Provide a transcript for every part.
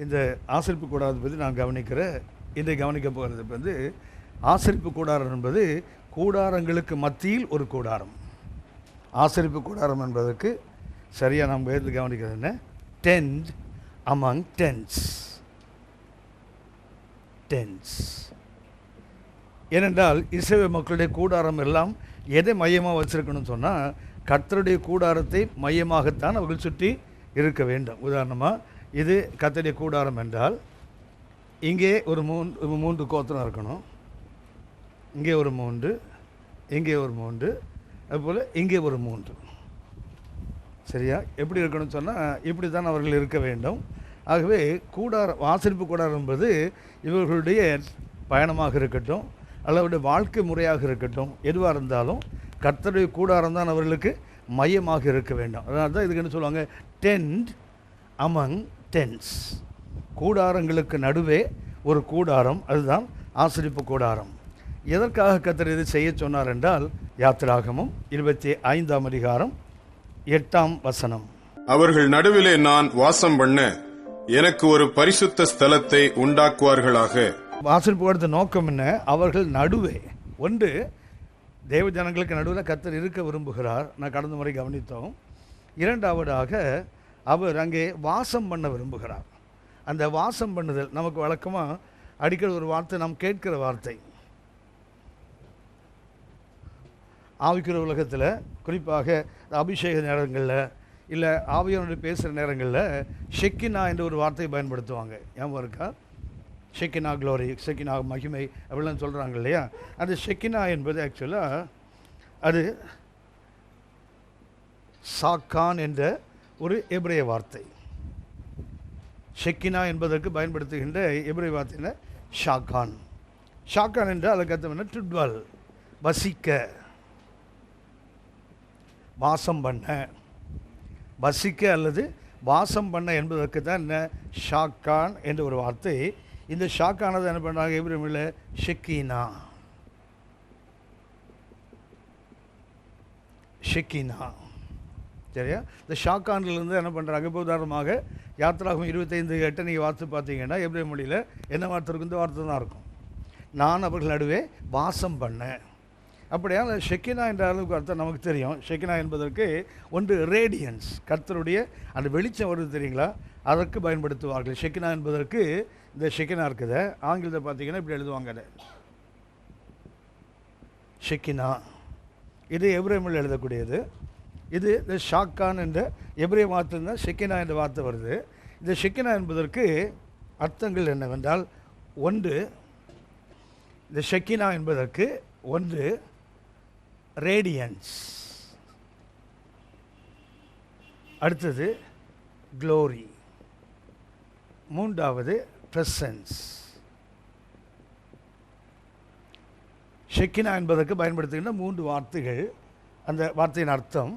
இந்த ஆசரிப்பு கூடாரத்தை பற்றி நான் இன்றைக்கு கவனிக்க போகிறது வந்து ஆசரிப்பு கூடாரம் என்பது கூடாரங்களுக்கு மத்தியில் ஒரு கூடாரம். ஆசரிப்பு கூடாரம் என்பதற்கு சரியாக நாம் வேதத்தில் கவனிக்கிறது என்ன? Tent among tents. ஏனென்றால் இஸ்ரவேல் மக்களுடைய கூடாரம் எல்லாம் எதை மையமாக வச்சிருக்கணும்னு சொன்னால் கர்த்தருடைய கூடாரத்தை மையமாகத்தான் அவர்கள் சுற்றி இருக்க வேண்டும். உதாரணமாக இது கர்த்தருடைய கூடாரம் என்றால் இங்கே ஒரு மூன்று கோத்திரம் இருக்கணும், இங்கே ஒரு 3, இங்கே ஒரு 3, அதுபோல் இங்கே ஒரு 3. சரியா? எப்படி இருக்கணும்னு சொன்னால் இப்படி தான் அவர்கள் இருக்க வேண்டும். ஆகவே ஆசரிப்பு கூடாரம் என்பது இவர்களுடைய பயணமாக இருக்கட்டும் அல்லது வாழ்க்கை முறையாக இருக்கட்டும், எதுவாக இருந்தாலும் கர்த்தருடைய கூடாரம் தான் அவர்களுக்கு மையமாக இருக்க வேண்டும். அதனால தான் இதுக்கு என்ன சொல்லுவாங்க? Tent among tents. கூடாரங்களுக்கு நடுவே ஒரு கூடாரம், அதுதான் ஆசரிப்பு கூடாரம். எதற்காக கர்த்தர் இது செய்ய சொன்னார் என்றால் யாத்திராகமம் 25ஆம் அதிகாரம் 8ஆம் வசனம். அவர்கள் நடுவிலே நான் வாசம் பண்ண எனக்கு ஒரு பரிசுத்த ஸ்தலத்தை உண்டாக்குவார்களாக. ஆசரிப்பு கூடாரத்து நோக்கம் என்ன? அவர்கள் நடுவே ஒன்று தேவ ஜனங்களுக்கு நடுவில் கர்த்தர் இருக்க விரும்புகிறார். நான் கடந்த முறை கவனித்தோம். இரண்டாவதாக அவர் அங்கே வாசம் பண்ண விரும்புகிறார். அந்த வாசம் பண்ணுதல் நமக்கு வழக்கமாக அடிக்கடி ஒரு வார்த்தை நாம் கேட்கிற வார்த்தை. ஆவிக்கிற உலகத்தில் குறிப்பாக அபிஷேக நேரங்களில் இல்லை ஆவியானோடு பேசுகிற நேரங்களில் ஷெக்கினா என்ற ஒரு வார்த்தையை பயன்படுத்துவாங்க. ஞாபகம் இருக்கா? ஷெக்கினா க்ளோரி, ஷெக்கினா மகிமை அப்படிலாம் சொல்கிறாங்க இல்லையா? அந்த ஷெக்கினா என்பது ஆக்சுவலாக அது சாக்கான் என்ற ஒரு எபிரேய வார்த்தை. ஷெக்கினா என்பதற்கு பயன்படுத்துகின்ற எபிரேய வார்த்தை ஷாக்கான். ஷாக்கான் என்றால் அதுக்கு அர்த்தம் என்ன? டு டுவெல், வசிக்க, வாசம் பண்ண. வசிக்க அல்லது வாசம் பண்ண என்பதற்கு தான் என்ன? ஷாக்கான் என்ற ஒரு வார்த்தை. இந்த ஷாக்கானது என்ன பண்ணுறாங்க? எபிரேயமில் ஷெக்கினா. சரியா? இந்த ஷாக்கான்லேருந்து என்ன பண்ணுறாங்க? இப்போ உதாரணமாக யாத்திராகமம் 25:8 நீங்கள் வார்த்தை பார்த்தீங்கன்னா எபிரேய மொழியில் என்ன வார்த்தை இருக்கும்? இந்த வார்த்தை தான் இருக்கும். நான் அவர்கள் நடுவே வாசம் பண்ணேன். அப்படியா? ஷெக்கினா என்ற அளவுக்கு அர்த்தம் நமக்கு தெரியும். ஷெக்கினா என்பதற்கு ஒன்று ரேடியன்ஸ், கர்த்தருடைய அந்த வெளிச்சம் வருது தெரியுங்களா, அதற்கு பயன்படுத்துவார்கள். ஷெக்கினா என்பதற்கு இந்த ஷெக்கினா இருக்குது, ஆங்கிலத்தை பார்த்தீங்கன்னா இப்படி எழுதுவாங்க. அதை ஷெக்கினா, இது எபிரேயமில் எழுதக்கூடியது. இது இந்த ஷாக்கான் என்ற எபிரேய வார்த்தை தான் ஷெக்கினா என்ற வார்த்தை வருது. இந்த ஷெக்கினா என்பதற்கு அர்த்தங்கள் என்னவென்றால், ஒன்று இந்த ஷெக்கினா என்பதற்கு ஒன்று ரேடியன்ஸ், அடுத்தது க்ளோரி, மூன்றாவது பிரசன்ஸ். ஷெக்கினா என்பதற்கு பயன்படுத்துகின்ற 3 வார்த்தைகள். அந்த வார்த்தையின் அர்த்தம்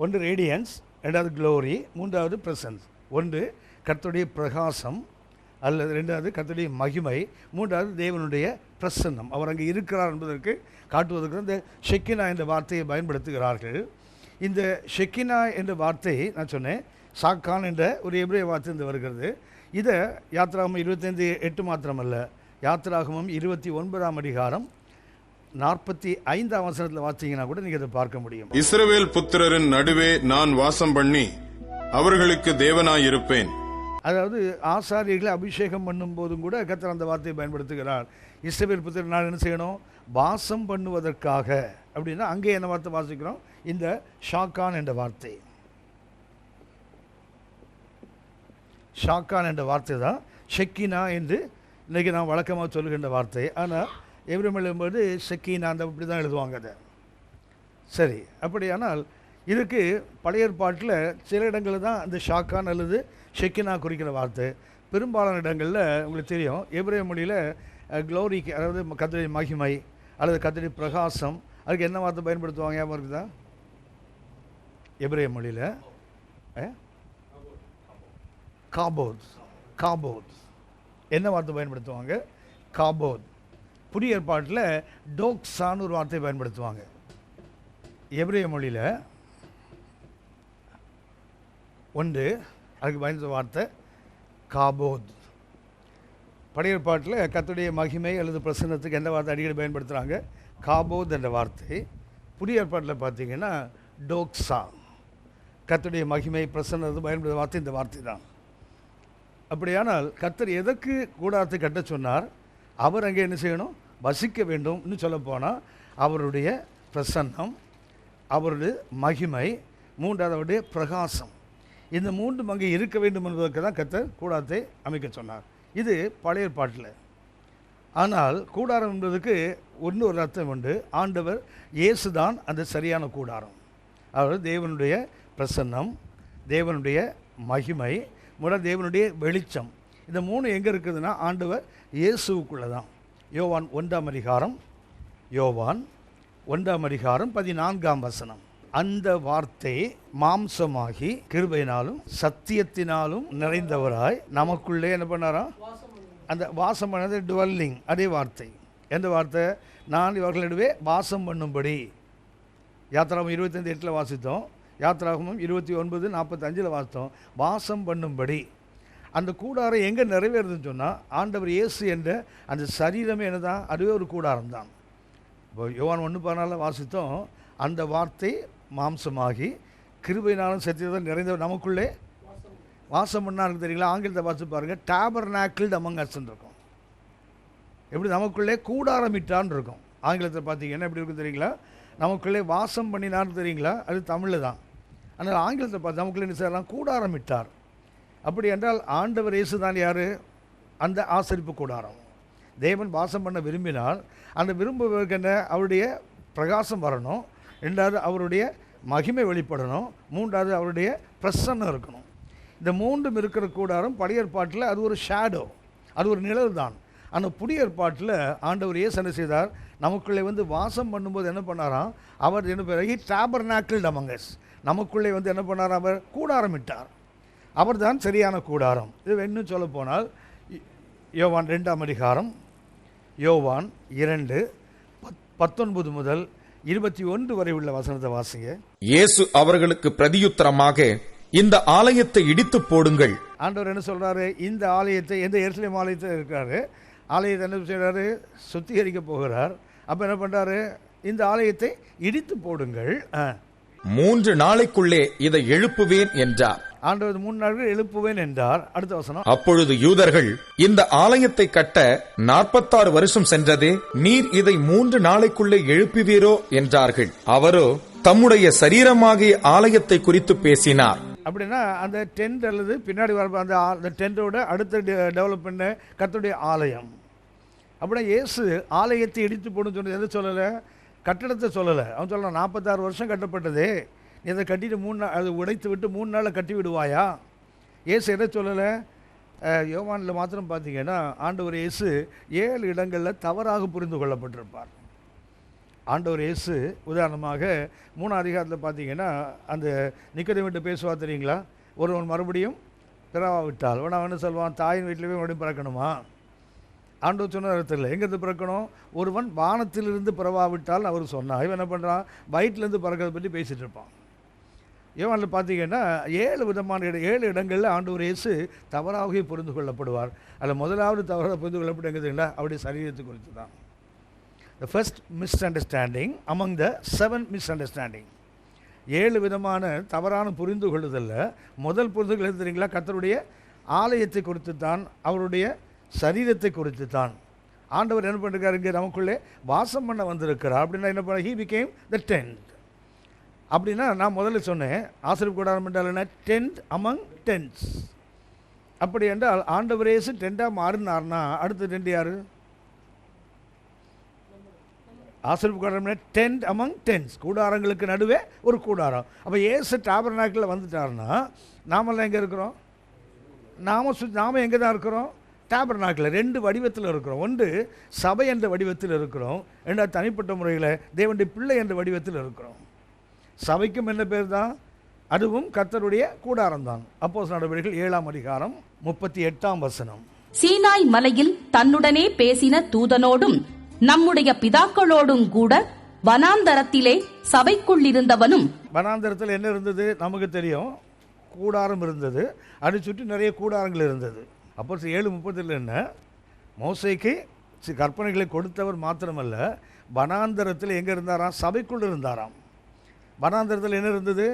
ஒன்று ரேடியன்ஸ், ரெண்டாவது க்ளோரி, மூன்றாவது பிரசன்ஸ். ஒன்று கர்த்தருடைய பிரகாசம் அல்லது ரெண்டாவது கர்த்தருடைய மகிமை, மூன்றாவது தேவனுடைய பிரசன்னம், அவர் அங்கே இருக்கிறார் என்பதற்கு காட்டுவதற்கு இந்த ஷெக்கினா என்ற வார்த்தையை பயன்படுத்துகிறார்கள். இந்த ஷெக்கினா என்ற வார்த்தை நான் சொன்னேன் சாக்கான் என்ற ஒரு எபிரேய வார்த்தை இருந்து வருகிறது. இதை யாத்திராகமம் 25:8 மாத்திரமல்ல, யாத்திராகமம் 29ஆம் அதிகாரம் 45ஆம் வசனத்தில் வாசிங்கன்னா கூட நீங்கள் இதை பார்க்க முடியும். இஸ்ரவேல் புத்திரரின் நடுவே நான் வாசம் பண்ணி அவர்களுக்கு தேவனாயிருப்பேன். அதாவது ஆசாரியர்களை அபிஷேகம் பண்ணும் போதும் கூட கர்த்தர் அந்த வார்த்தையை பயன்படுத்துகிறார். இஸ்ரவேல் புத்திரர் நான் என்ன செய்யணும்? வாசம் பண்ணுவதற்காக. அப்படின்னா அங்கே என்ன வார்த்தை வாசிக்கிறோம்? இந்த ஷாக்கான் என்ற வார்த்தை. ஷாக்கான் என்ற வார்த்தை தான் ஷெக்கினா என்று இன்றைக்கி நான் வழக்கமாக சொல்லுகின்ற வார்த்தை. ஆனால் எபிரேயமில் எழுதும்போது ஷெக்கினா அந்த அப்படி தான் எழுதுவாங்க அதை. சரி, அப்படியானால் இதுக்கு பழைய ஏற்பாட்டில் சில இடங்களில் தான் அந்த ஷாக்கான் அல்லது ஷெக்கினா குறிக்கிற வார்த்தை. பெரும்பாலான இடங்களில் உங்களுக்கு தெரியும் எபிரேய மொழியில் க்ளோரிக்கு, அதாவது கர்த்தருடைய மகிமை அல்லது கர்த்தருடைய பிரகாசம், அதுக்கு என்ன வார்த்தை பயன்படுத்துவாங்க? ஞாபகம் இருக்குதா? எபிரேய மொழியில் காபோத் என்ன வார்த்தை பயன்படுத்துவாங்க? காபோத். புதிய ஏற்பாட்டில் டோக்ஸான்னு ஒரு வார்த்தையை பயன்படுத்துவாங்க. எபிரேய மொழியில் ஒன்று அதுக்கு பயன்படுத்த வார்த்தை காபோத். பழைய ஏற்பாட்டில் கர்த்தருடைய மகிமை அல்லது பிரசன்னத்துக்கு எந்த வார்த்தை அடிக்கடி பயன்படுத்துகிறாங்க? காபோத் என்ற வார்த்தை. புதிய ஏற்பாட்டில் பார்த்தீங்கன்னா டோக்ஸா, கர்த்தருடைய மகிமை பிரசன்னத்தை பயன்படுத்த வார்த்தை இந்த வார்த்தை தான். அப்படியானால் கர்த்தர் எதற்கு கூடாரத்தை கட்ட சொன்னார்? அவர் அங்கே என்ன செய்யணும்? வசிக்க வேண்டும். இன்னும் சொல்லப்போனால் அவருடைய பிரசன்னம், அவருடைய மகிமை, மூன்றாவது அவருடைய பிரகாசம், இந்த மூன்றும் அங்கே இருக்க வேண்டும் என்பதற்கு தான் கர்த்தர் கூடாரத்தை அமைக்க சொன்னார். இது பழைய ஏற்பாட்டில். ஆனால் கூடாரம் என்பதற்கு ஒரு அர்த்தம் உண்டு. ஆண்டவர் இயேசு தான் அந்த சரியான கூடாரம். அவர் தேவனுடைய பிரசன்னம், தேவனுடைய மகிமை, தேவனுடைய வெளிச்சம், இந்த மூணு எங்கே இருக்குதுன்னா ஆண்டவர் இயேசுக்குள்ளே தான். யோவான் 1:14 அந்த வார்த்தை மாம்சமாகி கிருபையினாலும் சத்தியத்தினாலும் நிறைந்தவராய் நமக்குள்ளே என்ன பண்ணாராம்? அந்த வாசம் பண்ணது டுவெல்லிங். அதே வார்த்தை. எந்த வார்த்தை? நான் இவர்களிடவே வாசம் பண்ணும்படி. யாத்திராகமம் 25:8 வாசித்தோம். யாத்திராகமம் 29:45 வாசித்தோம். வாசம் பண்ணும்படி. அந்த கூடாரம் எங்கே நிறைவேறுதுன்னு சொன்னால் ஆண்டவர் இயேசு என்ற அந்த சரீரமே என்னதான்? அதுவே ஒரு கூடாரம் தான். இப்போ யோவான் 1:14 வாசித்தோம். அந்த வார்த்தை மாம்சமாகி கிருபையினாலும் சத்தியத்தினாலும் நிறைந்தவர் நமக்குள்ளே வாசம் பண்ணாருக்கு. தெரியுங்களா? ஆங்கிலத்தை வாசி பாருங்கள். டேபர்நாக்கிள்ட் அமங் அஸ்ன்னு இருக்கும். எப்படி நமக்குள்ளே கூடாரமிட்டான்னு இருக்கும். ஆங்கிலத்தில் பார்த்தீங்கன்னா எப்படி இருக்கும் தெரியுங்களா? நமக்குள்ளே வாசம் பண்ணினான்னு தெரியுங்களா? அது தமிழில் தான். ஆனால் ஆங்கிலத்தை பார்த்து நமக்குள்ளே என்ன செய்யலாம்? கூடாரமிட்டார். அப்படி என்றால் ஆண்டவர் இயேசு தான் யார்? அந்த ஆசரிப்பு கூடாரம். தேவன் வாசம் பண்ண விரும்பினால் அந்த விரும்புவதற்கு என்ன? அவருடைய பிரகாசம் வரணும். ரெண்டாவது அவருடைய மகிமை வெளிப்படணும். மூன்றாவது அவருடைய பிரசன்னம் இருக்கணும். இந்த மூன்றும் இருக்கிற கூடாரம் பழைய ஏற்பாட்டில் அது ஒரு ஷேடோ, அது ஒரு நிழல் தான். ஆனால் புதிய ஏற்பாட்டில் ஆண்டவர் இயேசு என்ன செய்தார்? நமக்குள்ளே வந்து வாசம் பண்ணும்போது என்ன பண்ணாராம்? அவர் என்ன பிறகு டேபர்நாக்கிள்ட் அமங் அஸ், நமக்குள்ளே வந்து என்ன பண்ணார்? அவர் கூடாரமிட்டார். அவர் தான் சரியான கூடாரம். இது இன்னும் சொல்ல போனால் யோவான் 2:19 முதல் 21 வரை உள்ள வசனத்தை வாசிங்க. இயேசு அவர்களுக்கு பிரதியுத்தரமாக, இந்த ஆலயத்தை இடித்து போடுங்கள். ஆண்டவர் என்ன சொல்றாரு? இந்த ஆலயத்தை, எந்த எருசலேம் ஆலயத்தை இருக்காரு, ஆலயத்தை என்ன செய்யறாரு? சுத்திகரிக்க போகிறார். அப்ப என்ன பண்றாரு? இந்த ஆலயத்தை இடித்து போடுங்கள், 3 நாளைக்குள்ளே இதை எழுப்புவேன் என்றார். ஆண்டவர் 3 நாட்கள் எழுப்புவேன் என்றார். அடுத்த வசனம். அப்பொழுது யூதர்கள், இந்த ஆலயத்தை கட்ட 46 வருஷம் சென்றதே, நீர் இதை 3 நாளைக்குள்ளே எழுப்புவீரோ என்றார்கள். அவரோ தம்முடைய சரீரமாகிய ஆலயத்தை குறித்து பேசினார். அப்படின்னா அந்த டென்ட் அல்லது பின்னாடி வர அந்த டென்ட்டோட அடுத்த டெவலப் பண்ண கர்த்தருடைய ஆலயம். அப்படின்னா இயேசு ஆலயத்தை இடித்து போடுன்னு சொன்னது எதை சொல்லலை? கட்டடத்தை சொல்லலை. அவன் சொல்லலாம் 46 வருஷம் கட்டப்பட்டதே, இதை கட்டிட்டு 3 நாள், அது உடைத்து விட்டு 3 நாளில் கட்டி விடுவாயா? இயேசு எதை சொல்லலை? யோவானில் மாத்திரம் பார்த்தீங்கன்னா ஆண்டவர் இயேசு 7 இடங்களில் தவறாக புரிந்து கொள்ளப்பட்டிருப்பார். ஆண்டவர் இயேசு உதாரணமாக 3ஆம் அதிகாரத்தில் பார்த்தீங்கன்னா அந்த நிக்கோதேமுவிட்ட பேசுவா தெரியுங்களா? ஒருவன் மறுபடியும் பிறவாவிட்டால் அவன் சொல்வான், தாயின் வீட்டில் போய் மறுபடியும் பிறக்கணுமா? ஆண்டவர் சொன்ன அர்த்தத்தில் எங்கேருந்து பிறக்கணும்? ஒருவன் வானத்திலிருந்து பிறவாவிட்டால் அவர் சொன்னார். இவன் என்ன பண்ணுறான்? வயிற்றிலேருந்து பிறக்கிறத பற்றி பேசிகிட்டு இருப்பான். யோவானில் பார்த்தீங்கன்னா 7 இடங்களில் ஆண்டவர் இயேசு தவறாகவே புரிந்து கொள்ளப்படுவார். அதில் முதலாவது தவறாக புரிந்து கொள்ளப்பட்டு எங்கேங்களா? அவருடைய சரீரத்தை குறித்து தான். The first misunderstanding among the 7 misunderstanding. 7 விதமான தவறான புரிந்து கொள்ளுதல்ல முதல் புரிந்து கொள்ளுதல் தெரியுங்களா? கர்த்தருடைய ஆலயத்தை குறித்து தான், அவருடைய சரீரத்தை குறித்து தான். ஆண்டவர் என்ன பண்ணிருக்காரு? இங்கே நமக்குள்ளே வாசம் பண்ண வந்திருக்கிறார். அப்படின்னா என்ன பண்ண? He became the tent. அப்படின்னா நான் முதல்ல சொன்னேன், ஆசரிப்பு கூடாரம் என்றால் என்ன? Tent among tents. அப்படி என்றால் ஆண்டவர் இயேசு டென்ட்டாக மாறினார்னா அடுத்த டென்ட் யாரு? ஆசரிப்பு கூடாரம் டென்ட் அமங் டென்ட்ஸ், கூடாரங்களுக்கு நடுவே ஒரு கூடாரம். அப்போ இயேசு டாபர்நாக்கில் வந்துட்டார்னா நாமெல்லாம் எங்கே இருக்கிறோம்? நாம் எங்கே தான் இருக்கிறோம்? டாபர்நாக்கில் 2 வடிவத்தில் இருக்கிறோம். ஒன்று சபை என்ற வடிவத்தில் இருக்கிறோம், ரெண்டாவது தனிப்பட்ட முறையில் தேவனுடைய பிள்ளை என்ற வடிவத்தில் இருக்கிறோம். சபைக்கும் என்ன பேர் தான்? அதுவும் கர்த்தருடைய கூடாரம் தான். அப்போஸ்தலர் நடவடிக்கைகள் 7ஆம் அதிகாரம் 38ஆம் வசனம். சீனாய் மலையில் தன்னுடனே பேசின தூதனோடும் நம்முடைய பிதாக்களோடும் கூட வனாந்தரத்திலே சபைக்குள் இருந்தவனும். வனாந்தரத்தில் என்ன இருந்தது? நமக்கு தெரியும், கூடாரம் இருந்தது. அதை சுற்றி நிறைய கூடாரங்கள் இருந்தது. அப்போ 7:30 என்ன, மோசேக்கு கற்பனைகளை கொடுத்தவர் மாத்திரமல்ல, வனாந்தரத்தில் எங்கே இருந்தாராம்? சபைக்குள் இருந்தாராம். வனாந்தரத்தில் என்ன இருந்தது?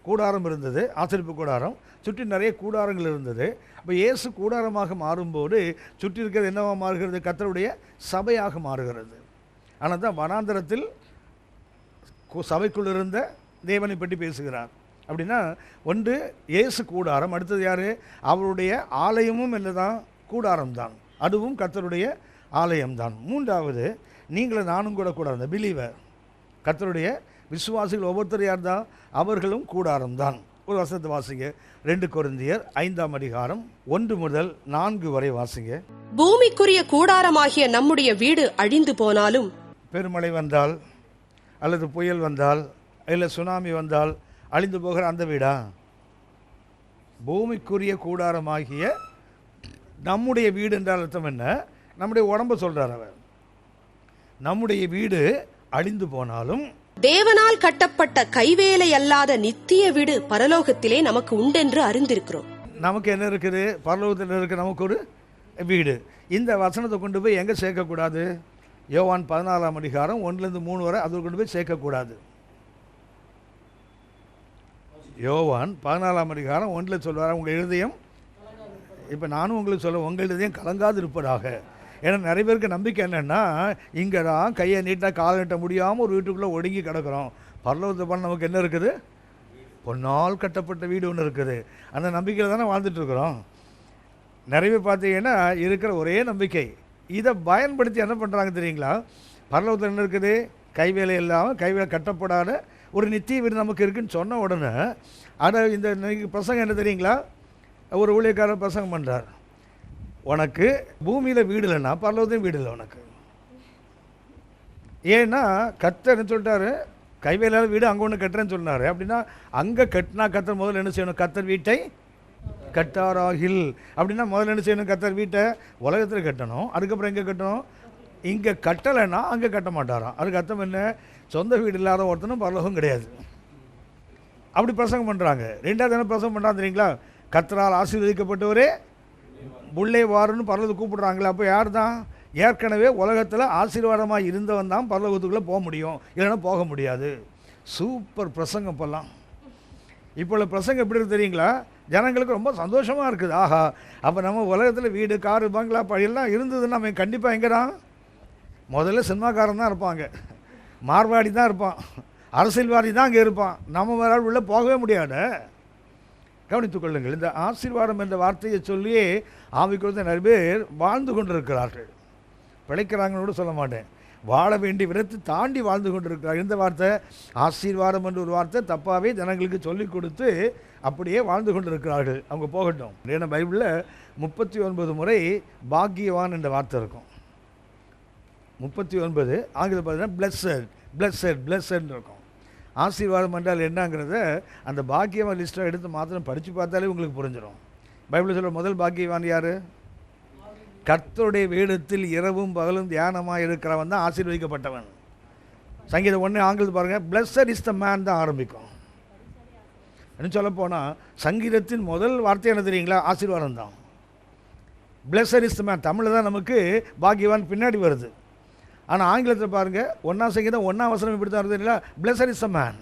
கூடாரம் இருந்தது, ஆசரிப்பு கூடாரம். சுற்றி நிறைய கூடாரங்கள் இருந்தது. அப்போ இயேசு கூடாரமாக மாறும்போது சுற்றி இருக்கிறது என்னவாக மாறுகிறது? கர்த்தருடைய சபையாக மாறுகிறது. ஆனால் தான் வனாந்தரத்தில் சபைக்குள் இருந்த தேவனை பற்றி பேசுகிறார். அப்படின்னா ஒன்று இயேசு கூடாரம், அடுத்தது யார்? அவருடைய ஆலயமும் என்னதான்? கூடாரம் தான். அதுவும் கர்த்தருடைய ஆலயம்தான். மூன்றாவது, நீங்களும் நானும் கூட கூடாரம் தான், பிலீவர். கர்த்தருடைய விசுவாசிகள் ஒவ்வொருத்தர் யார் தான்? அவர்களும் கூடாரம் தான். ஒரு வசனத்தை வாசிங்க, 2 கொரிந்தியர் 5ஆம் அதிகாரம் 1 முதல் 4 வரை வாசிங்க. பூமிக்குரிய கூடாரமாகிய நம்முடைய வீடு அழிந்து போனாலும், பெருமழை வந்தால் அல்லது புயல் வந்தால் இல்லை சுனாமி வந்தால் அழிந்து போகிற அந்த வீடா? பூமிக்குரிய கூடாரமாகிய நம்முடைய வீடு என்றால் அர்த்தம் என்ன? நம்முடைய உடம்பை சொல்கிறார் அவர். நம்முடைய வீடு அழிந்து போனாலும் தேவனால் கட்டப்பட்ட கைவேலை அல்லாத நித்திய வீடு பரலோகத்திலே நமக்கு உண்டென்று அறிந்திருக்கிறோம். நமக்கு என்ன இருக்குது? பரலோகத்தில் இருக்க நமக்கு ஒரு வீடு. இந்த வசனத்தை கொண்டு போய் எங்கே சேர்க்கக்கூடாது? யோவான் 14ஆம் அதிகாரம் 1-3 வரை அதில் கொண்டு போய் சேர்க்கக்கூடாது. யோவான் 14ஆம் அதிகாரம் 1 சொல்வார், உங்கள் இருதயம், இப்போ நானும் உங்களுக்கு சொல்ல, உங்கள் இருதயம் கலங்காது இருப்பதாக. ஏன்னா நிறைய பேருக்கு நம்பிக்கை என்னென்னா, இங்கே தான் கையை நீட்டாக காலை நீட்ட முடியாமல் ஒரு வீட்டுக்குள்ளே ஒடுங்கி கிடக்கிறோம். பரலோகத்தை பண்ண நமக்கு என்ன இருக்குது? பொன்னால் கட்டப்பட்ட வீடு ஒன்று இருக்குது. அந்த நம்பிக்கையில் தானே வாழ்ந்துட்டுருக்குறோம். நிறைய பேர் பார்த்தீங்கன்னா இருக்கிற ஒரே நம்பிக்கை. இதை பயன்படுத்தி என்ன பண்ணுறாங்க தெரியுங்களா? பரலோகத்தில் என்ன இருக்குது? கைவேலை இல்லாமல் கைவேலை கட்டப்படாத ஒரு நித்திய வீடு நமக்கு இருக்குதுன்னு சொன்ன உடனே அதை இந்த பிரசங்கம் என்ன தெரியுங்களா? ஒரு ஊழியக்காரர் பிரசங்கம் பண்ணுறார், உனக்கு பூமியில் வீடு இல்லைன்னா பரலோகத்தையும் வீடு இல்லை உனக்கு. ஏன்னா கர்த்தர் என்ன சொல்லிட்டாரு? கைவேலையால் வீடு அங்கே ஒன்று கட்டுறேன்னு சொன்னார். அப்படின்னா அங்கே கட்டினா கர்த்தர் முதல்ல என்ன செய்யணும்? கர்த்தர் வீட்டை கட்டாராகில். அப்படின்னா முதல்ல என்ன செய்யணும்? கர்த்தர் வீட்டை உலகத்தில் கட்டணும். அதுக்கப்புறம் எங்கே கட்டணும்? இங்கே கட்டலைன்னா அங்கே கட்ட மாட்டாராம். அதுக்கு அர்த்தம் என்ன? சொந்த வீடு இல்லாத ஒருத்தனும் பரலோகம் கிடையாது. அப்படி பிரசங்கம் பண்ணுறாங்க. ரெண்டாவது என்ன பிரசங்கம் பண்ணுறாங்க தெரியுங்களா? கர்த்தரால் ஆசீர்வதிக்கப்பட்டவரே உள்ளே வாருன்னு பரலோகத்தை கூப்பிடுறாங்களே. அப்போ யார் தான்? ஏற்கனவே உலகத்தில் ஆசீர்வாதமாக இருந்தவன் தான் பரலோகத்துக்குள்ளே போக முடியும், இல்லைன்னா போக முடியாது. சூப்பர் பிரசங்கம். இப்போல்லாம் இப்போ உள்ள பிரசங்கம் எப்படி இருக்குது தெரியுங்களா? ஜனங்களுக்கு ரொம்ப சந்தோஷமாக இருக்குது. ஆஹா, அப்போ நம்ம உலகத்தில் வீடு, காரு, பங்களா, எல்லாம் இருந்ததுன்னா நம்ம கண்டிப்பாக எங்கே தான்? முதல்ல சினிமாக்காரன் தான் இருப்பாங்க, மார்வாடி தான் இருப்பான், அரசியல்வாதி தான் அங்கே இருப்பான். நம்ம வேற உள்ளே போகவே முடியாது. கவனித்துக் கொள்ளுங்கள். இந்த ஆசீர்வாதம் என்ற வார்த்தையை சொல்லியே ஆவிக்குரிய நிறைய பேர் வாழ்ந்து கொண்டிருக்கிறார்கள். பிழைக்கிறாங்கன்னு சொல்ல மாட்டேன், வாழ வேண்டிய விதத்தை தாண்டி வாழ்ந்து கொண்டிருக்கிறார்கள். இந்த வார்த்தை ஆசீர்வாதம் என்ற ஒரு வார்த்தை தப்பாகவே ஜனங்களுக்கு சொல்லிக் கொடுத்து அப்படியே வாழ்ந்து கொண்டிருக்கிறார்கள். அவங்க போகட்டும். ஏன்னா பைபிளில் 39 முறை பாக்கியவான் என்ற வார்த்தை இருக்கும். 39 ஆங்கிலம் பார்த்தீங்கன்னா பிளஸட் பிளஸட் பிளஸட்னு இருக்கும். ஆசீர்வாதம் என்றால் என்னங்கிறத அந்த பாக்கியவான் லிஸ்ட்டை எடுத்து மாத்திரம் படித்து பார்த்தாலே உங்களுக்கு புரிஞ்சிடும். பைபிளில் சொல்கிற முதல் பாக்கியவான் யார்? கர்த்தருடைய வேதத்தில் இரவும் பகலும் தியானமாக இருக்கிறவன் தான் ஆசீர்வதிக்கப்பட்டவன். சங்கீதம் 1 ஆங்கிலத்தில் பாருங்கள், பிளஸட் இஸ் த மேன் தான் ஆரம்பிக்கும். என்ன சொல்ல போனால் சங்கீதத்தின் முதல் வார்த்தை என்ன தெரியுங்களா? ஆசீர்வாதம் தான். Blessed is the man. தமிழில் தான் நமக்கு பாக்கியவான் பின்னாடி வருது. ஆனால் ஆங்கிலத்தில் பாருங்கள், 1ஆம் சங்கீதம் 1ஆம் வசனம் இப்படி தான் வருது இல்லைங்களா? Blessed is the man.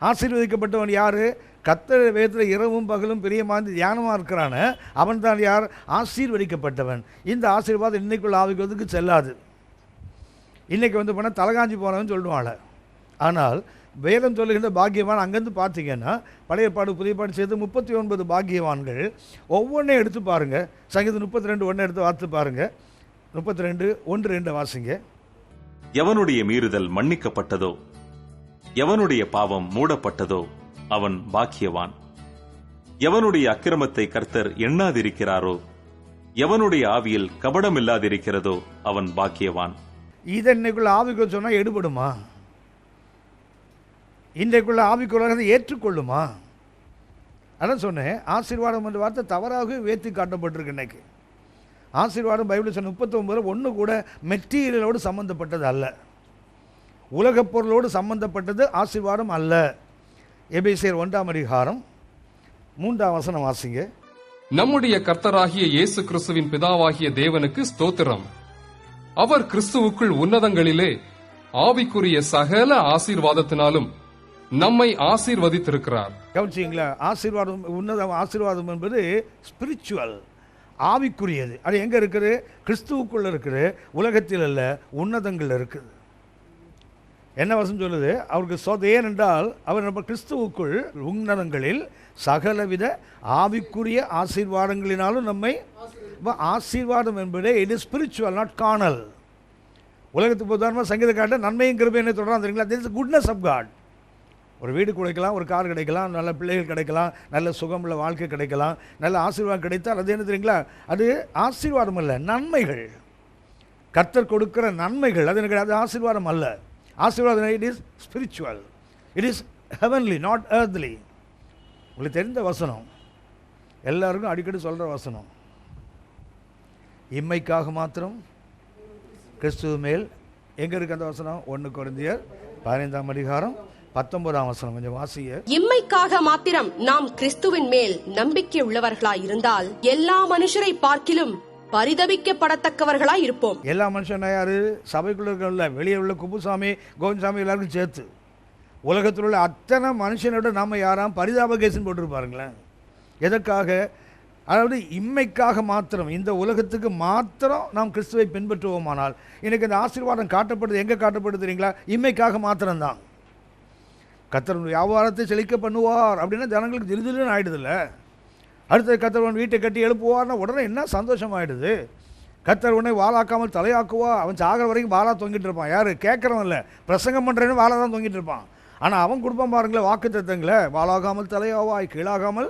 ஆசீர்வதிக்கப்பட்டவன் யார்? கர்த்தர் வேதத்தில் இரவும் பகலும் பிரியமாக தியானமாக இருக்கிறான அவன் தான் யார்? ஆசீர்வதிக்கப்பட்டவன். இந்த ஆசீர்வாதம் இன்னைக்குள்ள ஆவிக்கிறதுக்கு செல்லாது. இன்றைக்கி வந்து போனால் தலகாஞ்சி போனவன் சொல்லுவாள். ஆனால் வேதம் சொல்லுகின்ற பாக்கியவான் அங்கேருந்து பார்த்தீங்கன்னா பழைய பாடு புதிய பாடு சேர்த்து 39 பாக்கியவான்கள். ஒவ்வொன்றையும் எடுத்து பாருங்கள். சங்கீதம் 32 1 எடுத்து வார்த்து பாருங்கள். 32 1-2 வாசிங்க. எவனுடைய மீறுதல் மன்னிக்கப்பட்டதோ, எவனுடைய பாவம் மூடப்பட்டதோ அவன் பாக்கியவான். எவனுடைய அக்கிரமத்தை கர்த்தர் எண்ணாதிருக்கிறாரோ, எவனுடைய ஆவியில் கபடம் இல்லாதிருக்கிறதோ அவன் பாக்கியவான். இதை இன்னைக்குள்ள ஆவிக்குள் சொன்னால் எடுபடுமா? இன்றைக்குள்ள ஆவிக்குள்ளதை ஏற்றுக்கொள்ளுமா? அதான் சொன்னேன், ஆசீர்வாதம் என்ற வார்த்தை தவறாக வேத்தி காட்டப்பட்டிருக்கு. இன்னைக்கு ஆசீர்வாதம் பைபிள் சொன்ன 39 ஒன்று கூட மெட்டீரியலோடு சம்மந்தப்பட்டது அல்ல, உலகப் பொருளோடு சம்பந்தப்பட்டது ஆசீர்வாதம் அல்ல. எபேசியர் 1ஆம் அதிகாரம் 3ஆம் வசனம் வாசிங்க. நம்முடைய கர்த்தராகிய இயேசு கிறிஸ்துவின் பிதாவாகிய தேவனுக்கு ஸ்தோத்திரம். அவர் கிறிஸ்துவுக்குள் உன்னதங்களிலே ஆவிக்குரிய சகல ஆசீர்வாதத்தினாலும் நம்மை ஆசீர்வதித்திருக்கிறார். கவனிச்சீங்களா? ஆசீர்வாதம், உன்னத ஆசீர்வாதம் என்பது ஸ்பிரிச்சுவல், ஆவிக்குரியது. அது எங்க இருக்குது? கிறிஸ்துவுக்குள்ள இருக்குது, உலகத்தில் அல்ல, உன்னதங்கள் இருக்குது. என்ன வசனம் சொல்லுது? அவருக்கு ஏனென்றால் அவர் நம்ம கிறிஸ்துவுக்குள் உன்னதங்களில் சகலவித ஆவிக்குரிய ஆசீர்வாதங்களினாலும் நம்மை. ஆசீர்வாதம் என்பது it is spiritual, not carnal. உலகத்துக்கு உதாரணமாக சங்கீதக்காட்ட நன்மையும் கிருபையும் தொடரான் தெரியுங்களா? This is goodness of God. ஒரு வீடு கிடைக்கலாம், ஒரு கார் கிடைக்கலாம், நல்ல பிள்ளைகள் கிடைக்கலாம், நல்ல சுகமுள்ள வாழ்க்கை கிடைக்கலாம், நல்ல ஆசீர்வாதம் கிடைத்தால் அது என்ன தெரியுங்களா? அது ஆசீர்வாதம் அல்ல, நன்மைகள். கர்த்தர் கொடுக்கிற நன்மைகள், அது எனக்கு அது ஆசீர்வாதம் அல்ல. ஆசீர்வாதம் it is spiritual, it is heavenly, not earthly. உங்களுக்கு தெரிந்த வசனம், எல்லாருக்கும் அடிக்கடி சொல்கிற வசனம், இம்மைக்காக மாத்திரம் கிறிஸ்துவ மேல். எங்கே இருக்கு அந்த வசனம்? 1 கொரிந்தியர் 15ஆம் அதிகாரம் 19ஆம் வசனம். கொஞ்சம் வாசிங்க. இம்மைக்காக மாத்திரம் நாம் கிறிஸ்துவின் மேல் நம்பிக்கை உள்ளவர்களாய் இருந்தால் எல்லா மனுஷரை பார்க்கிலும் பரிதபிக்கப்படத்தக்கவர்களாய் இருப்போம். எல்லா மனுஷனா யாரு? சபைக்குள்ள இருக்க, வெளியே உள்ள குப்புசாமி, கோவிந்தசாமி எல்லாருக்கும் சேர்த்து உலகத்தில் உள்ள அத்தனை மனுஷனோட நாம யாராம் பரிதாபகேசன் போட்டிருப்பாருங்களேன். எதற்காக? அதாவது இம்மைக்காக மாத்திரம், இந்த உலகத்துக்கு மாத்திரம் நாம் கிறிஸ்துவை பின்பற்றுவோமானால், எனக்கு இந்த ஆசீர்வாதம் காட்டப்படுது. எங்கே காட்டப்படுது தெரியுங்களா? இம்மைக்காக மாத்திரம்தான். கர்த்தர் வியாபாரத்தை செழிக்க பண்ணுவார் அப்படின்னா ஜனங்களுக்கு திடீர்னு ஆயிடுதில்ல. அடுத்தது கர்த்தர் வீட்டை கட்டி எழுப்புவார்னா உடனே என்ன சந்தோஷம் ஆயிடுது. கர்த்தர் உடனே வாளாக்காமல் தலையாக்குவா. அவன் சாகிற வரைக்கும் வாழா தொங்கிட்டு இருப்பான். யாரு? கேட்குறவன் இல்லை, பிரசங்கம் பண்ணுறேன்னு வாழா தான் தொங்கிட்டு இருப்பான். ஆனால் அவன் கொடுப்பான் பாருங்களேன் வாக்கு தத்தங்களை, வாழாகாமல் தலையாவாய் கீழாகாமல்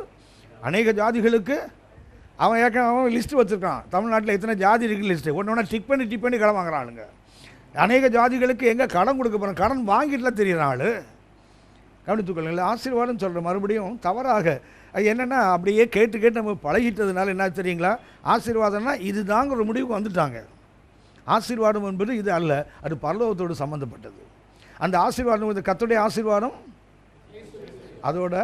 அநேக ஜாதிகளுக்கு. அவன் அவன் லிஸ்ட்டு வச்சுருக்கான். தமிழ்நாட்டில் எத்தனை ஜாதி இருக்குது லிஸ்ட்டு. ஒன்று டிக் பண்ணி கடன் வாங்குறாளுங்க. அநேக ஜாதிகளுக்கு எங்கே கடன் கொடுக்க போகிறான்? கடன் வாங்கிட்டுலாம் தெரியுற ஆள். கவனித்துக்கொள்ளுங்களேன். ஆசீர்வாதம் சொல்கிற மறுபடியும் தவறாக அது என்னென்னா அப்படியே கேட்டு நம்ம பழகிட்டதுனால என்ன தெரியுங்களா? ஆசீர்வாதம்னா இது தாங்க ஒரு முடிவுக்கு வந்துட்டாங்க. ஆசீர்வாதம் என்பது இது அல்ல, அது பரலோகத்தோடு சம்மந்தப்பட்டது. அந்த ஆசீர்வாதம் இது கர்த்தருடைய ஆசீர்வாதம். அதோட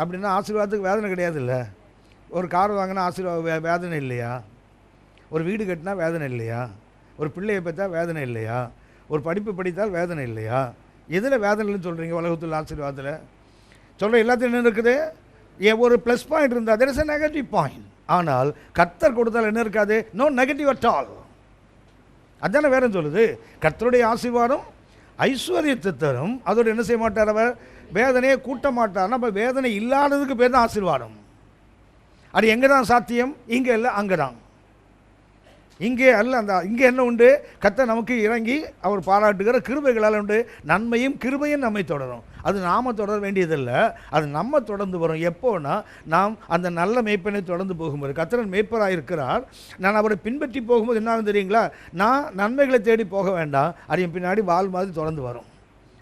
அப்படின்னா ஆசீர்வாதத்துக்கு வேதனை கிடையாது இல்லை. ஒரு கார் வாங்கினா ஆசீர்வாதம் வேதனை இல்லையா? ஒரு வீடு கட்டினா வேதனை இல்லையா? ஒரு பிள்ளையை பெற்றா வேதனை இல்லையா? ஒரு படிப்பு படித்தால் வேதனை இல்லையா? எதில் வேதனை இல்லைன்னு சொல்கிறீங்க? உலகத்தில் ஆசீர்வாதத்தில் சொல்கிற எல்லாத்தையும் என்ன இருக்குது? ஒரு ப்ளஸ் பாயிண்ட் இருந்தால் there is a negative point. ஆனால் கர்த்தர் கொடுத்தால் என்ன இருக்காது? No negative at all. அதான வேறு சொல்லுது. கர்த்தருடைய ஆசீர்வாதம் ஐஸ்வர்யத்தை தரும். அதோடு என்ன செய்ய மாட்டார்? அவர் வேதனையை கூட்ட மாட்டார். நம்ம வேதனை இல்லாததுக்கு பேர் தான் ஆசீர்வாதம். அது எங்கே தான் சாத்தியம்? இங்கே இல்லை, அங்கே தான். இங்கே அல்ல, அந்த இங்கே என்ன உண்டு? கர்த்தர் நமக்கு இறங்கி அவர் பாராட்டுகிற கிருபைகளால் உண்டு. நன்மையும் கிருபையும் நம்மை தொடரும். அது நாம் தொடர வேண்டியதில்லை, அது நம்ம தொடர்ந்து வரும். எப்போனா நாம் அந்த நல்ல மேய்ப்பனை தொடர்ந்து போகும்போது. கர்த்தர் மேய்ப்பராக இருக்கிறார், நான் அவரை பின்பற்றி போகும்போது என்ன ஆகும் தெரியுங்களா? நான் நன்மைகளை தேடி போக வேண்டாம், அது என் பின்னாடி வால் மாதிரி தொடர்ந்து வரும்.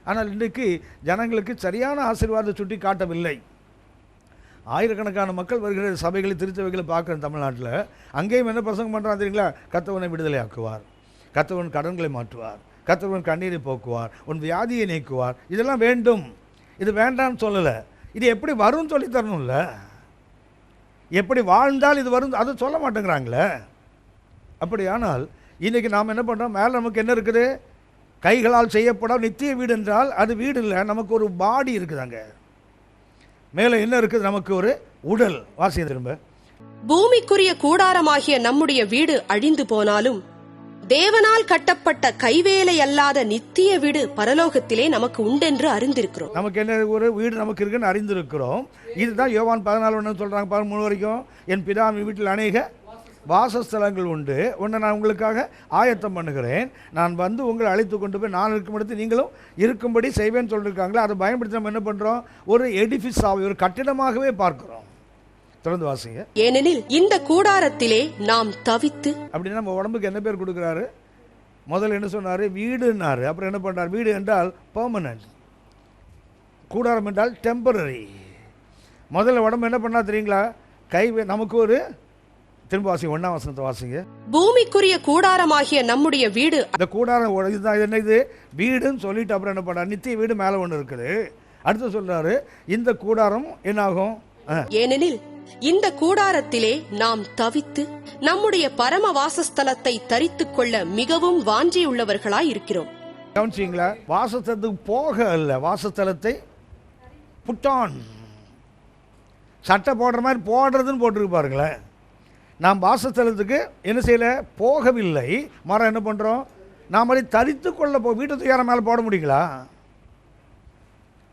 ஆனால் இன்றைக்கு ஜனங்களுக்கு சரியான ஆசீர்வாதத்தை சுட்டி காட்டவில்லை. ஆயிரக்கணக்கான மக்கள் வருகிற சபைகளை திருச்சபைகளை பார்க்குறேன் தமிழ்நாட்டில். அங்கேயும் என்ன பிரசங்கம் பண்ணுறான் தெரியுங்களா? கர்த்தவனை விடுதலை ஆக்குவார், கர்த்தவன் கடன்களை மாற்றுவார், கர்த்தவன் கண்ணீரை போக்குவார், உன் வியாதியை நீக்குவார். இதெல்லாம் வேண்டும். இது வேண்டாம்னு சொல்லலை. இது எப்படி வரும்னு சொல்லி தரணும்ல. எப்படி வாழ்ந்தால் இது வரும் அதை சொல்ல மாட்டேங்கிறாங்களே. அப்படியானால் இன்றைக்கி நாம் என்ன பண்ணுறோம்? மேலே நமக்கு என்ன இருக்குது? கைகளால் செய்யப்பட நித்திய வீடு என்றால் அது வீடு இல்லை, நமக்கு ஒரு பாடி இருக்குதாங்க. மேலே என்ன இருக்குது? நமக்கு ஒரு உடல். வாசிய திரும்ப. பூமிக்குரிய கூடாரமாகிய நம்முடைய வீடு அழிந்து போனாலும் தேவனால் கட்டப்பட்ட கைவேலை அல்லாத நித்திய வீடு பரலோகத்திலே நமக்கு உண்டென்று அறிந்திருக்கிறோம். நமக்கு என்ன ஒரு வீடு நமக்கு இருக்குன்னு அறிந்திருக்கிறோம். இதுதான் யோவான் 14 சொல்றாங்க 13 வரைக்கும். என் பிதாவின் வீட்டில் அநேக வாசஸ்தலங்கள் உண்டு, ஒன்றை நான் உங்களுக்காக ஆயத்தம் பண்ணுகிறேன், நான் வந்து உங்களை அழைத்து கொண்டு போய் நான் இருக்கும் இடத்து நீங்களும் இருக்கும்படி செய்வேன்னு சொல்லியிருக்காங்களே. அதை பயன்படுத்தி நம்ம என்ன பண்ணுறோம்? ஒரு எடிஃபிஸாக, ஒரு கட்டிடமாகவே பார்க்கிறோம். தொடர்ந்து வாசிங்க. ஏனெனில் இந்த கூடாரத்திலே நாம் தவித்து. அப்படின்னா நம்ம உடம்புக்கு என்ன பேர் கொடுக்குறாரு? முதல்ல என்ன சொன்னார்? வீடுன்னாரு. அப்புறம் என்ன பண்ணுறார்? வீடு என்றால் பெர்மனன்ட், கூடாரம் என்றால் டெம்பரரி. முதல்ல உடம்பு என்ன பண்ணா தெரியுங்களா? நமக்கு ஒரு திரும்ப வாசிங்க 1ஆம் வசனத்தை வாசிங்க. பூமிக்குரிய கூடாரமாகிய நம்முடைய வீடு. இந்த கூடாரம் இதுதான். என்ன இது? வீடுன்னு சொல்லிட்டு அப்புறம் என்ன பண்ணார்? நித்திய வீடு மேலே ஒன்று இருக்குது. அடுத்து சொல்றாரு இந்த கூடாரம் என்னாகும்? ஏனெனில் இந்த கூடாரத்திலே நாம் தவித்து நம்முடைய பரம வாசஸ்தலத்தை தரித்துக் கொள்ள மிகவும் வாஞ்சியுள்ளவர்களாய் இருக்கிறோம். கவனிச்சிங்களா? வாசஸ்தலத்துக்கு போக அல்ல, வாசஸ்தலத்தை புட்டான். சட்டை போடுற மாதிரி போடுறதுன்னு போட்டுருக்கு பாருங்களேன். நாம் வாசஸ்தலத்துக்கு என்ன செய்யல? போகவில்லை. மரம் என்ன பண்ணுறோம்? நாம் அதை தரித்து கொள்ள வீட்டு தூயார மேலே போட முடியுங்களா?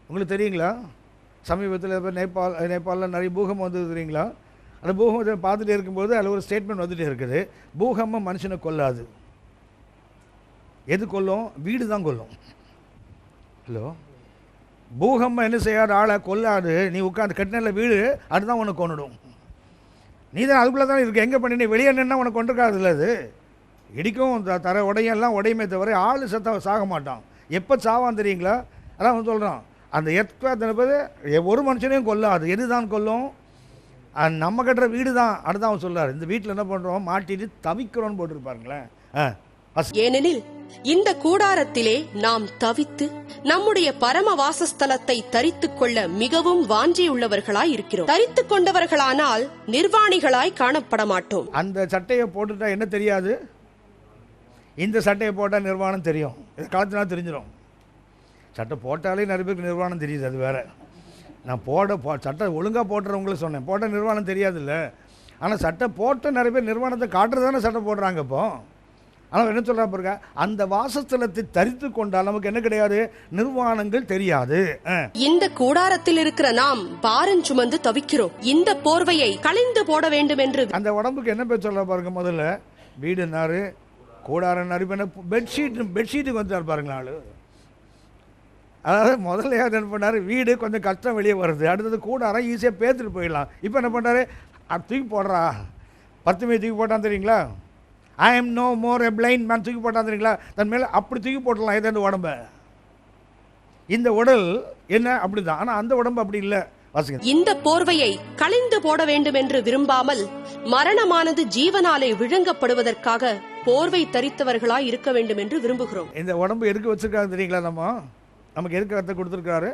உங்களுக்கு தெரியுங்களா? சமீபத்தில் நேபாளில் நிறைய பூகம்பம் வந்தது தெரியுங்களா? அந்த பூகம்பத்தை பார்த்துட்டே இருக்கும்போது அதில் ஒரு ஸ்டேட்மெண்ட் வந்துகிட்டே இருக்குது, பூகம்பம் மனுஷனை கொல்லாது. எது கொல்லும்? வீடு தான் கொல்லும். ஹலோ, பூகம்பம் என்ன செய்யாத ஆளை கொல்லாது. நீ உட்காந்து கட்டின வீடு அதுதான் உனக்கு கொண்டுடும். நீ தான் அதுக்குள்ளே தான் இருக்கு. எங்கே பண்ணி நீ வெளியே நின்னா உனக்கு கொண்டிருக்காது. இல்லை, அது இடிக்கும், தர உடையெல்லாம் உடையுமே தவிர ஆள் சத்த சாக மாட்டான். எப்போ சாவான் தெரியுங்களா? அதான் அவன் சொல்கிறான், அந்த எர்த்குவேக் ஒரு மனுஷனையும் கொல்லாது. எது தான் கொல்லும்? நம்ம கட்டுற வீடு தான். அதுதான் அவன் சொல்றாரு. இந்த வீட்டில் என்ன பண்ணுறோம்? மாட்டிட்டு தவிக்கிறோன்னு போட்டிருப்பாருங்களேன். ஏனெனில் இந்த கூடாரத்திலே நாம் தவித்து நம்முடைய பரம வாசஸ்தலத்தை தரித்துக் கொள்ள மிகவும் வாஞ்சியுள்ளவர்களாய் இருக்கிறோம். தரித்துக் கொண்டவர்களானால் நிர்வாணிகளாய் காணப்பட மாட்டோம். அந்த சட்டையை போட்டுட்டா என்ன தெரியாது? இந்த சட்டையை போட்டால் நிர்வாணம் தெரியும். இது காலத்தினா தெரிஞ்சிடும். சட்டை போட்டாலே நிறைய பேருக்கு நிர்வாணம் தெரியுது, அது வேற. நான் சட்டை ஒழுங்காக போட்டுறவங்களும் சொன்னேன், போட்டால் நிர்வாணம் தெரியாது இல்லை. ஆனால் சட்டை போட்ட நிறைய பேர் நிர்வாணத்தை காட்டுறதானே சட்டை போடுறாங்க இப்போ. ஆனால் என்ன சொல்கிறா பாருங்க, அந்த வாசஸ்தலத்தை தரித்து கொண்டால் நமக்கு என்ன கிடையாது? நிர்வாணங்கள் தெரியாது. இந்த கூடாரத்தில் இருக்கிற நாம் பாரம் சுமந்து தவிக்கிறோம். இந்த போர்வையை களைந்து போட வேண்டும் என்று அந்த உடம்புக்கு என்ன பேர் சொல்ல பாருங்க. முதல்ல வீடுனாரு, கூடாரனாரு, பெட்ஷீட்டுக்கு வந்துட்டார் பாருங்களா ஆளு. அதாவது முதல்ல என்ன பண்ணார்? வீடு கொஞ்சம் கஷ்டம் வெளியே வருது, அடுத்தது கூடாரம் ஈஸியாக பேத்துட்டு போயிடலாம். இப்போ என்ன பண்ணுறாரு? தூக்கி போடுறா. 10 தூக்கி போட்டான் தெரியுங்களா? I am no more a blind man தூக்கி போட்டான் தெரியுங்களா? தன் மேலே அப்படி தூக்கி போட்டலாம் எது உடம்பை. இந்த உடல் என்ன அப்படிதான், ஆனால் அந்த உடம்பு அப்படி இல்லை. இந்த போர்வையை களைந்து போட வேண்டும் என்று விரும்பாமல் மரணமானது ஜீவனாலே விழுங்கப்படுவதற்காக போர்வை தரித்தவர்களாய் இருக்க வேண்டும் என்று விரும்புகிறோம். இந்த உடம்பு எதுக்கு வச்சிருக்காங்க தெரியுங்களா? நமக்கு எதுக்கு கருத்தை கொடுத்துருக்காரு?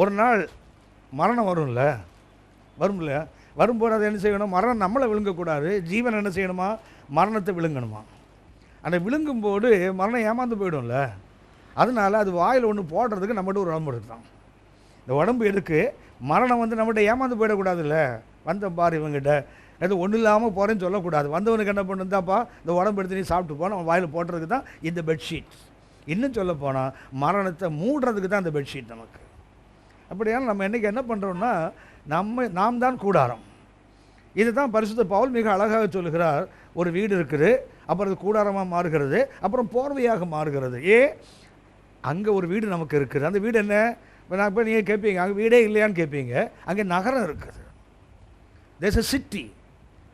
ஒரு நாள் மரணம் வரும்ல, வரும்போது அதை என்ன செய்யணும்? மரணம் நம்மளை விழுங்கக்கூடாது. ஜீவன் என்ன செய்யணுமா? மரணத்தை விழுங்கணுமா? அந்த விழுங்கும்போது மரணம் ஏமாந்து போயிடும்ல. அதனால அது வாயில் ஒன்று போடுறதுக்கு நம்மகிட்ட ஒரு உடம்பு எடுத்தான். இந்த உடம்பு எதுக்கு? மரணம் நம்மகிட்ட ஏமாந்து போயிடக்கூடாதுல்ல. வந்த பாரு இவங்கிட்ட எது ஒன்றும் இல்லாமல் போகிறேன்னு சொல்லக்கூடாது. வந்தவனுக்கு என்ன பண்ணுந்தாப்பா, இந்த உடம்பு எடுத்து நீ சாப்பிட்டு போனால் அவன் வாயில் போடுறதுக்கு தான் இந்த பெட்ஷீட். இன்னும் சொல்ல போனால் மரணத்தை மூடுறதுக்கு தான் இந்த பெட்ஷீட் நமக்கு. அப்படியானால் நம்ம இன்றைக்கி என்ன பண்ணுறோம்னா, நாம் தான் கூடாரம். இதுதான் பரிசுத்த பவுல் மிக அழகாக சொல்லுகிறார். ஒரு வீடு இருக்குது, அப்புறம் அது கூடாரமாக மாறுகிறது, அப்புறம் போர்வையாக மாறுகிறது. அங்கே ஒரு வீடு நமக்கு இருக்குது. அந்த வீடு என்ன? இப்போ நீங்கள் கேட்பீங்க, அங்கே வீடே இல்லையான்னு கேட்பீங்க. அங்கே நகரம் இருக்குது. தேர்ஸ் எ சிட்டி.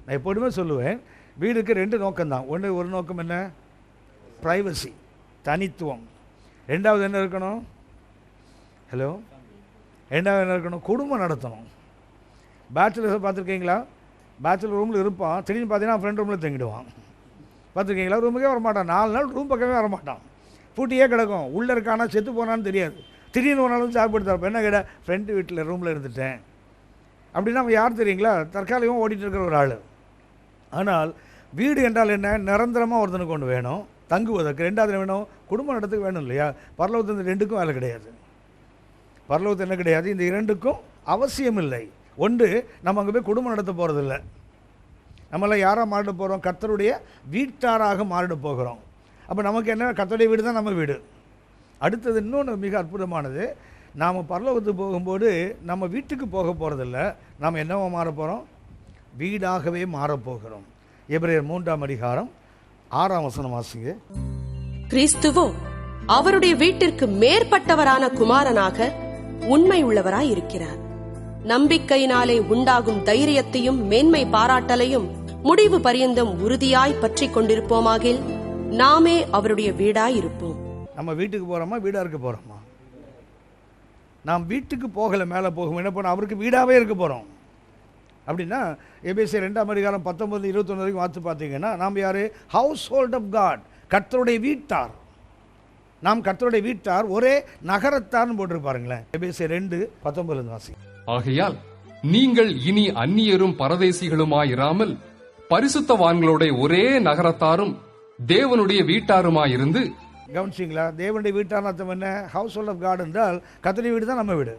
நான் எப்போதுமே சொல்லுவேன், வீடுக்கு 2 நோக்கம்தான். ஒரு நோக்கம் என்ன? ப்ரைவசி, தனித்துவம். ரெண்டாவது என்ன இருக்கணும்? ஹலோ, ரெண்டாவது என்ன இருக்கணும்? குடும்பம் நடத்தணும். பேச்சுலர்ஸை பார்த்துருக்கீங்களா? பேச்சுலர் ரூமில் இருப்பான், திடீர்னு பார்த்தீங்கன்னா ஃப்ரெண்ட் ரூமில் தங்கிடுவான். பார்த்துருக்கீங்களா? ரூமுக்கே வரமாட்டான், 4 நாள் ரூம் பக்கமே வரமாட்டான், பூட்டியே கிடக்கும். உள்ளே இருக்கானா செத்து போனான்னு தெரியாது. திடீர்னு ஒரு நாள் சாப்பிட்டு என்ன கேட்ட, ஃப்ரெண்டு வீட்டில் ரூமில் இருந்துட்டேன் அப்படின்னா அவன் யார் தெரியுங்களா? தற்காலிகமாக ஓடிட்டு இருக்கிற ஒரு ஆள். ஆனால் வீடு என்றால் என்ன? நிரந்தரமாக ஒருத்தனுக்கு ஒன்று வேணும், தங்குவதற்கு. ரெண்டாவது வேணும், குடும்பம் நடத்துக்கு வேணும் இல்லையா? பரலோகத்தில் இந்த 2க்கும் வேலை கிடையாது. பரலோகத்தில் என்ன கிடையாது? இந்த 2க்கும் அவசியம் இல்லை. ஒன்று, நம்ம அங்கே போய் குடும்பம் நடத்த போகிறதில்ல. நம்மளாம் யாராக மாறிட போகிறோம்? கர்த்தருடைய வீட்டாராக மாறிட போகிறோம். அப்போ நமக்கு என்ன? கர்த்தருடைய வீடு தான் நம்ம வீடு. அடுத்தது இன்னொன்று மிக அற்புதமானது, நாம் பரலோகத்துக்கு போகும்போது நம்ம வீட்டுக்கு போக போகிறதில்ல, நாம் என்னவோ மாற போகிறோம்? வீடாகவே மாறப்போகிறோம். எபிரேயர் 3ஆம் அதிகாரம் 6ஆம் வசனம் வாசிங்க. கிறிஸ்துவோ அவருடைய வீட்டிற்கு மேற்பட்டவரான குமாரனாக உண்மை உள்ளவராய் இருக்கிறார். நம்பிக்கையினாலே உண்டாகும் தைரியத்தையும் மேன்மை பாராட்டலையும் முடிவு பரியந்தம் உறுதியாய் பற்றிக் கொண்டிருப்போமாகில் நாமே அவருடைய வீடாய் இருப்போம். நம்ம வீட்டுக்கு போகிறோமா, வீடாக இருக்க போகிறோமா? நாம் வீட்டுக்கு போகலை, மேலே போகும். என்ன பண்ணோம்? அவருக்கு வீடாகவே இருக்க போகிறோம். அப்படின்னா எபேசியர் 2ஆம் அதிகாரம் 19-21 வரைக்கும் வாசித்து பார்த்தீங்கன்னா, நாம் யார்? ஹவுஸ் ஹோல்ட் ஆஃப் காட், கர்த்தருடைய வீட்டார். நாம் கர்த்தருடைய வீட்டார், ஒரே நகரத்தார்னு போட்டிருப்பாருங்களேன். எபேசியர் 2:19 வாசி. ஆகையால் நீங்கள் இனி அந்நியரும் பரதேசிகளுமாயிராமல் பரிசுத்தவான்களோட ஒரே நகரத்தாரும் தேவனுடைய வீட்டாருமாயிருந்து. கவனிச்சிங்களா? தேவனுடைய வீட்டார் அர்த்தம் என்ன? ஹவுஸ் ஹோல்ட் ஆஃப் காட் என்றால் கர்த்தருடைய வீடு தான் நம்ம வீடு.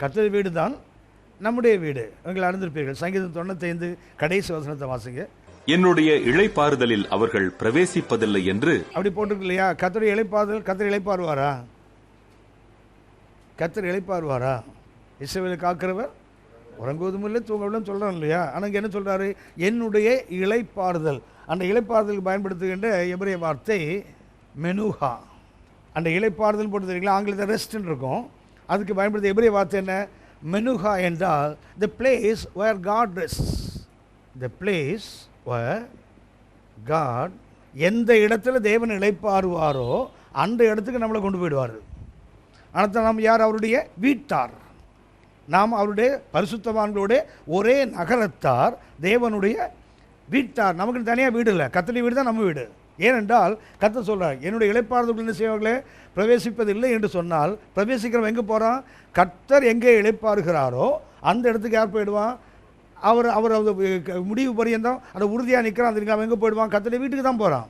கர்த்தருடைய வீடு தான் நம்முடைய வீடு. நீங்கள் அறிந்திருப்பீர்கள். சங்கீதம் 95 கடைசி வசனத்தை வாசிங்க. என்னுடைய இளைப்பாறுதலில் அவர்கள் பிரவேசிப்பதில்லை என்று அப்படி போட்டிருக்கு இல்லையா? கர்த்தருடைய இளைப்பாறுதல். கர்த்தர் இளைப்பாறுவாரா? கர்த்தர் இளைப்பாறுவாரா? இஸ்ரவேலை காக்கிறவர் உறங்குவதும் இல்லை தூங்குவதும் சொல்றான் இல்லையா? ஆனால் இங்கே என்ன சொல்றாரு? என்னுடைய இளைப்பாறுதல். அந்த இளைப்பாறுதலுக்கு பயன்படுத்துகின்ற எபிரேய வார்த்தை மெனுஹா. அந்த இளைப்பாறுதல் போட்டு தெரியுங்களா? ஆங்கிலத்தில் ரெஸ்ட்னு இருக்கும். அதுக்கு பயன்படுத்த எபிரேய வார்த்தை என்ன? மெனுஹா என்றால் the place where God rests. The place where God, எந்த இடத்துல தேவன் இளைப்பாறுவாரோ அந்த இடத்துக்கு நம்மளை கொண்டு போயிடுவார். ஆனால் நாம் யார்? அவருடைய வீட்டார். நாம் அவருடைய பரிசுத்தவான்களோட ஒரே நகரத்தார், தேவனுடைய வீட்டார். நமக்கு தனியாக வீடு இல்லை, கர்த்தருடைய வீடு தான் நம்ம வீடு. ஏனென்றால் கர்த்தர் சொல்றார், என்னுடைய இளைப்பாறுதல் என்ன செய்வார்களே பிரவேசிப்பதில்லை என்று சொன்னால், பிரவேசிக்கிறவன் எங்கே போகிறான்? கர்த்தர் எங்கே இளைப்பாறுகிறாரோ அந்த இடத்துக்கு யார் போயிடுவான்? அவர் அவர் முடிவு பரியந்தம் அந்த உறுதியாக நிற்கிறான். தெரியுங்க, அவன் எங்கே போயிடுவான்? கர்த்தருடைய வீட்டுக்கு தான் போகிறான்.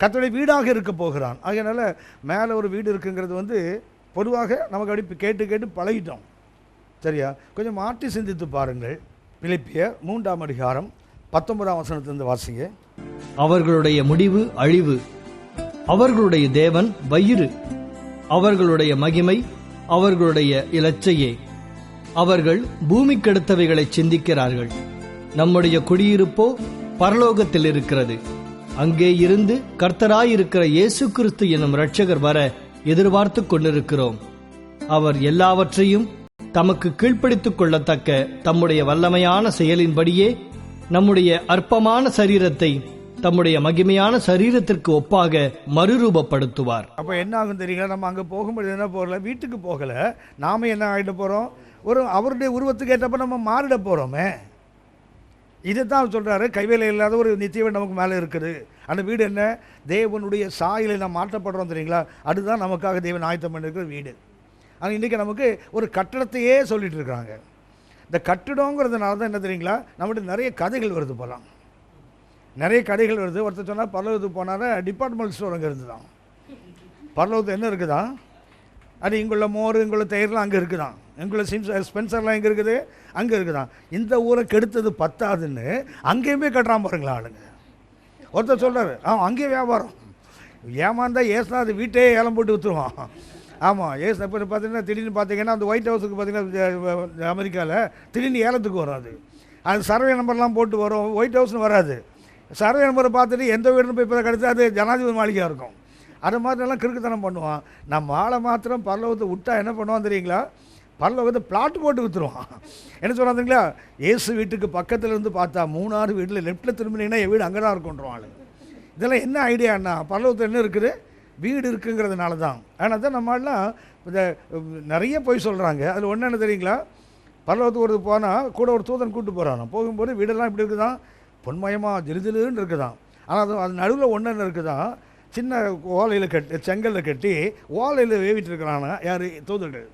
கர்த்தருடைய வீடாக இருக்க போகிறான். அதனால மேலே ஒரு வீடு இருக்குங்கிறது பொதுவாக நமக்கு அப்படி கேட்டு கேட்டு பழகிட்டோம். சரியா? கொஞ்சம் மாற்றி சிந்தித்து பாருங்கள். பிலிப்பியர் 3ஆம் அதிகாரம் 19ஆம் வசனத்திலிருந்து வாசிங்க. அவர்களுடைய முடிவு அழிவு, அவர்களுடைய தேவன் வயிறு, அவர்களுடைய மகிமை அவர்களுடைய இலச்சையே. அவர்கள் பூமிக்கெடுத்தவைகளை சிந்திக்கிறார்கள். நம்முடைய குடியிருப்போ பரலோகத்தில் இருக்கிறது. அங்கே இருந்து கர்த்தராயிருக்கிற இயேசு கிறிஸ்து என்னும் இரட்சகர் வர எதிர்பார்த்து கொண்டிருக்கிறோம். அவர் எல்லாவற்றையும் தமக்கு கீழ்ப்படுத்திக் கொள்ளத்தக்க தம்முடைய வல்லமையான செயலின்படியே நம்முடைய அற்பமான சரீரத்தை தம்முடைய மகிமையான சரீரத்திற்கு ஒப்பாக மறுரூபப்படுத்துவார். அப்போ என்ன ஆகும் தெரியுங்களா? நம்ம அங்கே போகும்போது என்ன போகல, வீட்டுக்கு போகல, நாம என்ன ஆகிட போகிறோம்? ஒரு அவருடைய உருவத்துக்கு ஏற்றப்ப நம்ம மாறிட போகிறோமே. இதைத்தான் சொல்கிறாரு. கைவேலை இல்லாத ஒரு நித்திய வீடு நமக்கு மேலே இருக்குது. அந்த வீடு என்ன? தேவனுடைய சாயலை நாம் மாற்றப்படுறோம் தெரியுங்களா? அதுதான் நமக்காக தேவன் ஆயத்தம் பண்ணிருக்கிற வீடு. ஆனால் இன்றைக்கி நமக்கு ஒரு கட்டடத்தையே சொல்லிட்டு இருக்கிறாங்க. இந்த கட்டிடங்கிறதுனால தான் என்ன தெரியுங்களா, நம்மகிட்ட நிறைய கதைகள் வருது. போகலாம் நிறைய கதைகள் வருது. ஒருத்தர் சொன்னால் பரலோகத்துக்கு போனால் டிபார்ட்மெண்ட் ஸ்டோர் அங்கே இருந்து தான். பரலோகத்து என்ன இருக்குதான்? அது இங்குள்ள மோர், இங்குள்ள தயிர்லாம் அங்கே இருக்குதான். எங்குள்ள ஸ்பென்சர்லாம் எங்கே இருக்குது? அங்கே இருக்குதான். இந்த ஊரை கெடுத்தது பத்தாதுன்னு அங்கேயுமே கட்டுறான் பாருங்களா ஆளுங்க. ஒருத்தர் சொல்கிறார், அங்கேயே வியாபாரம். ஏமாந்தா ஏசுனா அது வீட்டையே ஏலம் போட்டு விற்றுருவான். ஆமாம், ஏசு இப்போ பார்த்தீங்கன்னா திடீர்னு பார்த்தீங்கன்னா அந்த ஒயிட் ஹவுஸுக்கு பார்த்தீங்கன்னா அமெரிக்காவில் திடீர்னு ஏலத்துக்கு வரும். அது சர்வே நம்பர்லாம் போட்டு வரும். ஒயிட் ஹவுஸ்னு வராது. சர்வே நம்பரை பார்த்துட்டு எந்த வீடுன்னு போய் இப்போ கிடச்சா அது ஜனாதிபதி மாளிகையாக இருக்கும். அது மாதிரிலாம் கிறுக்குத்தனம் பண்ணுவான். நம்ம ஆளை மாத்திரம் பரலோகத்தை விட்டா என்ன பண்ணுவான் தெரியுங்களா? பரலோகத்தை பிளாட் போட்டு விற்றுருவான். என்ன சொன்னாங்களா? ஏசு வீட்டுக்கு பக்கத்தில் இருந்து பார்த்தா 3-6 வீட்டில் லெஃப்ட்டில் திரும்பினீங்கன்னா என் வீடு அங்கே தான் இருக்குன்றான் ஆளு. இதெல்லாம் என்ன ஐடியான்னா, பரலோகத்தில் என்ன இருக்குது? வீடு இருக்குங்கிறதுனால தான். ஆனால் தான் நம்மளாம் இந்த நிறைய போய் சொல்கிறாங்க. அதில் ஒன்று என்ன தெரியுங்களா? பரலோகத்துக்கு ஒரு போனால் கூட ஒரு தூதன் கூப்பிட்டு போகிறான். போகும்போது வீடெல்லாம் இப்படி இருக்குதான், பொன்மயமாக ஜிலுஜிலுன்னு இருக்குதான். ஆனால் அது நடுவில் ஒன்று என்ன இருக்குதான், சின்ன ஓலையில் கட்டி செங்கலில் கட்டி ஓலையில் வேவிட்டு இருக்கிறானா யார்? தூதர்கள்.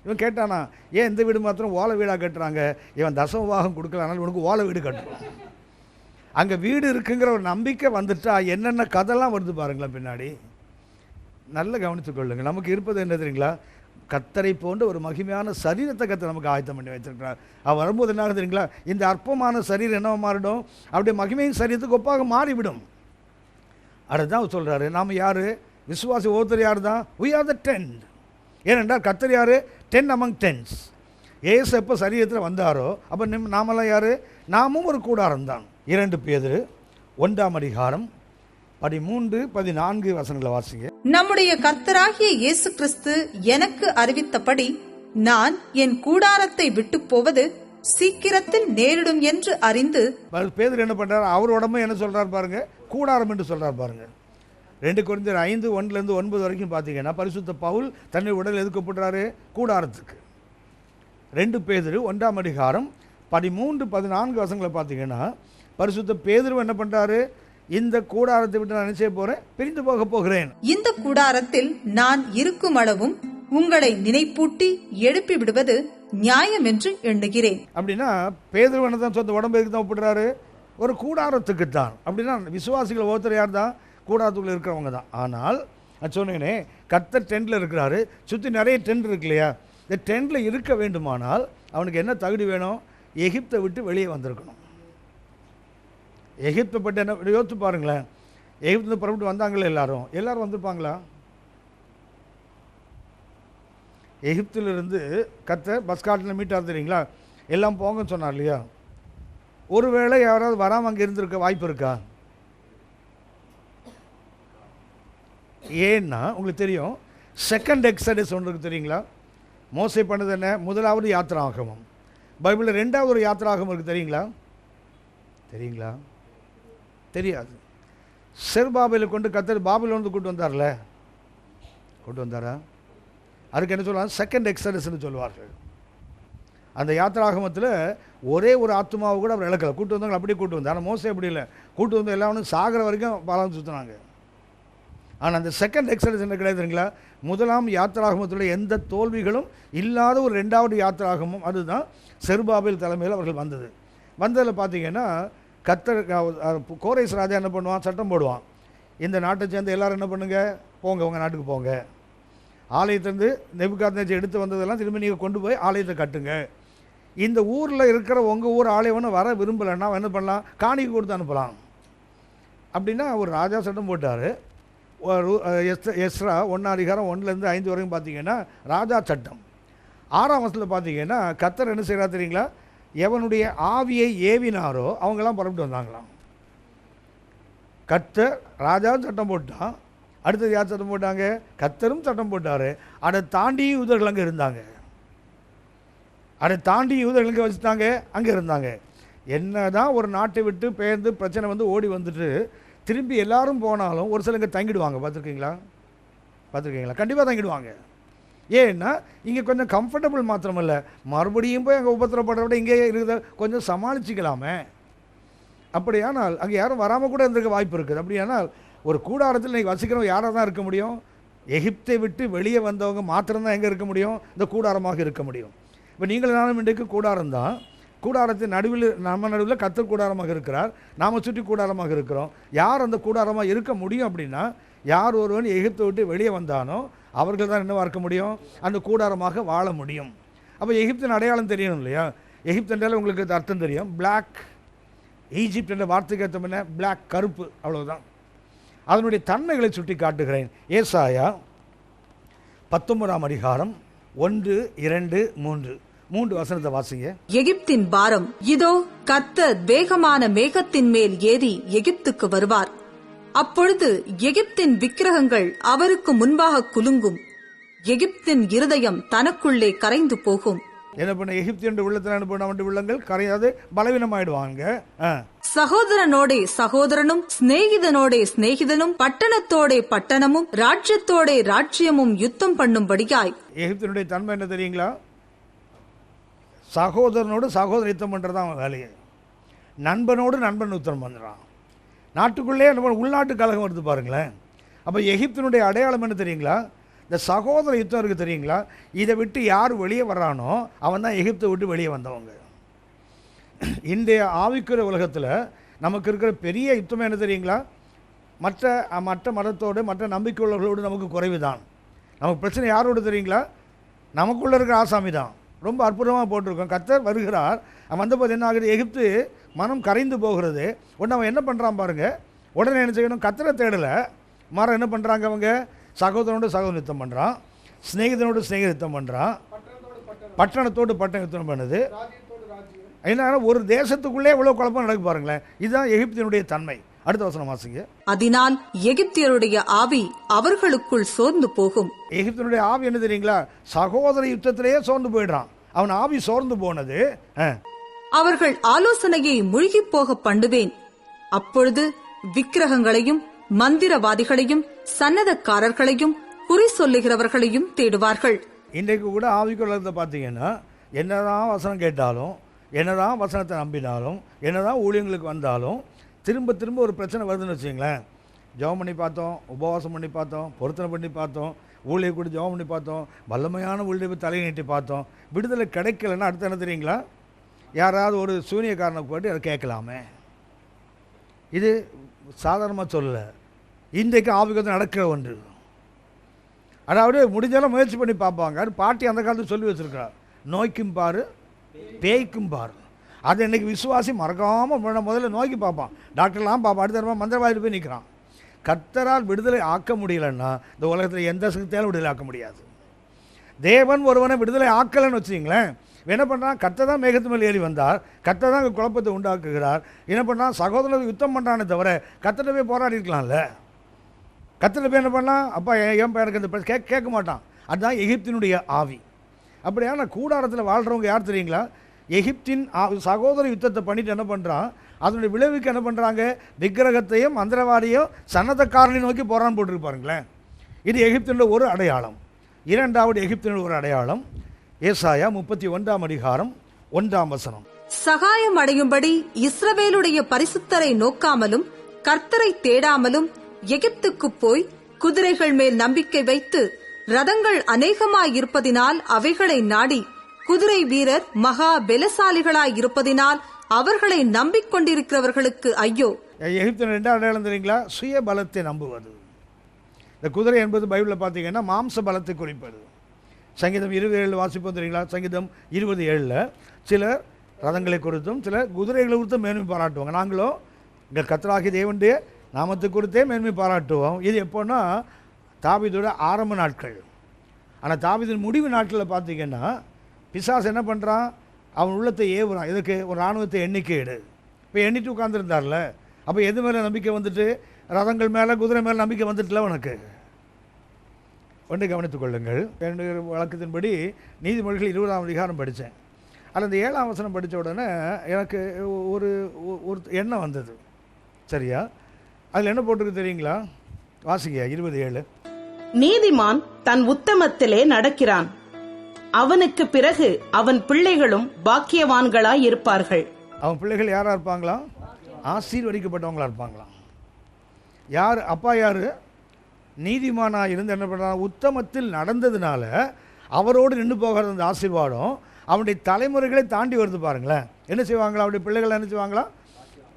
இவன் கேட்டானா, ஏன் இந்த வீடு மாத்திரம் ஓலை வீடாக கட்டுறாங்க? இவன் தசமபாகம் கொடுக்கலானாலும் இவனுக்கு ஓலை வீடு கட்டுறான். அங்கே வீடு இருக்குங்கிற ஒரு நம்பிக்கை வந்துட்டா என்னென்ன கதைலாம் வருது பாருங்களேன் பின்னாடி. நல்ல கவனித்துக் கொள்ளுங்க. நமக்கு இருப்பது என்ன தெரியுங்களா? கர்த்தரை போன்ற ஒரு மகிமையான சரீரத்தை கர்த்தர் நமக்கு ஆயத்தம் பண்ணி வைத்திருக்கிறார். அவர் வரும்போது என்ன தெரியுங்களா? இந்த அற்பமான சரீரம் என்னவா மாறிடும்? அப்படியே மகிமையின் சரீரத்துக்கு ஒப்பாக மாறிவிடும். அதுதான் சொல்கிறாரு. நாம் யார்? விசுவாசி ஒருத்தர் யார் தான்? we are the 10. ஏனென்றால் கர்த்தர் யார்? 10 among 10s. ஏசு எப்போ சரீரத்தில் வந்தாரோ அப்போ நாமெல்லாம் யார்? நாமும் ஒரு கூடாரம் தான். 2 பேதுரு 1ஆம் அதிகாரம் 13-14 வசனங்களை வாசிங்க. நம்முடைய கர்த்தராகிய இயேசு கிறிஸ்து எனக்கு அறிவித்தபடி நான் என் கூடாரத்தை விட்டு போவது சீக்கிரத்தில் நேரிடும் என்று அறிந்து. பேதுரு என்ன பண்றாரு? அவர் உடம்பு என்ன சொல்றாரு பாருங்க, கூடாரம் என்று சொல்றாரு பாருங்க. 2 கொரிந்தியர் 5:1-9 வரைக்கும் பார்த்தீங்கன்னா பரிசுத்த பவுல் தன்னை உடல் எதுக்கு போடுறாரு? கூடாரத்துக்கு. 2 பேதுரு 1ஆம் அதிகாரம் 13-14 வசனங்களை பார்த்தீங்கன்னா பரிசுத்த பேதுரு என்ன பண்றாரு? இந்த கூடாரத்தை விட்டு நான் நினைச்சே போறேன், பிரிந்து போக போகிறேன். இந்த கூடாரத்தில் நான் இருக்கும் அளவும் உங்களை நினைப்பூட்டி எழுப்பி விடுவது நியாயம் என்று எண்ணுகிறேன். அப்படின்னா பேதுருவனை தான் சொந்த உடம்புக்கு தான் ஒப்பிடுறாரு, ஒரு கூடாரத்துக்கு தான். அப்படின்னா விசுவாசிகள் ஒருத்தர் யார் தான்? கூடாரத்துக்குள்ள இருக்கிறவங்க தான். ஆனால் சொன்னேனே, கர்த்தர் டென்ட்ல இருக்கிறாரு, சுற்றி நிறைய டென்ட் இருக்கு இல்லையா? இந்த டென்ட்ல இருக்க வேண்டுமானால் அவனுக்கு என்ன தகுதி வேணும்? எகிப்தை விட்டு வெளியே வந்திருக்கணும். எகிப்தை பற்றி என்ன யோசித்து பாருங்களேன். எகிப்து புறப்பட்டு வந்தாங்களே எல்லாரும் வந்திருப்பாங்களா? எகிப்திலிருந்து கர்த்தர் பஸ்காட்டில் மீட்டார் தெரியுங்களா? எல்லாம் போங்கன்னு சொன்னார் இல்லையா? ஒருவேளை யாராவது வராமல் அங்கே இருந்திருக்க வாய்ப்பு இருக்கா? ஏன்னா உங்களுக்கு தெரியும், செகண்ட் எக்ஸடஸ் ஒன்று இருக்கு தெரியுங்களா? மோசே பண்ணது என்ன? முதலாவது யாத்திராகமம். பைபிளில் ரெண்டாவது ஒரு யாத்திராகமம் இருக்குது தெரியுங்களா? தெரியாது. செருபாபேலை கொண்டு கர்த்தர் பாபிலோனுக்கு கூட்டு வந்தாரா? அதுக்கு என்ன சொல்லுவாங்க? செகண்ட் எக்ஸடஸ்ன்னு சொல்லுவார்கள். அந்த யாத்திராகமத்தில் ஒரே ஒரு ஆத்மாவை கூட அவர் இழக்கலை. கூட்டு வந்தவங்க அப்படியே கூட்டு வந்தார். ஆனால் மோசே அப்படி இல்லை, கூட்டு வந்து எல்லாரும் சாகிற வரைக்கும் பாலம் சுற்றினாங்க. ஆனால் அந்த செகண்ட் எக்ஸடஸ் என்ன கிடையாதுங்களா? முதலாம் யாத்திராகமத்தில் எந்த தோல்விகளும் இல்லாத ஒரு ரெண்டாவது யாத்திராகமம், அதுதான் செருபாபேல் தலைமையில் அவர்கள் வந்ததில் பார்த்தீங்கன்னா, கர்த்தர் கோரேஸ் ராஜா என்ன பண்ணுவான்? சட்டம் போடுவான். இந்த நாட்டை சேர்ந்து எல்லாரும் என்ன பண்ணுங்க, போங்க உங்கள் நாட்டுக்கு போங்க, ஆலயத்திலேருந்து நெபுகாத்நேச்சர் எடுத்து வந்ததெல்லாம் திரும்பி நீங்கள் கொண்டு போய் ஆலயத்தை கட்டுங்க. இந்த ஊரில் இருக்கிற உங்கள் ஊர் ஆலயம்னு வர விரும்பலைன்னா என்ன பண்ணலாம்? காணிக்கை கொடுத்து அனுப்பலாம். அப்படின்னா ஒரு ராஜா சட்டம் போட்டார். எஸ்ரா 1:1-5 வரைக்கும் பார்த்தீங்கன்னா ராஜா சட்டம். 6ஆம் வசனத்தில் பார்த்தீங்கன்னா கர்த்தர் என்ன செய்கிறா தெரியுங்களா? எவனுடைய ஆவியை ஏவினாரோ அவங்கெல்லாம் புறப்பட்டு வந்தாங்களாம். கர்த்தர் ராஜா சட்டம் போட்டான். அடுத்தது யார் சட்டம் போட்டாங்க? கர்த்தரும் சட்டம் போட்டார். அதை தாண்டி யூதர்கள் அங்கே இருந்தாங்க. வச்சுட்டாங்க, அங்கே இருந்தாங்க. என்ன தான் ஒரு நாட்டை விட்டு பெயர்ந்து பிரச்சனை வந்து ஓடி வந்துட்டு திரும்பி எல்லாரும் போனாலும் ஒரு சில இங்கே தங்கிடுவாங்க. பார்த்துருக்கீங்களா? கண்டிப்பாக தங்கிடுவாங்க. ஏன்னா இங்கே கொஞ்சம் கம்ஃபர்டபுள் மாத்திரமில்ல, மறுபடியும் போய் அங்கே உபத்திரப்படுறத விட இங்கே இருக்கிறத கொஞ்சம் சமாளிச்சிக்கலாமே. அப்படியானால் அங்கே யாரும் வராமல் கூட இருந்திருக்க வாய்ப்பு இருக்குது. அப்படியானால் ஒரு கூடாரத்தில் இன்றைக்கி வசிக்கிறவங்க யாராக தான் இருக்க முடியும்? எகிப்தை விட்டு வெளியே வந்தவங்க மாத்திரம்தான் எங்கே இருக்க முடியும்? இந்த கூடாரமாக இருக்க முடியும். இப்போ நீங்கள் நானும் இன்றைக்கு கூடாரம் தான். கூடாரத்தின் நடுவில் கர்த்தர் கூடாரமாக இருக்கிறார், நாம் சுற்றி கூடாரமாக இருக்கிறோம். யார் அந்த கூடாரமாக இருக்க முடியும் அப்படின்னா, யார் ஒருவன் எகிப்தை விட்டு வெளியே வந்தானோ அவர்கள் தான் என்னவாக இருக்க முடியும்? அந்த கூடாரமாக வாழ முடியும். அப்போ எகிப்தின் அடையாளம் தெரியணும் இல்லையா? எகிப்து என்றால் உங்களுக்கு அர்த்தம் தெரியும். பிளாக், ஈஜிப்ட் என்ற வார்த்தைக்கு அர்த்தம் என்ன? பிளாக், கருப்பு, அவ்வளவுதான். அதனுடைய தன்மைகளை சுட்டி காட்டுகிறேன். ஏசாயா 19ஆம் அதிகாரம் 1, 2, 3 வசனத்தை வாசிங்க. எகிப்தின் பாரம் இதோ, கர்த்தர் வேகமான மேகத்தின் மேல் ஏறி எகிப்துக்கு வருவார். அப்பொழுது எகிப்தின் விக்கிரகங்கள் அவருக்கு முன்பாக குலுங்கும். எகிப்தின் இருதயம் தனக்குள்ளே கரைந்து போகும். என்ன பண்ண? எகிப்தின் உள்ளத்தில் என்ன பண்ண? அவன் உள்ளங்கள் கரையாது பலவீனமாயிடுவாங்க. சகோதரனோடே சகோதரனும், சிநேகிதனோடே சிநேகிதனும், பட்டணத்தோடே பட்டணமும், ராஜ்யத்தோடே ராஜ்யமும் யுத்தம் பண்ணும்படியாய். எகிப்தினுடைய தன்மை என்ன தெரியுங்களா? சகோதரனோடு சகோதரன் யுத்தம் பண்ணுறது அவன் வேலையை. நண்பனோடு நண்பன் யுத்தம் பண்ணுறான். நாட்டுக்குள்ளே நம்ம உள்நாட்டு கலகம் வருது பாருங்களேன். அப்போ எகிப்தினுடைய அடையாளம் என்ன தெரியுங்களா? இந்த சகோதர யுத்தம் இருக்குது தெரியுங்களா? இதை விட்டு யார் வெளியே வர்றானோ அவன் தான் எகிப்தை விட்டு வெளியே வந்தவங்க. இன்றைய ஆவிக்குரிய உலகத்தில் நமக்கு இருக்கிற பெரிய யுத்தம் என்ன தெரியுங்களா? மற்ற மதத்தோடு மற்ற நம்பிக்கை உள்ளவர்களோடு நமக்கு குறைவு தான். நமக்கு பிரச்சனை யாரோடு தெரியுங்களா? நமக்குள்ளே இருக்கிற ஆசாமி தான். ரொம்ப அற்புதமாக போட்டிருக்கோம். கர்த்தர் வருகிறார். அவன் வந்தபோது என்ன ஆகுது? எகிப்து மனம் கரைந்து போகிறது. உடனே அவன் என்ன பண்ணுறான் பாருங்கள். உடனே என்ன செய்யணும்? கர்த்தரை தேடலை, மரம் என்ன பண்ணுறாங்க? அவங்க சகோதரனோடு சகோதரன் யுத்தம் பண்ணுறான், சிநேகிதனோடு சிநேகித யுத்தம் பண்ணுறான், பட்டணத்தோடு பட்டணம் யுத்தம் பண்ணுது. என்ன, ஒரு தேசத்துக்குள்ளே எவ்வளவு குழப்பம் நடக்கு பாருங்களேன். இதுதான் எகிப்தினுடைய தன்மை. அடுத்த வசனம் வாசிங்க. அதனால் எகிப்தியருடைய ஆவி அவர்களுக்குள் சோர்ந்து போகும். எகிப்தினுடைய ஆவி என்ன தெரியுங்களா? சகோதர யுத்தத்திலேயே சோர்ந்து போயிடுறான். அவன் ஆவி சோர்ந்து போனது. அவர்கள் ஆலோசனையை மூழ்கி போக பண்ணுவேன். அப்பொழுது விக்கிரகங்களையும் மந்திரவாதிகளையும் சன்னதக்காரர்களையும் குறி சொல்லுகிறவர்களையும் தேடுவார்கள். இன்றைக்கு கூட ஆவிக்குள்ளத்தை பார்த்தீங்கன்னா, என்னதான் வசனம் கேட்டாலும், என்னதான் வசனத்தை நம்பினாலும், என்னதான் ஊழியங்களுக்கு வந்தாலும் திரும்ப திரும்ப ஒரு பிரச்சனை வருதுன்னு வச்சுங்களேன். ஜெபம் பண்ணி பார்த்தோம், உபவாசம் பண்ணி பார்த்தோம், பொருத்தனை பண்ணி பார்த்தோம், ஊழியை கூட ஜெபம் பண்ணி பார்த்தோம், வல்லமையான ஊழியை தலையை நீட்டி பார்த்தோம், விடுதலை கிடைக்கலன்னா அடுத்து என்ன தெரியுங்களா? யாராவது ஒரு சூனியக்காரனை போட்டு அதை கேட்கலாமே. இது சாதாரணமாக சொல்லலை, இன்றைக்கு ஆவிகத்தில் நடக்கிற ஒன்று. அதாவது முடிஞ்சாலும் முயற்சி பண்ணி பார்ப்பாங்க. அது பாட்டி அந்த காலத்தில் சொல்லி வச்சுருக்கிறார், நோய்க்கும் பாரு பேய்க்கும் பாரு. அது இன்றைக்கி விசுவாசி மறக்காமல் முதல்ல நோய்க்கு பார்ப்பான், டாக்டர்லாம் பார்ப்பான், அடுத்த தடவை மந்திரவாதிட்டு போய் நிற்கிறான். கர்த்தரால் விடுதலை ஆக்க முடியலைன்னா இந்த உலகத்தில் எந்த சக்தியாலும் விடுதலை ஆக்க முடியாது. தேவன் ஒருவனை விடுதலை ஆக்கலைன்னு வச்சுக்கிங்களேன், என்ன பண்ணுறான்? கர்த்தர் தான் மேகத்து மேல் ஏறி வந்தார், கர்த்தர் தான் குழப்பத்தை உண்டாக்குகிறார். என்ன பண்ணுறான்? சகோதரர் யுத்தம் பண்ணுறானே தவிர கர்த்தர்ட்ட போய் போராடி இருக்கலாம்ல. கர்த்தர்ட்ட போய் என்ன பண்ணலாம்? அப்பா என் எனக்கு இந்த கேட்க மாட்டான். அதுதான் எகிப்தினுடைய ஆவி. அப்படியான கூடாரத்தில் வாழ்கிறவங்க யார் தெரியுங்களா? எகிப்தின் சகோதர யுத்தத்தை பண்ணிட்டு என்ன பண்ணுறான்? அதனுடைய விளைவுக்கு என்ன பண்ணுறாங்க? விக்கிரகத்தையும் மந்திரவாதியும் சன்னதக்காரனை நோக்கி போரான் போட்டிருப்பாருங்களேன். இது எகிப்தினுடைய ஒரு அடையாளம். இரண்டாவது எகிப்தினுடைய ஒரு அடையாளம் ஏசாயா 31ஆம் அதிகாரம் 1ஆம் வசனம். சகாயம் அடையும்படி இஸ்ரவேலுடைய பரிசுத்தரை நோக்காமலும் கர்த்தரை தேடாமலும் எகிப்துக்கு போய் குதிரைகள் மேல் நம்பிக்கை வைத்து ரதங்கள் அநேகமாயிருப்பதினால் அவைகளை நாடி குதிரை வீரர் மகா பலசாலிகளாயிருப்பதினால் அவர்களை நம்பிக்கொண்டிருக்கிறவர்களுக்கு ஐயோ. எகிப்தின் ரெண்டாவது அடையாளம் தெரியுங்களா? சுய பலத்தை நம்புவது. இந்த குதிரை என்பது பைபிளில் பார்த்தீங்கன்னா மாம்ச பலத்தை குறிப்பது. சங்கீதம் 27 வாசிப்போம் தெரியுங்களா? சங்கீதம் 27 சிலர் ரதங்களை குறித்தும் சிலர் குதிரைகளை குறித்தும் மேன்மை பாராட்டுவாங்க. நாங்களும் எங்கள் கர்த்தராகிய தேவனுடைய நாமத்தை குறித்தே மேன்மை பாராட்டுவோம். இது எப்போன்னா தாவீதோட ஆரம்ப நாட்கள். ஆனால் தாவீதின் முடிவு நாட்களில் பார்த்தீங்கன்னா பிசாசு என்ன பண்ணுறான்? அவன் உள்ளத்தை ஏவுறான். இதுக்கு ஒரு இராணுவத்தை எண்ணிக்கை எடு. இப்போ எண்ணிட்டு உட்காந்துருந்தார்ல, அப்போ எது மேலே நம்பிக்கை வந்துட்டு? ரதங்கள் மேலே குதிரை மேலே நம்பிக்கை வந்துட்டுல உனக்கு. ஒன்றை கவனித்துக் கொள்ளுங்கள். என்னுடைய வழக்கத்தின்படி நீதிமொழிகள் 20ஆம் அதிகாரம் படித்தேன். அதில் அந்த 7ஆம் வசனம் படித்த உடனே எனக்கு ஒரு ஒரு எண்ணம் வந்தது. சரியா? அதில் என்ன போட்டிருக்கு தெரியுங்களா? வாசிங்க 27. நீதிமான் தன் உத்தமத்திலே நடக்கிறான், அவனுக்கு பிறகு அவன் பிள்ளைகளும் பாக்கியவான்களாய் இருப்பார்கள். அவன் பிள்ளைகள் யாரா இருப்பாங்களாம்? ஆசீர்வதிக்கப்பட்டவங்களா இருப்பாங்களாம். யார் அப்பா? யார்? நீதிமானா இருந்து என்ன பண்ணுறான்? உத்தமத்தில் நடந்ததுனால அவரோடு நின்று போகிறது அந்த ஆசீர்வாதம் அவனுடைய தலைமுறைகளை தாண்டி வருது பாருங்களேன். என்ன செய்வாங்களா? அவருடைய பிள்ளைகள் என்ன செய்வாங்களா?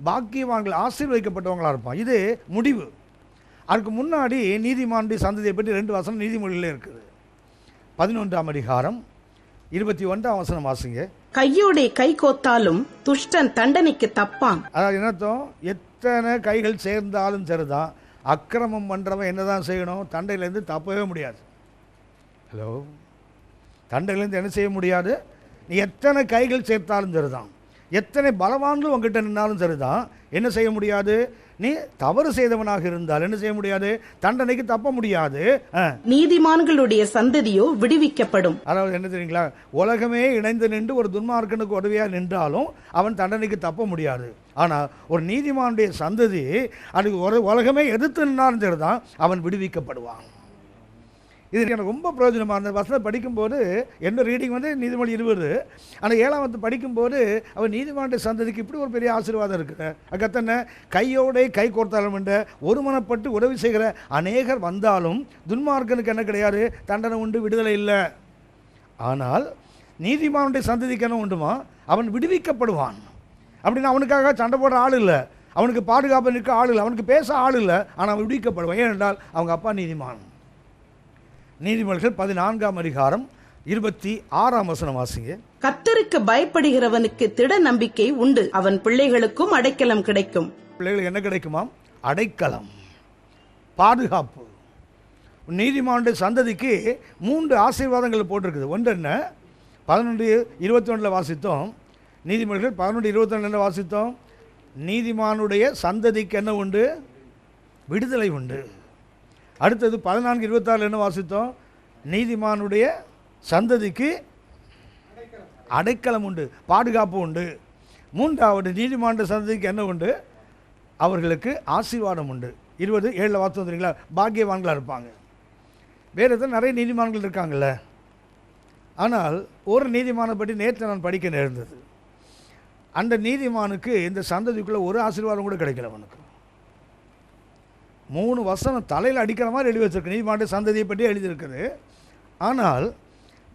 பாக்கியவான்கள், ஆசீர்வதிக்கப்பட்டவங்களா இருப்பான். இது முடிவு. அதுக்கு முன்னாடி நீதிமானுடைய சந்ததியை பற்றி 2 வசனம் நீதிமொழிகளே இருக்குது. 11ஆம் அதிகாரம் 21ஆம் வசனம் வாசிங்க. கையோടെ கை கோத்தாலும் துஷ்டன் தண்டனைக்கு தப்பான். அதாவது என்னத்தம்? எத்தனை கைகள் சேர்ந்தாலும் சரிதான், அக்கிரமம் பண்ணுறவன் என்ன தான் செய்யணும்? தண்டையிலேருந்து தப்பவே முடியாது. ஹலோ, தண்டையிலேருந்து என்ன செய்ய முடியாது? நீ எத்தனை கைகள் சேர்த்தாலும் சரிதான், எத்தனை பலவான்கள் உங்ககிட்ட நின்னாலும் சரிதான், என்ன செய்ய முடியாது? நீ தவறு செய்தவனாக இருந்தால் என்ன செய்ய முடியாது? தண்டனைக்கு தப்ப முடியாது. நீதிமான்களுடைய சந்ததியோ விடுவிக்கப்படும். அதாவது என்ன தெரியுங்களா? உலகமே இணைந்து நின்று ஒரு துன்மார்க்கனுக்கு உதவியா நின்றாலும் அவன் தண்டனைக்கு தப்ப முடியாது. ஆனால் ஒரு நீதிமானுடைய சந்ததி அதுக்கு ஒரு உலகமே எதிர்த்து நின்றாலும் சரிதான், அவன் விடுவிக்கப்படுவான். இது எனக்கு ரொம்ப பிரயோஜனமாக இருந்த வசனம் படிக்கும்போது என்ன ரீடிங் வந்து நீதிமொழி 20. ஆனால் 7ஆம் படிக்கும்போது அவன் நீதிமானுடைய சந்ததிக்கு இப்படி ஒரு பெரிய ஆசீர்வாதம் இருக்குது. அதுக்கத்தனை கையோட கை கோர்த்தாலும் என்ற ஒருமனப்பட்டு உதவி செய்கிற அநேகர் வந்தாலும் துன்மார்க்கனுக்கு என்ன கிடையாது? தண்டனை உண்டு, விடுதலை இல்லை. ஆனால் நீதிமானுடைய சந்ததிக்கு என்ன உண்டுமா? அவன் விடுவிக்கப்படுவான். அப்படின்னா அவனுக்காக சண்டை போடுற ஆள் இல்லை, அவனுக்கு பாதுகாப்பு நிற்க ஆள் இல்லை, அவனுக்கு பேச ஆள் இல்லை, ஆனால் அவன் விடுவிக்கப்படுவான். ஏனென்றால் அவங்க அப்பா நீதிமான். நீதிமொழிகள் 14ஆம் அதிகாரம் 26ஆம் வசனம் வாசிங்க. கர்த்தருக்கு பயப்படுகிறவனுக்கு திட நம்பிக்கை உண்டு, அவன் பிள்ளைகளுக்கும் அடைக்கலம் கிடைக்கும். பிள்ளைகளுக்கு என்ன கிடைக்குமாம்? அடைக்கலம், பாதுகாப்பு. நீதிமானுடைய சந்ததிக்கு 3 ஆசீர்வாதங்கள் போட்டிருக்குது. ஒன்று என்ன? 11:21 வாசித்தோம். நீதிமொழிகள் 11:22 வாசித்தோம். நீதிமானுடைய சந்ததிக்கு என்ன உண்டு? விடுதலை உண்டு. அடுத்தது 14:26 என்ன வாசித்தோம்? நீதிமானுடைய சந்ததிக்கு அடைக்கலம் உண்டு, பாதுகாப்பு உண்டு. மூன்றாவது நீதிமானுடைய சந்ததிக்கு என்ன உண்டு? அவர்களுக்கு ஆசீர்வாதம் உண்டு. 20:7 வாசித்தோம் தெரியுங்களா? பாக்கியவான்களாக இருப்பாங்க. வேறு எதாவது நிறைய நீதிமான்கள் இருக்காங்கல்ல. ஆனால் ஒரு நீதிமானை பற்றி நேற்று நான் படிக்க நேர்ந்தது. அந்த நீதிமானுக்கு இந்த சந்ததிக்குள்ளே ஒரு ஆசீர்வாதம் கூட கிடைக்கல. அவனுக்கு 3 வசனம் தலையில் அடிக்கிற மாதிரி எழுதி வச்சிருக்கு, நீதிமான சந்ததியை பற்றி எழுதியிருக்குது. ஆனால்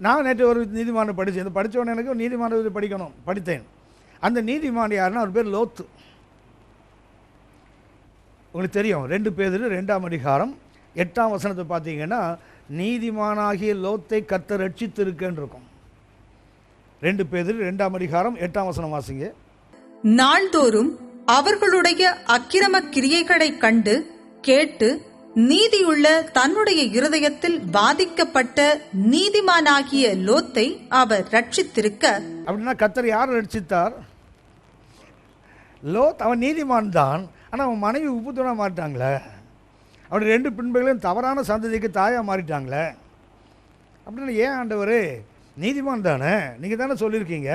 நான் நேற்று ஒரு நீதிமானை படித்தேன். இந்த படித்தவொடனே எனக்கு நீதிமான படித்தேன். அந்த நீதிமான் யாருன்னா அவர் பேர் லோத்து. உங்களுக்கு தெரியும், 2 பேதுரு 2ஆம் அதிகாரம் 8ஆம் வசனத்தை பார்த்தீங்கன்னா நீதிமானாகிய லோத்தை கர்த்தர் ரட்சித்திருக்கேன்னு இருக்கும். 2 பேதுரு 2ஆம் அதிகாரம் 8ஆம் வசனம் வாசிங்க. நாள்தோறும் அவர்களுடைய அக்கிரம கிரியைகளை கண்டு கேட்டு நீதியுள்ள தன்னுடைய இருதயத்தில் பாதிக்கப்பட்ட நீதிமானாகிய லோத்தை அவர் ரட்சித்திருக்க. அப்படின்னா கர்த்தர் யார் ரட்சித்தார்? லோத் அவன் நீதிமான் தான், ஆனால் அவன் மனைவி உப்புத்தூணா மாறிட்டாங்களே, அவனுடைய 2 பெண்களும் தவறான சந்ததிக்கு தாயாக மாறிட்டாங்களே. அப்படின்னு ஏன் ஆண்டவர்? நீதிமான் தானே, நீங்கள் தானே சொல்லியிருக்கீங்க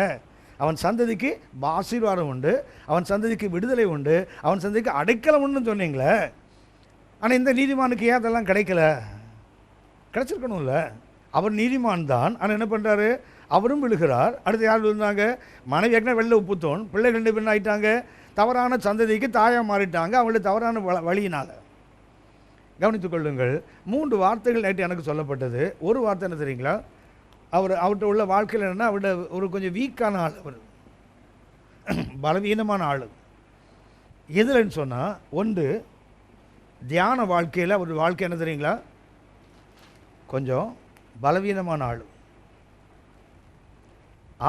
அவன் சந்ததிக்கு ஆசீர்வாதம் உண்டு, அவன் சந்ததிக்கு விடுதலை உண்டு, அவன் சந்ததிக்கு அடைக்கலம் உண்டுன்னு சொன்னீங்களே. ஆனால் இந்த நீதிமானுக்கு ஏன் அதெல்லாம் கிடைக்கல? கிடைச்சிருக்கணும்ல. அவர் நீதிமான் தான், ஆனால் என்ன பண்ணுறாரு? அவரும் விழுகிறார். அடுத்து யார் விழுந்தாங்க? மனைவி ஏற்கனவே வெள்ளை உப்புத்தோன், பிள்ளைகள் 2 பேர் ஆகிட்டாங்க, தவறான சந்ததிக்கு தாயாக மாறிட்டாங்க அவங்களுடைய தவறான வழியினால். கவனித்துக் கொள்ளுங்கள், 3 வார்த்தைகள் நேற்று எனக்கு சொல்லப்பட்டது. ஒரு வார்த்தை என்ன தெரியுங்களா? அவர்கிட்ட உள்ள வாழ்க்கையில் என்னென்னா, அவருடைய ஒரு கொஞ்சம் வீக்கான ஆள், அவர் பலவீனமான ஆள். எதுலன்னு சொன்னால், ஒன்று தியான வாழ்க்கையில் அவர் வாழ்க்கை என்ன தெரியுங்களா, கொஞ்சம் பலவீனமான ஆள்.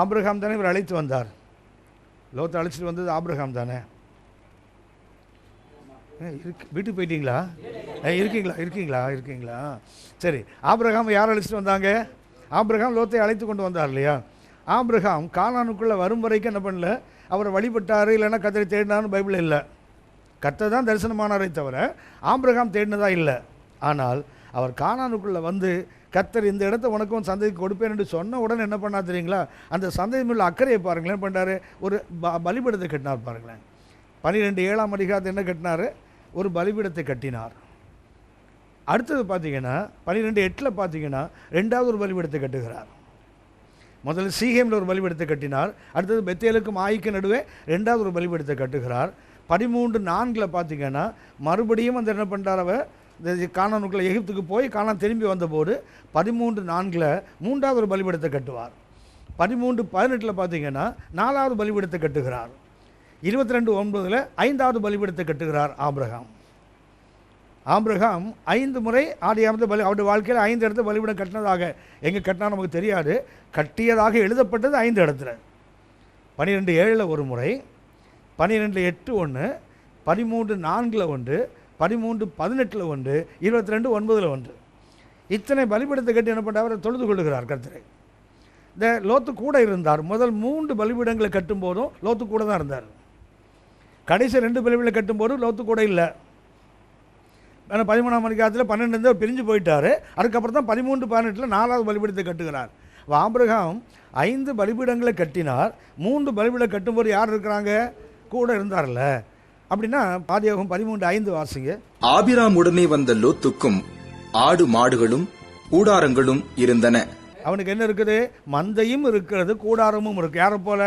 ஆபிரகாம் தானே இவர் அழைத்து வந்தார். லோத்தை அழைச்சிட்டு வந்தது ஆபிரகாம் தானே. வீட்டுக்கு போயிட்டீங்களா? இருக்கீங்களா? சரி, ஆபிரகாம் யார் அழைச்சிட்டு வந்தாங்க? ஆபிரகாம் லோத்தை அழைத்து கொண்டு வந்தார் இல்லையா? ஆபிரகாம் கானானுக்குள்ளே வரும் வரைக்கும் என்ன பண்ணல, அவரை வழிபட்டார், இல்லைன்னா கர்த்தரை தேடினார்னு பைபிள் இல்லை. கர்த்தர் தான் தரிசனமானாரை தவிர ஆபிரகாம் தேடினதா இல்லை. ஆனால் அவர் கானானுக்குள்ளே வந்து கர்த்தர் இந்த இடத்த உனக்கும் சந்ததிக்கு கொடுப்பேன் என்று சொன்ன உடனே என்ன பண்ணா தெரியுங்களா? அந்த சந்ததி உள்ள அக்கறையை பாருங்களேன். என்ன பண்ணுறாரு? ஒரு பலிபீடத்தை கட்டினார் பாருங்களேன். 12:7ஆம் அதிகாரத்தை என்ன கட்டினார்? ஒரு பலிபீடத்தை கட்டினார். அடுத்தது பார்த்தீங்கன்னா 12:8 பார்த்தீங்கன்னா 2வது ஒரு பலிபீடத்தை கட்டுகிறார். முதல்ல சீகேமில் ஒரு பலிபீடத்தை கட்டினார். அடுத்தது பெத்தேலுக்கும் ஆயிக்கு நடுவே 2வது ஒரு பலிபீடத்தை கட்டுகிறார். 13:4 பார்த்தீங்கன்னா மறுபடியும் அந்த என்ன பண்ணுறார்? அவர் கானானுக்குள்ள எகிப்துக்கு போய் கானான் திரும்பி வந்தபோது 13:4 3வது ஒரு பலிபீடத்தை கட்டுவார். 13:18 பார்த்தீங்கன்னா 4வது பலிபீடத்தை கட்டுகிறார். 22:9 5வது பலிபீடத்தை கட்டுகிறார் ஆபிரகாம். 5 முறை ஆதியாகமத்தில் அவருடைய வாழ்க்கையில் 5 இடத்துல பலிபீடம் கட்டினதாக எங்கே கட்டினா நமக்கு தெரியாது. கட்டியதாக எழுதப்பட்டது 5 இடத்துல. 12:7 ஒரு முறை, 12:8 ஒன்று, 13:4 ஒன்று, 13:18 ஒன்று, 22:9 ஒன்று. இத்தனை பலிபீடத்தை கட்டி என்ன பண்ண அவர் தொழுது கொள்ளுகிறார் கர்த்தரை. இந்த லோத்து கூட இருந்தார். முதல் 3 பலிபீடங்களை கட்டும் போதும் லோத்து கூட தான் இருந்தார். கடைசி 2 பலிபீடங்களை கட்டும் போதும் லோத்து கூட இல்லை. ஆனால் 13ஆம் அதிகாரத்தில் 12 பிரிஞ்சு போயிட்டார். அதுக்கப்புறம் தான் 13:18 4வது பலிபீடத்தை கட்டுகிறார். ஆபிரகாம் 5 பலிபீடங்களை கட்டினார். 3 பலிபீடம் கட்டும்போது யார் இருக்கிறாங்க? கூட இருந்தார்ல. அப்படின்னா ஆதியாகமம் 13:5 வாசிங்க. ஆபிராம் உடனே வந்த லோத்துக்கும் ஆடு மாடுகளும் கூடாரங்களும் இருந்தன. அவனுக்கு என்ன இருக்குது? மந்தையும் இருக்கிறது, கூடாரமும் இருக்கு. யாரை போல?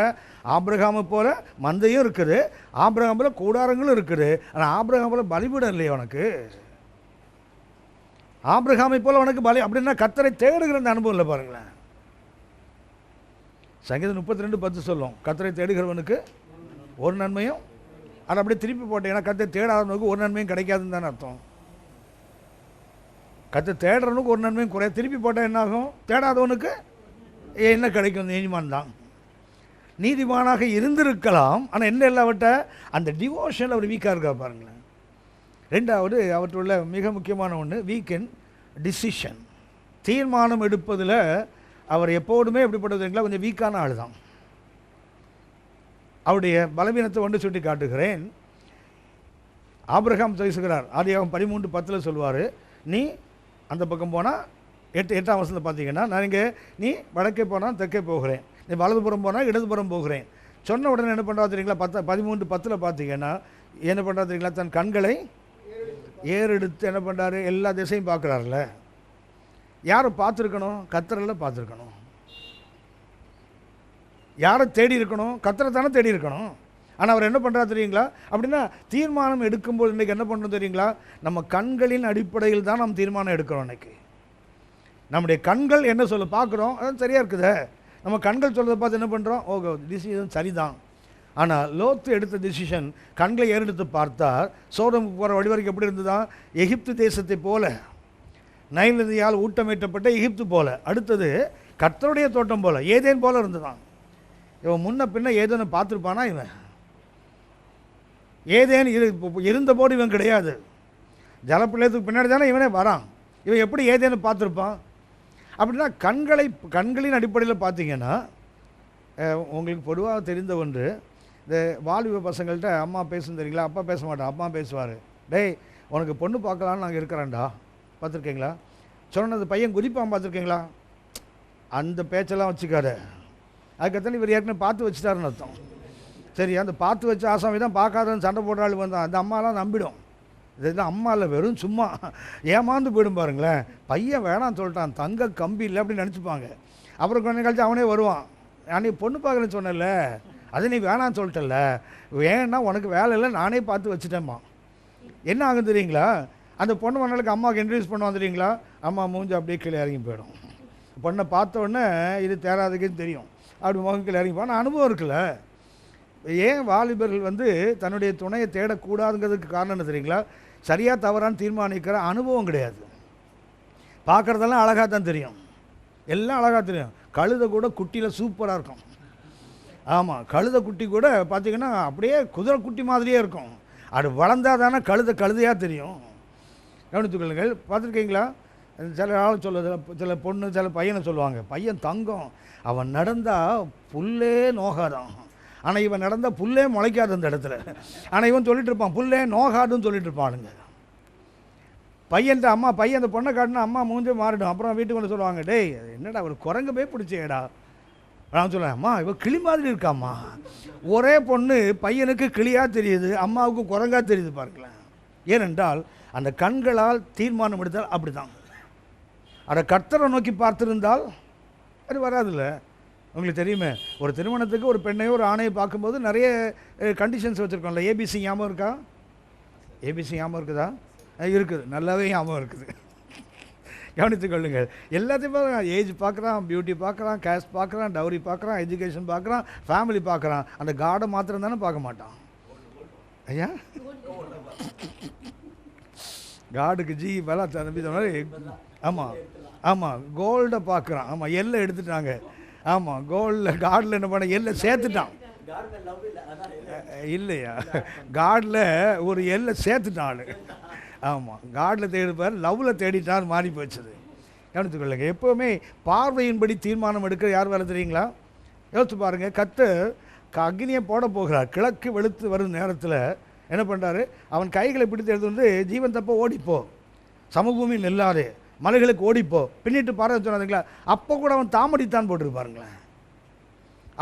ஆபிரகாமை போல மந்தையும் இருக்குது, ஆபிரகாம் போல கூடாரங்களும் இருக்குது. ஆனால் ஆபிரகாம் போல பலிபீடம் இல்லையே அவனுக்கு. ஆபிரகாமை போல அவனுக்கு பலி அப்படின்னா கர்த்தரை தேடுகிற அந்த அனுபவம் இல்லை பாருங்களேன். சங்கீதம் 32:10 சொல்லும், கர்த்தரை தேடுகிறவனுக்கு ஒரு நன்மையும். அதை அப்படியே திருப்பி போட்டேன், கர்த்தரை தேடாதவனுக்கு ஒரு நன்மையும் கிடைக்காதுன்னு தானே அர்த்தம். கர்த்தரை தேடுறவனுக்கு ஒரு நன்மையும் குறைய, திருப்பி போட்டால் என்ன ஆகும்? தேடாதவனுக்கு என்ன கிடைக்கும்? நீதிமான் தான். நீதிமானாக இருந்திருக்கலாம், ஆனால் என்ன இல்லாவிட்ட அந்த டிவோஷனில் அவர் வீக்காக இருக்கா பாருங்களேன். 2வது அவற்றுள்ள மிக முக்கியமான ஒன்று வீக் இன் டிசிஷன். தீர்மானம் எடுப்பதில் அவர் எப்போதுமே எப்படிப்பட்டதுங்களா? கொஞ்சம் வீக்கான ஆள் தான். அவருடைய பலவீனத்தை ஒன்று சுட்டி காட்டுகிறேன். ஆபிரகாம் பேசுகிறார். ஆதியாகமம் 13:10 சொல்வார், நீ அந்த பக்கம் போனால் 8ஆம் வசனத்தில் பார்த்தீங்கன்னா, நான் இங்கே நீ வடக்கே போனால் தெற்கே போகிறேன், நீ வலதுபுறம் போனால் இடதுபுறம் போகிறேன் சொன்ன உடனே என்ன பண்ணுறா தெரியுங்களா? 13:10 பார்த்தீங்கன்னா என்ன பண்ணுறா தெரியுங்களா? தன் கண்களை ஏறெடுத்து என்ன பண்ணுறாரு? எல்லா திசையும் பார்க்குறாருல. யாரை பார்த்துருக்கணும்? கர்த்தரெல்லாம் பார்த்துருக்கணும். யாரை தேடி இருக்கணும்? கர்த்தரை தானே தேடி இருக்கணும். ஆனால் அவர் என்ன பண்ணுறா தெரியுங்களா? அப்படின்னா தீர்மானம் எடுக்கும்போது இன்றைக்கி என்ன பண்ணுறோம் தெரியுங்களா? நம்ம கண்களின் அடிப்படையில் தான் நம்ம தீர்மானம் எடுக்கிறோம். இன்றைக்கி நம்முடைய கண்கள் என்ன சொல்ல பார்க்குறோம், அது சரியாக இருக்குதே. நம்ம கண்கள் சொல்கிறத பார்த்து என்ன பண்ணுறோம், ஓகே டிசிஷன் சரிதான். ஆனால் லோத்து எடுத்த டிசிஷன் கண்களை ஏறெடுத்து பார்த்தா சோதம் போகிற வழிவரைக்கும் எப்படி இருந்துதான்? எகிப்து தேசத்தை போல, நைல் நதியால் ஊட்டமேற்றப்பட்ட எகிப்து போல. அடுத்தது கர்த்தருடைய தோட்டம் போல, ஏதேன் போல இருந்துதான். இவன் முன்ன பின்ன ஏதேன்னு பார்த்துருப்பானா? இவன் ஏதேன் இருந்தபோது இவன் கிடையாது. ஜலப்பிள்ளையத்துக்கு பின்னாடி தானே இவனே வரான். இவன் எப்படி ஏதேன்னு பார்த்துருப்பான்? அப்படின்னா கண்களின் அடிப்படையில் பார்த்தீங்கன்னா, உங்களுக்கு பொதுவாக தெரிந்த ஒன்று, இந்த வாலிப பசங்கள்கிட்ட அம்மா பேசுன்னு தெரியுங்களா? அப்பா பேச மாட்டான், அப்பா பேசுவார். டேய் உனக்கு பொண்ணு பார்க்கலான்னு நாங்கள் இருக்கிறேன்டா, பார்த்துருக்கீங்களா? சொன்னது பையன் குதிப்பான், பார்த்துருக்கீங்களா? அந்த பேச்செல்லாம் வச்சுக்காத. அதுக்கடுத்து இவர் ஏற்கனவே பார்த்து வச்சுட்டாருன்னு அர்த்தம். சரி, அந்த பார்த்து வச்ச ஆசாமி தான் பார்க்காதன்னு சண்டை போடுறாள் வந்தான். அந்த அம்மாலாம் நம்பிடும். இதுதான் அம்மா இல்லை, வெறும் சும்மா ஏமாந்து போயிடும் பாருங்களேன். பையன் வேணான்னு சொல்லிட்டான், தங்க கம்பி இல்லை அப்படின்னு நினச்சிப்பாங்க. அப்புறம் கொஞ்சம் கழிச்சு அவனே வருவான், நீ பொண்ணு பார்க்கலன்னு சொன்னல, அது நீ வேணான்னு சொல்லிட்டல, வேணா உனக்கு வேலை இல்லை, நானே பார்த்து வச்சுட்டேம்மா. என்ன ஆகும் தெரியுங்களா? அந்த பொண்ணு மண்ணலுக்கு அம்மாவுக்கு இன்ட்ரடியூஸ் பண்ணுவான் தெரியுங்களா? அம்மா மூஞ்சி அப்படியே கீழே இறங்கி போயிடும். பொண்ணை பார்த்த உடனே இது தேராதுக்குன்னு தெரியும், அப்படி முகம் கீழே இறங்கி போனால் அனுபவம் இருக்குல்ல. ஏன் வாலிபர்கள் தன்னுடைய துணையை தேடக்கூடாதுங்கிறதுக்கு காரணம் என்ன தெரியுங்களா? சரியாக தவறான்னு தீர்மானிக்கிற அனுபவம் கிடையாது. பார்க்குறதெல்லாம் அழகாக தான் தெரியும், எல்லாம் அழகாக தெரியும். கழுதை கூட குட்டியில் சூப்பராக இருக்கும். ஆமாம், கழுதை குட்டி கூட பார்த்திங்கன்னா அப்படியே குதிரை குட்டி மாதிரியே இருக்கும். அது வளர்ந்தால் தானே கழுதையாக தெரியும். கவனித்துக்கொள்ளுங்கள். பார்த்துருக்கீங்களா? சில ஆள் சொல்லுது, சில பொண்ணு சில பையனை சொல்லுவாங்க, பையன் தங்கம், அவன் நடந்தால் புல்லே நோகாதான். ஆனால் இவன் நடந்தால் புல்லே முளைக்காது அந்த இடத்துல. ஆனால் இவன் சொல்லிட்டு இருப்பான் புல்லே நோகாதுன்னு சொல்லிட்டு இருப்பானுங்க. பையன் அந்த பொண்ணை காட்டினா அம்மா மூஞ்சே மாறிடும். அப்புறம் வீட்டுக்கு வந்து சொல்லுவாங்க, டேய் என்னடா ஒரு குரங்கு போய் பிடிச்சேடா. நான் சொல்லுவேன், அம்மா இவன் கிளி மாதிரி இருக்காம்மா. ஒரே பொண்ணு பையனுக்கு கிளியாக தெரியுது, அம்மாவுக்கு குரங்காக தெரியுது பாருங்களேன். ஏனென்றால் அந்த கண்களால் தீர்மானம் எடுத்தால் அப்படி தான். அதை கர்த்தரை நோக்கி பார்த்துருந்தால் அது வராதில்ல. உங்களுக்கு தெரியுமே, ஒரு திருமணத்துக்கு ஒரு பெண்ணையோ ஒரு ஆணையை பார்க்கும்போது நிறைய கண்டிஷன்ஸ் வச்சுருக்கோம்ல. ஏபிசி ஞாபகம் இருக்கா? ஏபிசி ஞாபகம் இருக்குதா? இருக்குது, நல்லாவே ஞாபகம் இருக்குது. கவனித்துக் கொள்ளுங்கள். எல்லாத்தையும் பார்க்குறான், ஏஜ் பார்க்குறான், பியூட்டி பார்க்குறான், கேஸ்ட் பார்க்குறான், டவுரி பார்க்குறான், எஜுகேஷன் பார்க்குறான், ஃபேமிலி பார்க்குறான். அந்த காடை மாத்திரம் தானே பார்க்க மாட்டான். ஐயா காடுக்கு ஜி பலா தம்பி மாதிரி. ஆமாம் ஆமாம், கோல்டை பார்க்குறான். ஆமாம், எல்லை எடுத்துட்டாங்க. ஆமாம், காடில் என்ன பண்ண, எல்லை சேர்த்துட்டான். இல்லையா, காடில் ஒரு எல்லை சேர்த்துட்டான். ஆமாம், காடில் தேடிப்பார், லவ்வில் தேடிட்டார், மாறி போச்சுது. கவனித்துக்கொள்ளுங்க. எப்போவுமே பார்வையின்படி தீர்மானம் எடுக்க யார் வேலை தெரியுங்களா? யோசித்து பாருங்கள். கர்த்தர் அக்னியை போட போகிறார். கிழக்கு வெளுத்து வரும் நேரத்தில் என்ன பண்ணுறாரு? அவன் கைகளை பிடித்து எடுத்து ஜீவன் தப்ப ஓடிப்போ, சமபூமியில் நில்லாதே, மலைகளுக்கு ஓடிப்போ, பின்னிட்டு பாருன்னு சொன்னாங்களா? அப்போ கூட அவன் தாமடித்தான் போட்டிருப்பாருங்களேன்.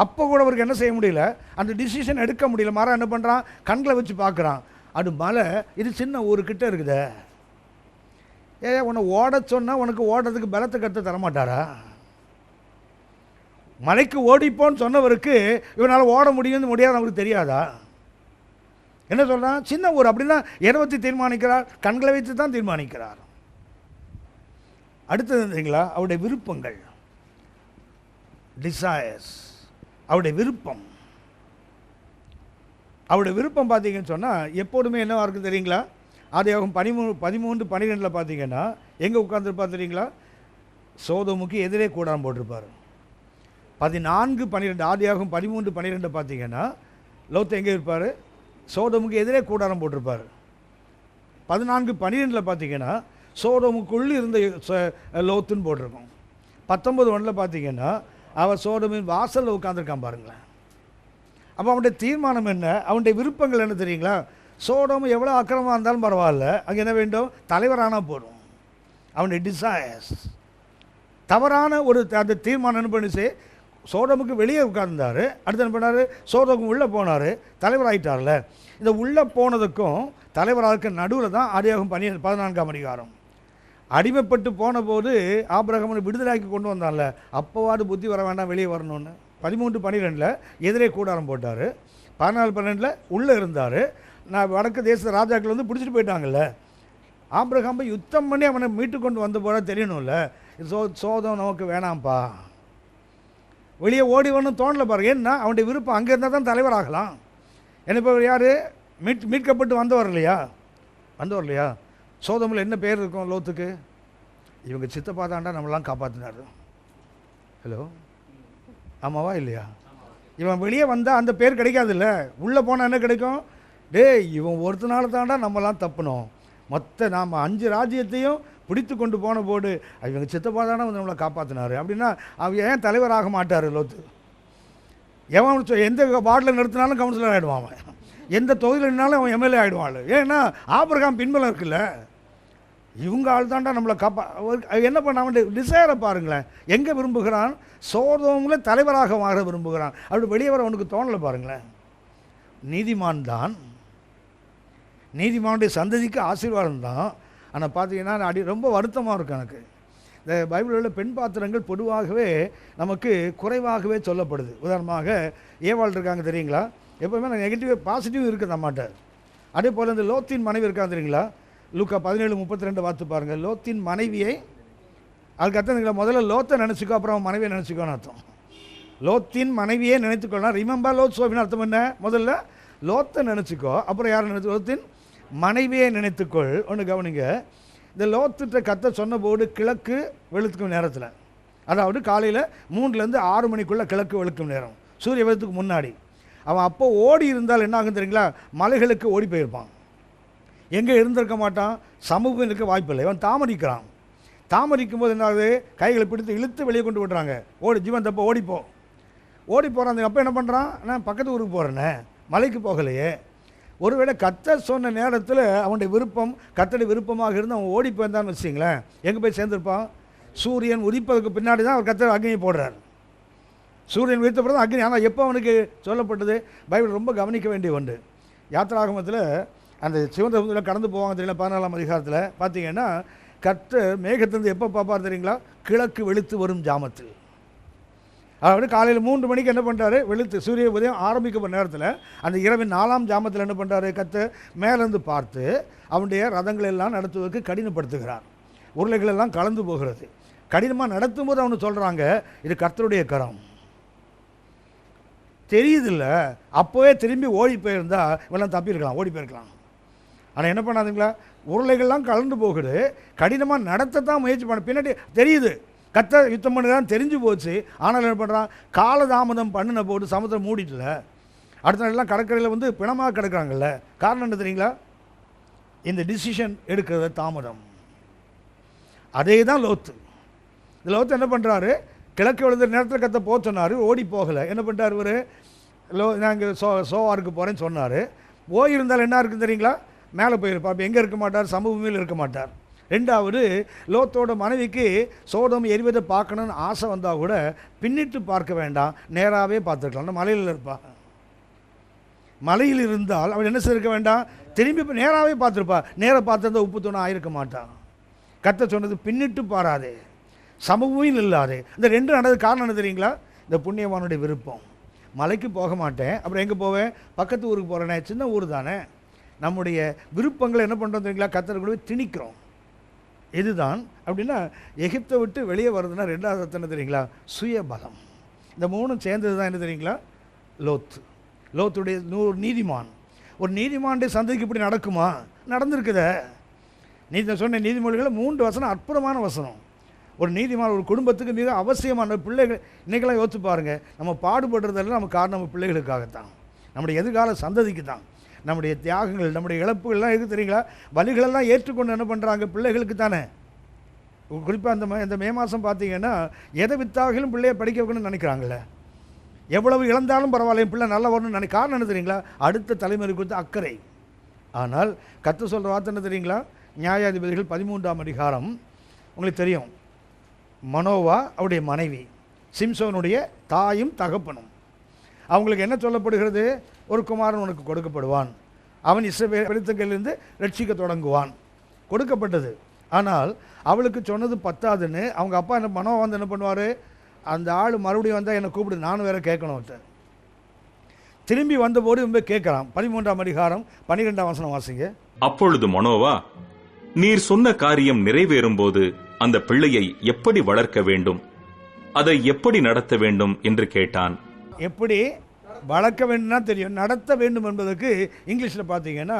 அப்போ கூட அவருக்கு என்ன செய்ய முடியல, அந்த டிசிஷன் எடுக்க முடியல. மாறா என்ன பண்ணுறான்? கண்களை வச்சு பார்க்குறான். அது மலை, இது சின்ன ஊருக்கிட்ட இருக்குதே, உன்னை ஓட சொன்னால் உனக்கு ஓடுறதுக்கு பலத்தை கற்று தரமாட்டாரா? மலைக்கு ஓடிப்போன்னு சொன்னவருக்கு இவனால் ஓட முடியாது அவருக்கு தெரியாதா? என்ன சொல்கிறான்? சின்ன ஊர் அப்படின்னா எதை வச்சு தீர்மானிக்கிறார்? கண்களை வைத்து தான் தீர்மானிக்கிறார். அடுத்தது இருந்தீங்களா? அவருடைய விருப்பங்கள், டிசைர்ஸ், அவருடைய விருப்பம். அவருடைய விருப்பம் பார்த்தீங்கன்னு சொன்னால் எப்போதுமே என்னவாக இருக்குது தெரியுங்களா? ஆதியாகமம் 13:12 பார்த்தீங்கன்னா எங்கே உட்கார்ந்துருப்பார் தெரியுங்களா? சோதோமுக்கு எதிரே கூடாரம் போட்டிருப்பார். 14:12 ஆதியாகமம் 13:12 பார்த்தீங்கன்னா லோத்து எங்கே இருப்பார்? சோதோமுக்கு எதிரே கூடாரம் போட்டிருப்பார். 14:12 பார்த்தீங்கன்னா சோதோமுக்குள் இருந்த லோத்துன்னு போட்டிருக்கோம். 19:1 பார்த்தீங்கன்னா அவன் சோதோமின் வாசலில் உட்காந்துருக்கான் பாருங்களேன். அப்போ அவனுடைய தீர்மானம் என்ன? அவனுடைய விருப்பங்கள் என்ன தெரியுங்களா? சோதோம் எவ்வளோ அக்கிரமமாக இருந்தாலும் பரவாயில்ல, அங்கே என்ன வேண்டும்? தலைவரானால் போடும். அவனுடைய டிசைர்ஸ் தவறான ஒரு அந்த தீர்மானம் என்ன பண்ணிச்சு? சோதோமுக்கு வெளியே உட்கார்ந்தார். அடுத்து என்ன பண்ணார்? சோதோமுக்கு உள்ளே போனார், தலைவராகிட்டார்ல. இந்த உள்ளே போனதுக்கும் தலைவராக நடுவில் தான் ஆதியாகமம் 14ஆம் அதிகாரம். அடிமைப்பட்டு போன போது ஆபிரகாமை விடுதலாக்கி கொண்டு வந்தான்ல, அப்போவாது புத்தி வர வேண்டாம், வெளியே வரணும்னு. 13:12 எதிரே கூடாரம் போட்டார். 14-12 உள்ளே இருந்தார். நான் வடக்கு தேச ராஜாக்கள் வந்து பிடிச்சிட்டு போயிட்டாங்கல்ல. ஆபிரகாமை யுத்தம் பண்ணி அவனை மீட்டு கொண்டு வந்த போல தெரியணும்ல. சோதம் நமக்கு வேணாம்ப்பா, வெளியே ஓடி வரணும் தோணலை பாருங்க. ஏன்னா அவனுடைய விருப்பம் அங்கே இருந்தால் தான் தலைவராகலாம். என்ன இப்போ யார் மீட்கப்பட்டு வந்தவர் இல்லையா? சோதமில் என்ன பேர் இருக்கும் லோத்துக்கு? இவங்க சித்தப்பா தாண்டா நம்மளாம் காப்பாற்றினார். ஹலோ, ஆமாவா இல்லையா? இவன் வெளியே வந்தால் அந்த பேர் கிடைக்காதுல்ல. உள்ளே போனால் என்ன கிடைக்கும்? இவன் ஒருத்தனால தாண்டா நம்மலாம் தப்புனோம். நாம் 5 ராஜ்யத்தையும் பிடித்து கொண்டு போன போடு இவங்க சித்தப்பா தானே வந்து நம்மளை காப்பாற்றினார் அப்படின்னா அவன் ஏன் தலைவராக மாட்டார் லோத்து? எவன் எந்த வார்டில் நிறுத்தினாலும் கவுன்சிலர் ஆகிடுவான், அவன் எந்த தொகுதியில் நின்னாலும் அவன் எம்எல்ஏ ஆகிடுவாள். ஏன்னா ஆபிரகாம் பின்பலம் இருக்குல்ல. இவங்க ஆள் தாண்டா நம்மளை என்ன பண்ண அவன் டிசைரை பாருங்களேன். எங்கே விரும்புகிறான்? சோதோம்ல தலைவராக மாற விரும்புகிறான். அப்படி வெளியே வர அவனுக்கு தோணலை பாருங்களேன். நீதிமானுடைய சந்ததிக்கு ஆசீர்வாதம் தான். ஆனால் பார்த்தீங்கன்னா ரொம்ப வருத்தமாக இருக்கும் எனக்கு. இந்த பைபிளில் பெண் பாத்திரங்கள் பொதுவாகவே நமக்கு குறைவாகவே சொல்லப்படுது. உதாரணமாக ஏவாள் இருக்காங்க தெரியுங்களா? எப்போவுமே நான் நெகட்டிவ் பாசிட்டிவ் இருக்குது நம்மகிட்ட. அதே போல் இந்த லோத்தின் மனைவி இருக்காங்க தெரியுங்களா? லூக்கா 17:32 பார்த்து பாருங்கள். லோத்தின் மனைவியை, அதுக்கு அர்த்தம் முதல்ல லோத்தை நினச்சிக்கோ, அப்புறம் மனைவியை நினச்சிக்கோன்னு அர்த்தம். லோத்தின் மனைவியே நினைத்துக்கொள்ளலாம். ரிமெம்பர் லோத் சோபின்னு அர்த்தம் என்ன? முதல்ல லோத்தை நினச்சிக்கோ, அப்புறம் யாரை நினைச்சு? லோத்தின் மனைவியை நினைத்துக்கொள். ஒன்று கவனிங்க, இந்த லோத்துட்ட கத்த சொன்னபோது கிழக்கு வெளுக்கும் நேரத்தில், அதாவது காலையில் 3லேருந்து 6 மணிக்குள்ளே கிழக்கு வெளுக்கும் நேரம், சூரிய வெளுத்துக்கு முன்னாடி. அவன் அப்போ ஓடி இருந்தால் என்ன ஆகும் தெரியுங்களா? மலைகளுக்கு ஓடி போயிருப்பான். எங்கே இருந்திருக்க மாட்டான், சமூகம் இருக்க வாய்ப்பில்லை. அவன் தாமரிக்கும் போது என்ன ஆகுது? கைகளை பிடித்து இழுத்து வெளியே கொண்டு விடுறாங்க. ஜீவன் தப்போ ஓடி போகிறான். அந்த அப்போ என்ன பண்ணுறான்? நான் பக்கத்து ஊருக்கு போகிறேன்னே, மலைக்கு போகலையே. ஒருவேளை கர்த்தர் சொன்ன நேரத்தில் அவனுடைய விருப்பம் கர்த்தருடைய விருப்பமாக இருந்து அவன் ஓடி போயிருந்தான்னு வச்சிங்களேன், எங்கே போய் சேர்ந்துருப்பான்? சூரியன் உதிப்பதுக்கு பின்னாடி தான் அவர் கர்த்தர் அக்னியை போடுறார். சூரியன் உதித்த பிறகு அக்னி. ஆனால் எப்போ அவனுக்கு சொல்லப்பட்டது? பைபிள் ரொம்ப கவனிக்க வேண்டிய ஒன்று. யாத்திராகமத்தில் அந்த சிவந்த சமுத்திரத்தில் கடந்து போவாங்க தெரியல, 14ஆம் அதிகாரத்தில் பார்த்தீங்கன்னா கர்த்தர் மேகத்திலிருந்து எப்போ பார்ப்பார் தெரியுங்களா? கிழக்கு வெளுத்து வரும் ஜாமத்தில். அதாவது காலையில் 3 மணிக்கு என்ன பண்ணுறாரு? வெளுத்து சூரிய உதயம் ஆரம்பிக்க நேரத்தில் அந்த இரவின் 4ஆம் ஜாமத்தில் என்ன பண்ணுறாரு? கர்த்தர் மேலேருந்து பார்த்து அவனுடைய ரதங்கள் எல்லாம் நடத்துவதற்கு கடினப்படுத்துகிறார். உருளைகள் எல்லாம் கலந்து போகிறது. கடினமாக நடத்தும் போது அவனு சொல்கிறாங்க, இது கர்த்தருடைய கரம். தெரியுதில்ல, அப்போவே திரும்பி ஓடி போயிருந்தா இவெல்லாம் தப்பியிருக்கலாம், ஓடி போயிருக்கலாம். ஆனால் என்ன பண்ணாதுங்களா? உருளைகள்லாம் கலந்து போகுது. கடினமாக நடத்தத்தான் முயற்சி பண்ண, பின்னாடி தெரியுது கர்த்தர் யுத்தம் பண்ணுறான்னு தெரிஞ்சு போச்சு. ஆனால் என்ன பண்ணுறான்? காலதாமதம் பண்ணின போட்டு சமுத்திரம் மூடிட்டுல. அடுத்த நாளெல்லாம் கடற்கரையில் வந்து பிணமாக கிடக்கிறாங்கல்ல. காரணம் என்ன தெரியுங்களா? இந்த டிசிஷன் எடுக்கிறது தாமதம். அதே தான் லோத்து. இந்த லோத்து என்ன பண்ணுறாரு? கிழக்கு விழுந்த நேரத்தில் கத்த போக சொன்னார், ஓடி போகலை. என்ன பண்ணுறாரு இவர்? நாங்கள் சோவாருக்கு போகிறேன்னு சொன்னார். போயிருந்தால் என்ன இருக்குன்னு தெரியுங்களா? மேலே போயிருப்பா. அப்போ எங்கே இருக்க மாட்டார்? சமூகமையில் இருக்க மாட்டார். 2வது, லோத்தோட மனைவிக்கு சோதம் எரிவதை பார்க்கணுன்னு ஆசை வந்தால் கூட பின்னிட்டு பார்க்க வேண்டாம், நேராகவே பார்த்துருக்கலாம். மலையில் இருப்பா. மலையில் இருந்தால் அவன் என்ன செய்திருக்க வேண்டாம்? திரும்பி நேராகவே பார்த்துருப்பா. நேராக பார்த்துருந்தா உப்பு தூணம் ஆயிருக்க மாட்டான். கர்த்தர் சொன்னது பின்னிட்டு பாராதே, சமூகமும் இல்லாதே. இந்த 2 நடந்தது காரணம் என்ன தெரியுங்களா? இந்த புண்ணியவானுடைய விருப்பம். மலைக்கு போக மாட்டேன், அப்புறம் எங்கே போவேன்? பக்கத்து ஊருக்கு போகிறேனே, சின்ன ஊர் தானே. நம்முடைய விருப்பங்களை என்ன பண்ணுறோம் தெரியுங்களா? கர்த்தர் கூட திணிக்கிறோம். இதுதான் அப்படின்னா எகிப்தை விட்டு வெளியே வருதுன்னா 2வது அர்த்தம் என்ன தெரியுங்களா? சுயபலம். இந்த 3ம் சேர்ந்தது தான் என்ன தெரியுங்களா? லோத்துடைய நீதிமான். ஒரு நீதிமானுடைய சந்ததிக்கு இப்படி நடக்குமா? நடந்திருக்குதே. சொன்ன நீதிமொழிகளில் 3 வசனம் அற்புதமான வசனம். ஒரு நீதிமான் ஒரு குடும்பத்துக்கு மிக அவசியமான. பிள்ளைகள் இன்றைக்கெல்லாம் யோசிச்சு பாருங்கள், நம்ம பாடுபடுறதெல்லாம் நம்ம காரணம் நம்ம பிள்ளைகளுக்காகத்தான், நம்முடைய எதிர்கால சந்ததிக்கு தான். நம்முடைய தியாகங்கள், நம்முடைய இழப்புகள்லாம் எதுக்கு தெரியுங்களா? வலிகளெல்லாம் ஏற்றுக்கொண்டு என்ன பண்ணுறாங்க? பிள்ளைகளுக்கு தானே. குறிப்பாக இந்த மே மாதம் பார்த்தீங்கன்னா எதை வித்தாகிலும் பிள்ளையை படிக்க வைக்கணும்னு நினைக்கிறாங்களே. எவ்வளவு இழந்தாலும் பரவாயில்ல, என் பிள்ளை நல்லா வரணும்னு காரணம் என்ன தெரியுங்களா? அடுத்த தலைமுறை குறித்து அக்கறை. ஆனால் கர்த்தர் சொல்கிற வார்த்தை என்ன தெரியுங்களா? நியாயாதிபதிகள் 13ஆம் அதிகாரம் உங்களுக்கு தெரியும். மனோவா அவருடைய மனைவி, சிம்சோனுடைய தாயும் தகப்பனும், அவங்களுக்கு என்ன சொல்லப்படுகிறது? ஒரு குமாரன் உனக்கு கொடுக்கப்படுவான், அவன் இஸ்ரவேலிலிருந்து ரட்சிக்க தொடங்குவான். கொடுக்கப்பட்டது. ஆனால் அவளுக்கு சொன்னது பத்தாதுன்னு அவங்க அப்பா என்ன மனோ வந்து என்ன பண்ணுவார்? அந்த ஆள் மறுபடியும் வந்தால் என்னை கூப்பிடு, நானும் வேற கேட்கணும். திரும்பி வந்தபோது இவன் கேட்கறான். 13ஆம் அதிகாரம் 12ஆம் வசனம் வாசிங்க. அப்பொழுது மனோவா, நீர் சொன்ன காரியம் நிறைவேறும் போது அந்த பிள்ளையை எப்படி வளர்க்க வேண்டும், அதை எப்படி நடத்த வேண்டும் என்று கேட்டான். எப்படி வளர்க்க வேண்டும்னா தெரியும், நடத்த வேண்டும் என்பதற்கு இங்கிலீஷில் பார்த்தீங்கன்னா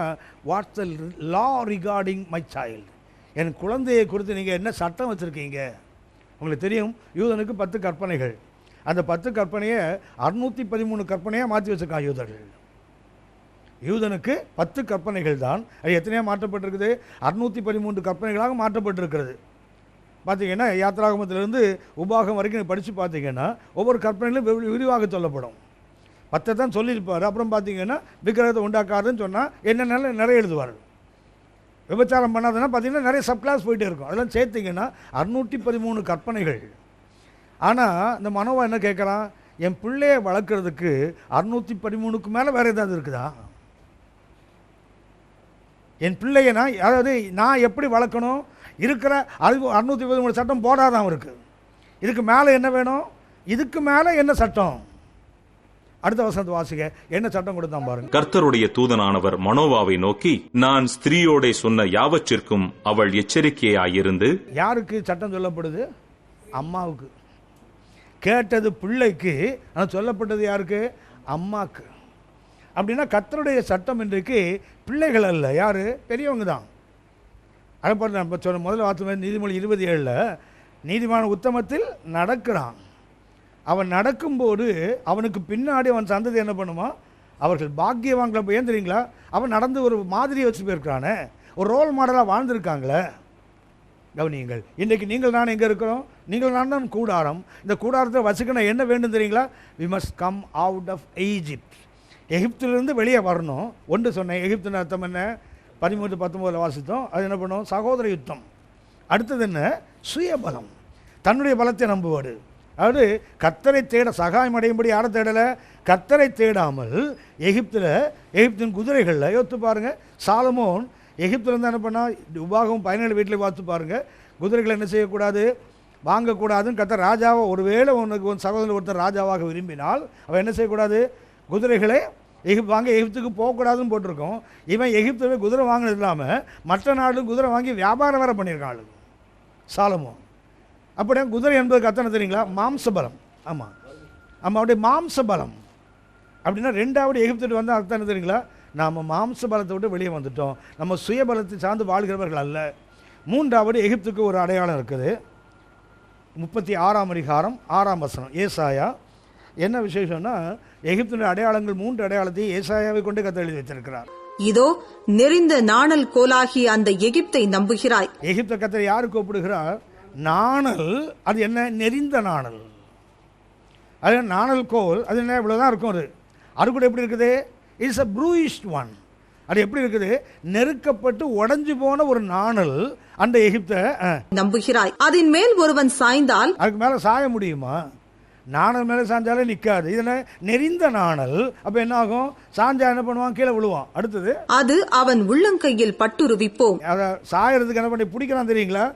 what's the law regarding my child, என் குழந்தையை குறித்து நீங்கள் என்ன சட்டம் வச்சுருக்கீங்க. உங்களுக்கு தெரியும், யூதனுக்கு 10 கற்பனைகள். அந்த 10 கற்பனையை 613 கற்பனையாக மாற்றி வச்சுருக்கான் யூதர்கள். யூதனுக்கு 10 கற்பனைகள் தான், அது எத்தனையாக மாற்றப்பட்டிருக்குது? 613 கற்பனைகளாக மாற்றப்பட்டிருக்கிறது. பார்த்தீங்கன்னா யாத்திராகமத்திலிருந்து உபாகம் வரைக்கும் படித்து பார்த்தீங்கன்னா ஒவ்வொரு கற்பனையிலும் விரிவாக சொல்லப்படும். 10 தான் சொல்லியிருப்பார். அப்புறம் பார்த்தீங்கன்னா விக்கிரகத்தை உண்டாக்காதுன்னு சொன்னால் என்னென்ன நிறைய எழுதுவார். விபச்சாரம் பண்ணாதுன்னா பார்த்தீங்கன்னா நிறைய சப்கிளாஸ் போயிட்டே இருக்கும். அதெல்லாம் சேர்த்திங்கன்னா 613 கற்பனைகள். ஆனால் இந்த மனோவா என்ன கேட்குறான், என் பிள்ளையை வளர்க்குறதுக்கு 613க்கு மேலே வேறு ஏதாவது இருக்குதா? என் பிள்ளையை நான் எப்படி வளர்க்கணும்? இருக்கிற 613 சட்டம் போடாதான் இருக்குது. இதுக்கு மேலே என்ன வேணும்? இதுக்கு மேலே என்ன சட்டம்? அடுத்த வசனத்தை வாசிக்க, என்ன சட்டம் கொடுத்தான் பாருங்க. கர்த்தருடைய தூதனானவர் மனோவாவை நோக்கி, நான் ஸ்திரீயோட சொன்ன யாவற்றிற்கும் அவள் எச்சரிக்கையாயிருந்து. யாருக்கு சட்டம் சொல்லப்படுது? அம்மாவுக்கு. கேட்டது பிள்ளைக்கு, ஆனால் சொல்லப்பட்டது யாருக்கு? அம்மாக்கு. அப்படின்னா கர்த்தருடைய சட்டம் இன்றைக்கு பிள்ளைகள் அல்ல, யாரு? பெரியவங்க தான். அதை பார்த்து நம்ம சொன்ன முதல்ல வார்த்தை நீதிமொழி 27 நீதிமான உத்தமத்தில் நடக்கிறான். அவன் நடக்கும்போது அவனுக்கு பின்னாடி அவன் சந்ததி என்ன பண்ணுமா? அவர்கள் பாக்கியவான்களை போய் ஏன் தெரியுங்களா? அவன் நடந்து ஒரு மாதிரியை வச்சு போயிருக்கிறானே, ஒரு ரோல் மாடலாக வாழ்ந்திருக்காங்களே. கவனியுங்கள், இன்றைக்கு நீங்கள் நான் எங்கே இருக்கிறோம்? நீங்கள் நான் தான் கூடாரம். இந்த கூடாரத்தை வச்சுக்கணும் என்ன வேண்டும் தெரியுங்களா? We must come out of Egypt. எகிப்திலிருந்து வெளியே வரணும். ஒன்று சொன்னேன், எகிப்தின் அர்த்தம் என்ன? 13-19 வாசித்தோம். அது என்ன பண்ணும்? சகோதர யுத்தம். அடுத்தது என்ன? சுயபலம், தன்னுடைய பலத்தை நம்புவாடு. அதாவது கர்த்தரை தேட சகாயம் அடையும்படி யாரை தேடலை? கர்த்தரை தேடாமல் எகிப்தின் குதிரைகளில் யோசித்து பாருங்கள். சாலமோன் எகிப்திலேருந்து என்ன பண்ணால், உபாகம் 17 வீட்டில் பார்த்து பாருங்கள். குதிரைகளை என்ன செய்யக்கூடாது? வாங்கக்கூடாதுன்னு கர்த்தர் ராஜாவை, ஒருவேளை உனக்கு ஒரு சகோதரர் ஒருத்தர் ராஜாவாக விரும்பினால் அவன் என்ன செய்யக்கூடாது? குதிரைகளை எகிப்துக்கு போகக்கூடாதுன்னு போட்டிருக்கோம். இவன் எகிப்துல குதிரை வாங்கினது இல்லாமல் மற்ற நாடும் குதிரை வாங்கி வியாபாரம் வேறு பண்ணியிருக்கான் ஆளு சாலமோன். அப்படியே குதிரை என்பதுக்கு அர்த்தம் தெரியுங்களா? மாம்சபலம். ஆமாம், அவருடைய மாம்சபலம். அப்படின்னா 2வது எகிப்துட்டு வந்து அர்த்தம் என்ன தெரியுங்களா? நாம் மாம்சபலத்தை விட்டு வெளியே வந்துட்டோம், நம்ம சுயபலத்தை சார்ந்து வாழ்கிறவர்கள் அல்ல. 3வது எகிப்துக்கு ஒரு அடையாளம் இருக்குது. 36ஆம் அதிகாரம் 6ஆம் வசனம் ஏசாயா. என்ன விசேஷம்னா, எகிப்தினுடைய அடையாளங்கள் 3 அடையாளத்தை ஏசாயாவை கொண்டு கர்த்தர் எழுதி வைத்திருக்கிறார். இதோ நெறிந்த நாணல் கோலாகி அந்த எகிப்தை நம்புகிறாய். எகிப்தை கர்த்தர் யாருக்கு ஒப்பிடுகிறார்? நாணல். அது என்ன? நெறிந்த நாணல். அது நாணல் கோல். அது என்ன? இவ்வளோதான் இருக்கும். அது கூட எப்படி இருக்குது? It's a bruised one. அது எப்படி இருக்குது? நெருக்கப்பட்டு உடைஞ்சு போன ஒரு நாணல் அந்த எகிப்தை நம்புகிறாய். அதன் மேல் ஒருவன் சாய்ந்தால் அதுக்கு மேலே சாய முடியுமா? நாணல் மேலே சாஞ்சாலே நிற்காது. இதில் நெறிந்த நாணல். அப்போ என்ன ஆகும்? சாஞ்சா என்ன பண்ணுவான்? கீழே விழுவான். அடுத்தது, அது அவன் உள்ளங்கையில் பட்டுருவிப்போம். அதை சாயறதுக்கு என்ன பண்ணி பிடிக்கலாம் தெரியுங்களா?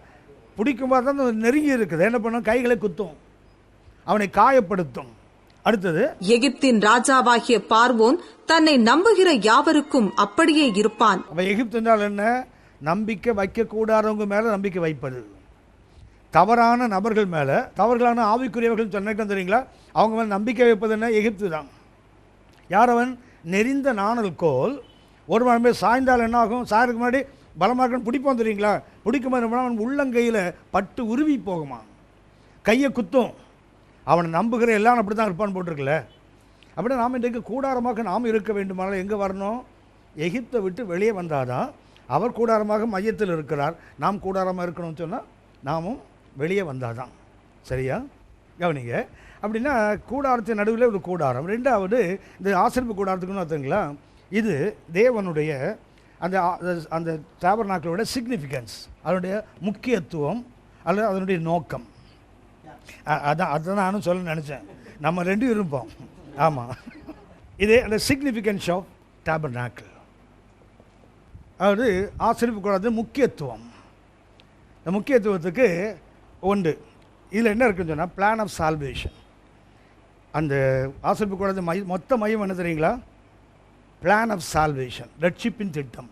பிடிக்கும்போது தான் நெருங்கி இருக்குது. என்ன பண்ணும்? கைகளை குத்தும், அவனை காயப்படுத்தும். அடுத்தது, எகிப்தின் ராஜாவாகிய பார்வோன் தன்னை நம்புகிற யாவருக்கும் அப்படியே இருப்பான். அப்போ எகிப்து என்றால் என்ன? நம்பிக்கை வைக்கக்கூடாதவங்க மேலே நம்பிக்கை வைப்பது. தவறான நபர்கள் மேலே, தவறுகளான ஆவிக்குரியவர்கள் சொன்ன தெரியுங்களா? அவங்க மேலே நம்பிக்கை வைப்பது என்ன? எகிப்து தான். யார் அவன்? நெறிந்த நாணல் கோல். ஒரு மணி சாய்ந்தால் என்ன ஆகும்? சாயருக்கு முன்னாடி பலமாக பிடிப்போம் தெரியுங்களா? பிடிக்கும் அவன் உள்ளங்கையில் பட்டு உருவி போகுமா, கையை குத்தும். அவனை நம்புகிற எல்லாம் அப்படி தான் இருப்பான்னு போட்டிருக்கல. அப்படின்னா நாம் இன்றைக்கு கூடாரமாக நாம் இருக்க வேண்டுமானால் எங்கே வரணும்? எகிப்தை விட்டு வெளியே வந்தாதான். அவர் கூடாரமாக மையத்தில் இருக்கிறார், நாம் கூடாரமாக இருக்கணும்னு சொன்னால் நாமும் வெளியே வந்தாதான். சரியா? கவனிங்க. அப்படின்னா கூடாரத்தின் நடுவில் ஒரு கூடாரம். 2வது இந்த ஆசரிப்பு கூடாரத்துக்குன்னு பார்த்தீங்களா? இது தேவனுடைய அந்த அந்த டாபர்நாக்கிளோட சிக்னிஃபிகன்ஸ், அதனுடைய முக்கியத்துவம் அல்லது அதனுடைய நோக்கம். அதான் நானும் சொல்ல நினச்சேன். நம்ம 2 இருப்போம். ஆமாம், இது அந்த சிக்னிஃபிகன்ஸ் ஆஃப் டாபர்நாக்கிள். அதாவது ஆசரிப்பு கூடாரத்தின் முக்கியத்துவம். இந்த முக்கியத்துவத்துக்கு ஒன்று இதில் என்ன இருக்குன்னு சொன்னால், பிளான் ஆஃப் சால்வேஷன். அந்த ஆசரிப்பு கூடாரத்தின் மொத்த மையம் என்ன தெரியுங்களா? பிளான் ஆஃப் சால்வேஷன், ரட்சிப்பின் திட்டம்.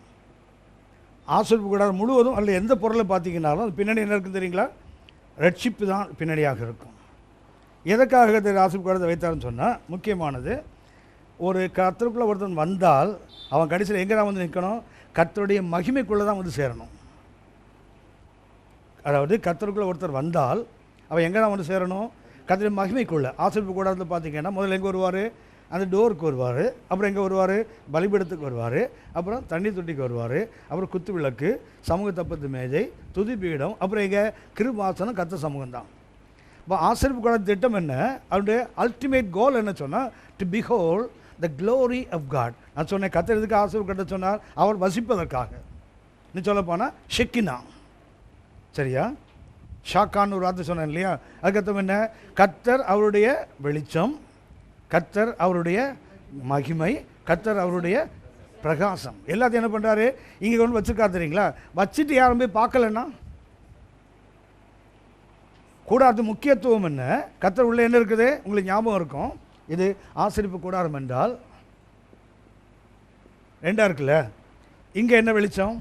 ஆசரிப்பு கூடாரம் முழுவதும் அல்ல எந்த பொருளை பார்த்தீங்கன்னாலும் அது பின்னாடி என்ன இருக்குன்னு தெரியுங்களா? ரட்சிப்பு தான் பின்னணியாக இருக்கும். எதற்காக ஆசரிப்பு கூடாரத்தை வைத்தாருன்னு சொன்னால், முக்கியமானது, ஒரு கர்த்தருக்குள்ளே ஒருத்தன் வந்தால் அவன் கடைசியில் எங்கே தான் வந்து நிற்கணும்? கர்த்தருடைய மகிமைக்குள்ளே தான் வந்து சேரணும். அதாவது கர்த்தருக்குள்ளே ஒருத்தர் வந்தால் அவன் எங்கே தான் வந்து சேரணும்? கர்த்தருடைய மகிமைக்குள்ளே. ஆசரிப்பு கூடாரத்தில் பார்த்தீங்கன்னா முதல்ல எங்கே வருவார்? அந்த டோருக்கு வருவார். அப்புறம் எங்கே வருவார்? பலிபீடத்துக்கு வருவார். அப்புறம் தண்ணீர் தொட்டிக்கு வருவார். அப்புறம் குத்து விளக்கு, சமூக தப்பத்து மேஜை, துதிபீடம், அப்புறம் எங்கே? கிருபாசனம், கர்த்தர் சமூகம் தான். இப்போ ஆசரிப்பு கூடார திட்டம் என்ன? அவருடைய அல்டிமேட் கோல் என்ன சொன்னால், to behold the glory of God. நான் சொன்னேன், கர்த்தர் எதுக்கு ஆசரிப்பு கட்ட சொன்னார்? அவர் வசிப்பதற்காக. நீ சொல்ல போனால் ஷெக்கினா, சரியா? ஷாக்கான்னு ஒரு வார்த்தை சொன்னேன் இல்லையா? அதுக்கப்புறம் என்ன? கர்த்தர் அவருடைய வெளிச்சம், கர்த்தர் அவருடைய மகிமை, கர்த்தர் அவருடைய பிரகாசம், எல்லாத்தையும் என்ன பண்ணுறாரு? இங்கே கொண்டு வச்சுருக்கா தெரியுங்களா? வச்சுட்டு யாரும் போய் பார்க்கலன்னா கூடாரத்து முக்கியத்துவம் என்ன? கர்த்தர் உள்ளே என்ன இருக்குது? உங்களுக்கு ஞாபகம் இருக்கும், இது ஆசரிப்பு கூடாரம் என்றால் ரெண்டாக இருக்குல்ல. இங்கே என்ன வெளிச்சம்?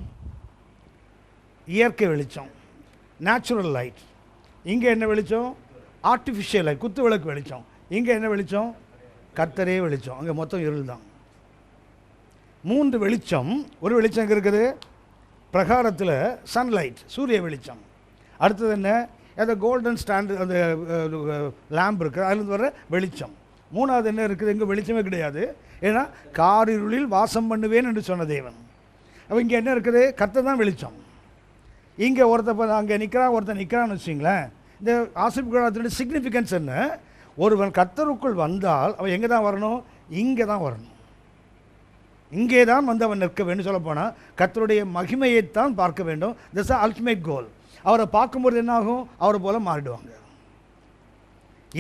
இயற்கை வெளிச்சம், நேச்சுரல் லைட். இங்கே என்ன வெளிச்சம்? ஆர்டிஃபிஷியல் லைட், குத்து விளக்கு வெளிச்சம். இங்கே என்ன வெளிச்சம்? கர்த்தரே வெளிச்சம். அங்கே மொத்தம் இருள் தான். 3 வெளிச்சம். ஒரு வெளிச்சம் எங்கே இருக்குது? பிரகாரத்தில் சன்லைட், சூரிய வெளிச்சம். அடுத்தது என்ன? அந்த கோல்டன் ஸ்டாண்டு, அந்த லேம்ப் இருக்குது, அதுலேருந்து வர வெளிச்சம். 3வது என்ன இருக்குது? எங்கே வெளிச்சமே கிடையாது. ஏன்னா காரிருளில் வாசம் பண்ணுவேன் என்று சொன்ன தேவன். அப்போ இங்கே என்ன இருக்குது? கர்த்தர் தான் வெளிச்சம். இங்கே ஒருத்தர் அங்கே நிற்கிறான், ஒருத்தர் நிற்கிறான்னு வச்சிங்களேன். இந்த ஆசரிப்பு கூடாரத்தினுடைய சிக்னிஃபிகன்ஸ் என்ன? ஒருவன் கர்த்தருக்குள் வந்தால் அவன் எங்கே தான் வரணும்? இங்கே தான் வரணும். இங்கே தான் வந்து அவன் நிற்க வேண்டும். சொல்ல போனால் கர்த்தருடைய மகிமையைத்தான் பார்க்க வேண்டும். This is ultimate goal. அவரை பார்க்கும்போது என்னாகும்? அவரை போல மாறிடுவாங்க.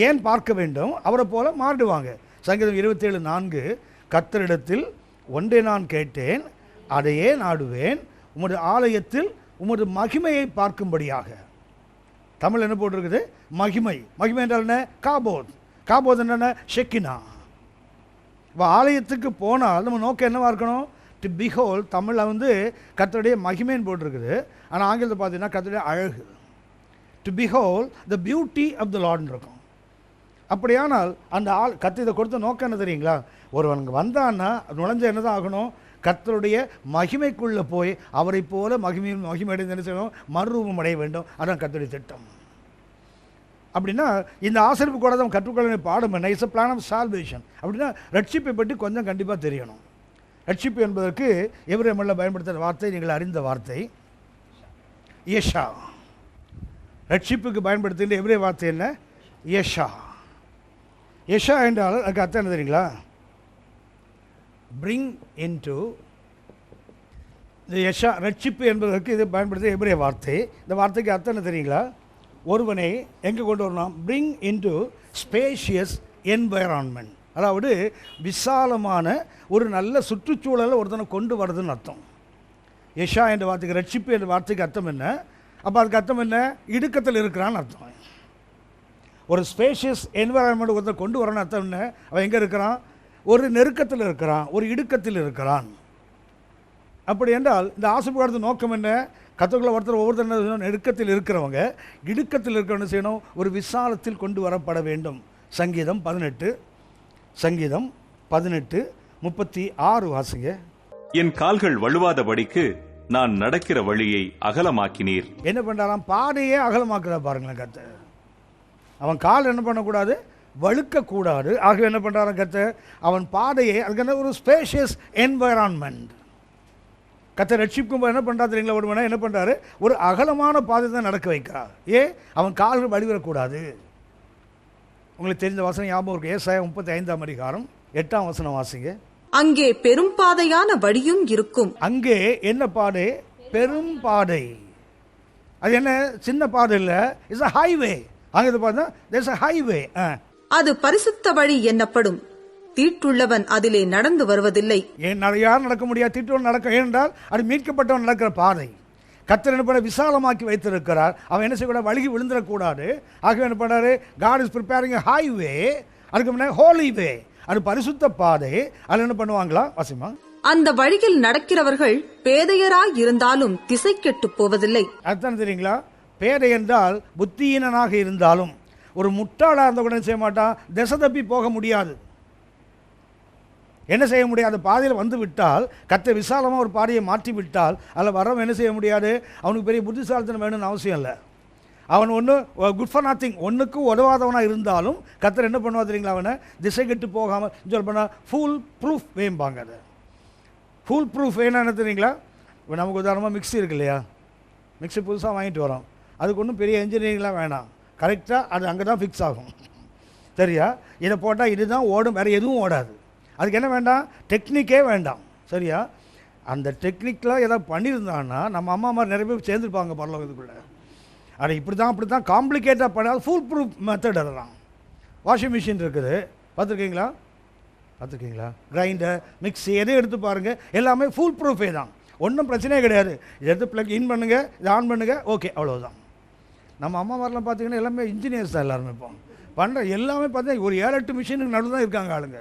ஏன் பார்க்க வேண்டும்? அவரை போல மாறிடுவாங்க. சங்கீதம் 27:4, கர்த்தரிடத்தில் ஒன்றை நான் கேட்டேன், அதையே நாடுவேன், உமது ஆலயத்தில் உமது மகிமையை பார்க்கும்படியாக. தமிழ் என்ன போட்டிருக்குது? மகிமை. மகிமை என்றால் என்ன? காபோத். காபோத் என்னென்ன? ஷெக்கினா. இப்போ ஆலயத்துக்கு போனால் நம்ம நோக்கம் என்னவாக இருக்கணும்? To behold. தமிழில் வந்து கர்த்தருடைய மகிமைன்னு போட்டிருக்குது. ஆனால் ஆங்கிலத்தில் பார்த்தீங்கன்னா கர்த்தருடைய அழகு. To behold the beauty of the லார்ட்னு இருக்கும். அப்படியானால் அந்த கர்த்தர் இதை கொடுத்த நோக்கம் என்ன தெரியுங்களா? ஒருவன் வந்தான்னா நுழைஞ்ச என்ன தான் ஆகணும்? கர்த்தருடைய மகிமைக்குள்ளே போய் அவரை போல மகிமை அடைந்து என்ன செய்யணும்? மறுரூபம் அடைய வேண்டும். அதான் கர்த்தருடைய திட்டம். அப்படின்னா இந்த ஆசரிப்பு கூடாரம் கற்றுக்கொள்ள பாடம் என்ன? It's a plan of salvation. அப்படின்னா ரட்சிப்பை பற்றி கொஞ்சம் கண்டிப்பாக தெரியணும். ரட்சிப்பு என்பதற்கு எபிரேயர்ல பயன்படுத்துகிற வார்த்தை நீங்கள் அறிந்த வார்த்தை யெஷா. ரட்சிப்புக்கு பயன்படுத்துகின்ற எபிரேய வார்த்தை என்ன? யெஷா. யெஷா என்றால் அதுக்கு அர்த்தம் என்ன தெரியுங்களா? Bring into. இந்த யெஷா ரட்சிப்பு என்பதற்கு இது பயன்படுத்திய எபிரேய வார்த்தை. இந்த வார்த்தைக்கு அர்த்தம் என்ன தெரியுங்களா? ஒருவனை எங்கே கொண்டு வரணும்? Bring into spacious environment. அதாவது விசாலமான ஒரு நல்ல சுற்றுச்சூழலை ஒருத்தனை கொண்டு வரதுன்னு அர்த்தம். யெஷா என்ற வார்த்தைக்கு, ரட்சிப்பு என்ற வார்த்தைக்கு அர்த்தம் என்ன? அப்போ அதுக்கு அர்த்தம் என்ன? இடுக்கத்தில் இருக்கிறான்னு அர்த்தம். ஒரு ஸ்பேஷியஸ் என்வைரான்மெண்ட் ஒருத்தனை கொண்டு வரணும்னு அர்த்தம் என்ன? அவன் எங்கே இருக்கிறான்? ஒரு நெருக்கத்தில் இருக்கிறான், ஒரு இடுக்கத்தில் இருக்கிறான். அப்படி என்றால் இந்த ஆசரிப்பு கூடாரத்தின் நோக்கம் என்ன? கர்த்தருக்குள்ள ஒவ்வொருத்தர் நெருக்கத்தில் இருக்கிறவங்க இடுக்கத்தில் இருக்கிறவங்க செய்யணும், ஒரு விசாலத்தில் கொண்டு வரப்பட வேண்டும். சங்கீதம் 18:36 வாசிங்க. என் கால்கள் வழுவாதபடிக்கு நான் நடக்கிற வழியை அகலமாக்கினீர். என்ன பண்றாராம்? பாதையே அகலமாக்குறா பாருங்களேன் கர்த்தர். அவன் கால் என்ன பண்ணக்கூடாது? வழுக்கக்கூடாது. ஆகவே என்ன பண்றாராம் கர்த்தர்? அவன் பாதையை, அதுக்கு ஒரு ஸ்பேஷியஸ் என்வைரான்மெண்ட். கர்த்தர் ரட்சிக்கும் என்ன பண்ணுறா தெரியுங்களா? ஒரு மணி என்ன பண்ணுறாரு? ஒரு அகலமான பாதை தான் நடக்க வைக்கிறார். அவன் கால்கள் வடிவிடக்கூடாது. உங்களுக்கு தெரிந்த வசனம் ஞாபகம் இருக்கு. ஏசாயா 35:8 வாசிங்க. அங்கே பெரும் பாதையான வழியும் இருக்கும். அங்கே என்ன பாதை? பெரும் பாதை. அது என்ன? சின்ன பாதை இல்லை, இட்ஸ் a highway. அங்கே பார்த்தா there's a highway. அது பரிசுத்த வழி என்னப்படும். தீட்டுள்ளவன் அதிலே நடந்து வருவதில்லை. யாரும் நடக்க முடியாது, தீட்டுள்ளவன் நடக்க. ஏனென்றால் அது மீட்கப்பட்டவன் நடக்கிற பாதை. கர்த்தர் என்ன பண்ண? விசாலமாக்கி வைத்திருக்கிறார். அவன் என்ன செய்யக்கூடாது? வழுகி விழுந்துடக்கூடாது. ஆகவே என்ன பண்ணாரு? God is preparing a highway. அதுக்கு முன்னாடி ஹோலி வே, அது பரிசுத்த பாதை. அதில் என்ன பண்ணுவாங்களா? வாசிமா. அந்த வழியில் நடக்கிறவர்கள் பேதையராய் இருந்தாலும் திசை கெட்டு போவதில்லை. அதுதான் தெரியுங்களா? பேதை என்றால் புத்தியீனனாக இருந்தாலும், ஒரு முட்டாளா இருந்த கூட செய்ய மாட்டான், திசை தப்பி போக முடியாது. என்ன செய்ய முடியாது? பாதையில் வந்து விட்டால், கர்த்தர் விசாலமாக ஒரு பாதையை மாற்றி விட்டால், அதில் வரவன் என்ன செய்ய முடியாது? அவனுக்கு பெரிய புத்திசாலித்தனம் வேணும்னு அவசியம் இல்லை. அவன் ஒன்று குட் ஃபார் நத்திங், ஒன்றுக்கும் உதவாதவனாக இருந்தாலும் கர்த்தர் என்ன பண்ணுவா தெரியுங்களா? அவனை திசை கெட்டு போகாமல் சொல்ல பண்ணால் ஃபுல் ப்ரூஃப் வேம்பாங்க. அது ஃபுல் ப்ரூஃப் வேணும் என்ன தெரியுங்களா? இப்போ நமக்கு உதாரணமாக மிக்ஸி இருக்கு இல்லையா? மிக்ஸி புதுசாக வாங்கிட்டு வரோம், அதுக்கு ஒன்றும் பெரிய இன்ஜினியரிங்லாம் வேணாம், கரெக்டாக அது அங்கே தான் ஃபிக்ஸ் ஆகும். சரியா? இதை போட்டால் இதுதான் ஓடும், வேறு எதுவும் ஓடாது. அதுக்கு என்ன வேண்டாம்? டெக்னிக்கே வேண்டாம். சரியா? அந்த டெக்னிக்கில் ஏதாவது பண்ணியிருந்தாங்கன்னா நம்ம அம்மா மாதிரி நிறைய பேர் சேர்ந்துருப்பாங்க பரலோகத்துக்குள்ளே. அது இப்படி தான் காம்ப்ளிகேட்டாக பண்ணால் ஃபுல் ப்ரூஃப் மெத்தட். அதெல்லாம் வாஷிங் மிஷின் இருக்குது, பார்த்துருக்கீங்களா? கிரைண்டர், மிக்ஸி, எதையும் எடுத்து பாருங்கள், எல்லாமே ஃபுல் ப்ரூஃபே தான், ஒன்றும் பிரச்சனையே கிடையாது. இதை எடுத்து ப்ளக் இன் பண்ணுங்கள், இதை ஆன் பண்ணுங்கள், ஓகே, அவ்வளோதான். நம்ம அம்மா மாதிரிலாம் பார்த்தீங்கன்னா எல்லாமே இன்ஜினியர்ஸ் தான். எல்லாருமே இப்போ பண்ணுற எல்லாமே பார்த்தீங்கன்னா ஒரு 7-8 மிஷினுக்கு நடுவு தான் இருக்காங்க ஆளுங்க.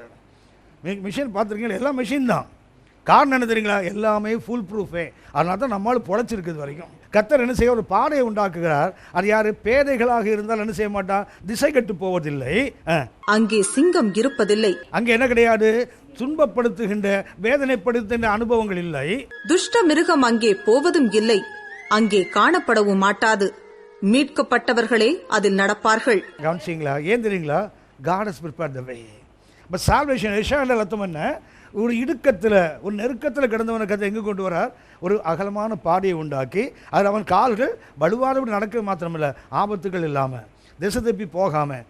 மிஷின் பார்த்துருக்கீங்களா? எல்லாம் மிஷின் தான். காரணம் என்ன தெரியுங்களா? எல்லாமே ஃபுல் ப்ரூஃபே. அதனால தான் நம்மளால் பொழைச்சிருக்குது வரைக்கும். கர்த்தர் என்ன செய்ய? ஒரு பாதையை உண்டாக்குகிறார். அது யார்? பேதைகளாக இருந்தால் என்ன செய்ய மாட்டா? திசை கெட்டு போவதில்லை. அங்கே சிங்கம் இருப்பதில்லை. அங்கே என்ன கிடையாது? துன்பப்படுத்துகின்ற, வேதனைப்படுத்துகின்ற அனுபவங்கள் இல்லை. துஷ்ட மிருகம் அங்கே போவதும் இல்லை, அங்கே காணப்படவும் மாட்டாது. மீட்கப்பட்டவர்களே அதில் நடப்பார்கள். கவனிச்சிங்களா? ஏன் தெரியுங்களா? God has prepared the way. But salvation எஷாண்ட அர்த்தம் என்ன? ஒரு இடுக்கத்தில், ஒரு நெருக்கத்தில் கிடந்தவனை கதை எங்கே கொண்டு வரார்? ஒரு அகலமான பாதையை உண்டாக்கி, அதில் அவன் கால்கள் வலுவாதபடி நடக்க மாத்திரமில்லை, ஆபத்துகள் இல்லாமல், திசை தப்பி போகாமல்.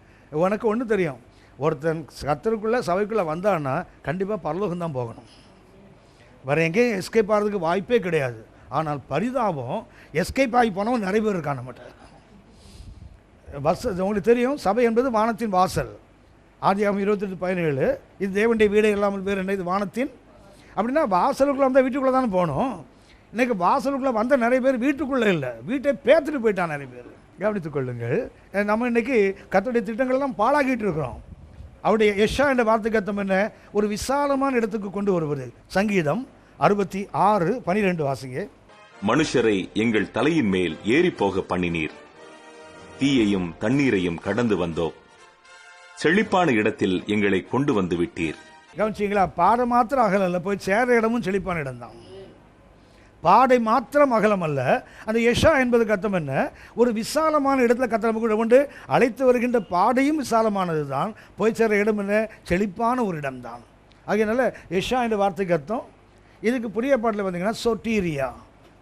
உனக்கு ஒன்று தெரியும், ஒருத்தன் கர்த்தருக்குள்ளே சபைக்குள்ளே வந்தான்னா கண்டிப்பாக பரலோகம் தான் போகணும், வேறு எங்கேயும் எஸ்கேப் ஆகிறதுக்கு வாய்ப்பே கிடையாது. ஆனால் பரிதாபம், எஸ்கேப் ஆகி போனவன் நிறைய பேர் இருக்கான மாட்டார். உங்களுக்கு தெரியும், சபை என்பது வானத்தின் வாசல். ஆதியாகமம் 28:17, இது தேவனுடைய வீடே இல்லாமல் பேர் என்ன? இது வானத்தின். அப்படின்னா வாசலுக்குள்ளே வந்தால் வீட்டுக்குள்ளே தானே போகணும். இன்றைக்கி வாசலுக்குள்ளே வந்த நிறைய பேர் வீட்டுக்குள்ளே இல்லை, வீட்டை பேத்துட்டு போயிட்டான் நிறைய பேர். கவனித்துக் கொள்ளுங்கள். நம்ம இன்றைக்கி கர்த்தருடைய திட்டங்கள்லாம் பாழாக்கிட்டு இருக்கிறோம். அவருடைய எஷா என்ற வார்த்தைக்கு அர்த்தம் என்ன? ஒரு விசாலமான இடத்துக்கு கொண்டு வருவது. சங்கீதம் 66:12 வாசிங்க. மனுஷரை எங்கள் தலையின் மேல் ஏறி போக பண்ணினீர், தீயையும் தண்ணீரையும் கடந்து வந்தோம், செழிப்பான இடத்தில் எங்களை கொண்டு வந்து விட்டீர். கவனிச்சிங்களா? பாடை மாத்திரம் அகலம் அல்ல, போய் சேர இடமும் செழிப்பான இடம்தான். பாடை மாத்திரம் அகலம் அல்ல. அந்த எஷா என்பதுக்கு அர்த்தம் என்ன? ஒரு விசாலமான இடத்துல கர்த்தர் கொண்டு அழைத்து வருகின்ற பாடையும் விசாலமானது தான், போய் சேர இடம் என்ன? செழிப்பான ஒரு இடம்தான். ஆகையினால எஷா என்ற வார்த்தைக்கு அர்த்தம். இதுக்கு புதிய பாட்டில் பார்த்தீங்கன்னா சோட்டீரியா,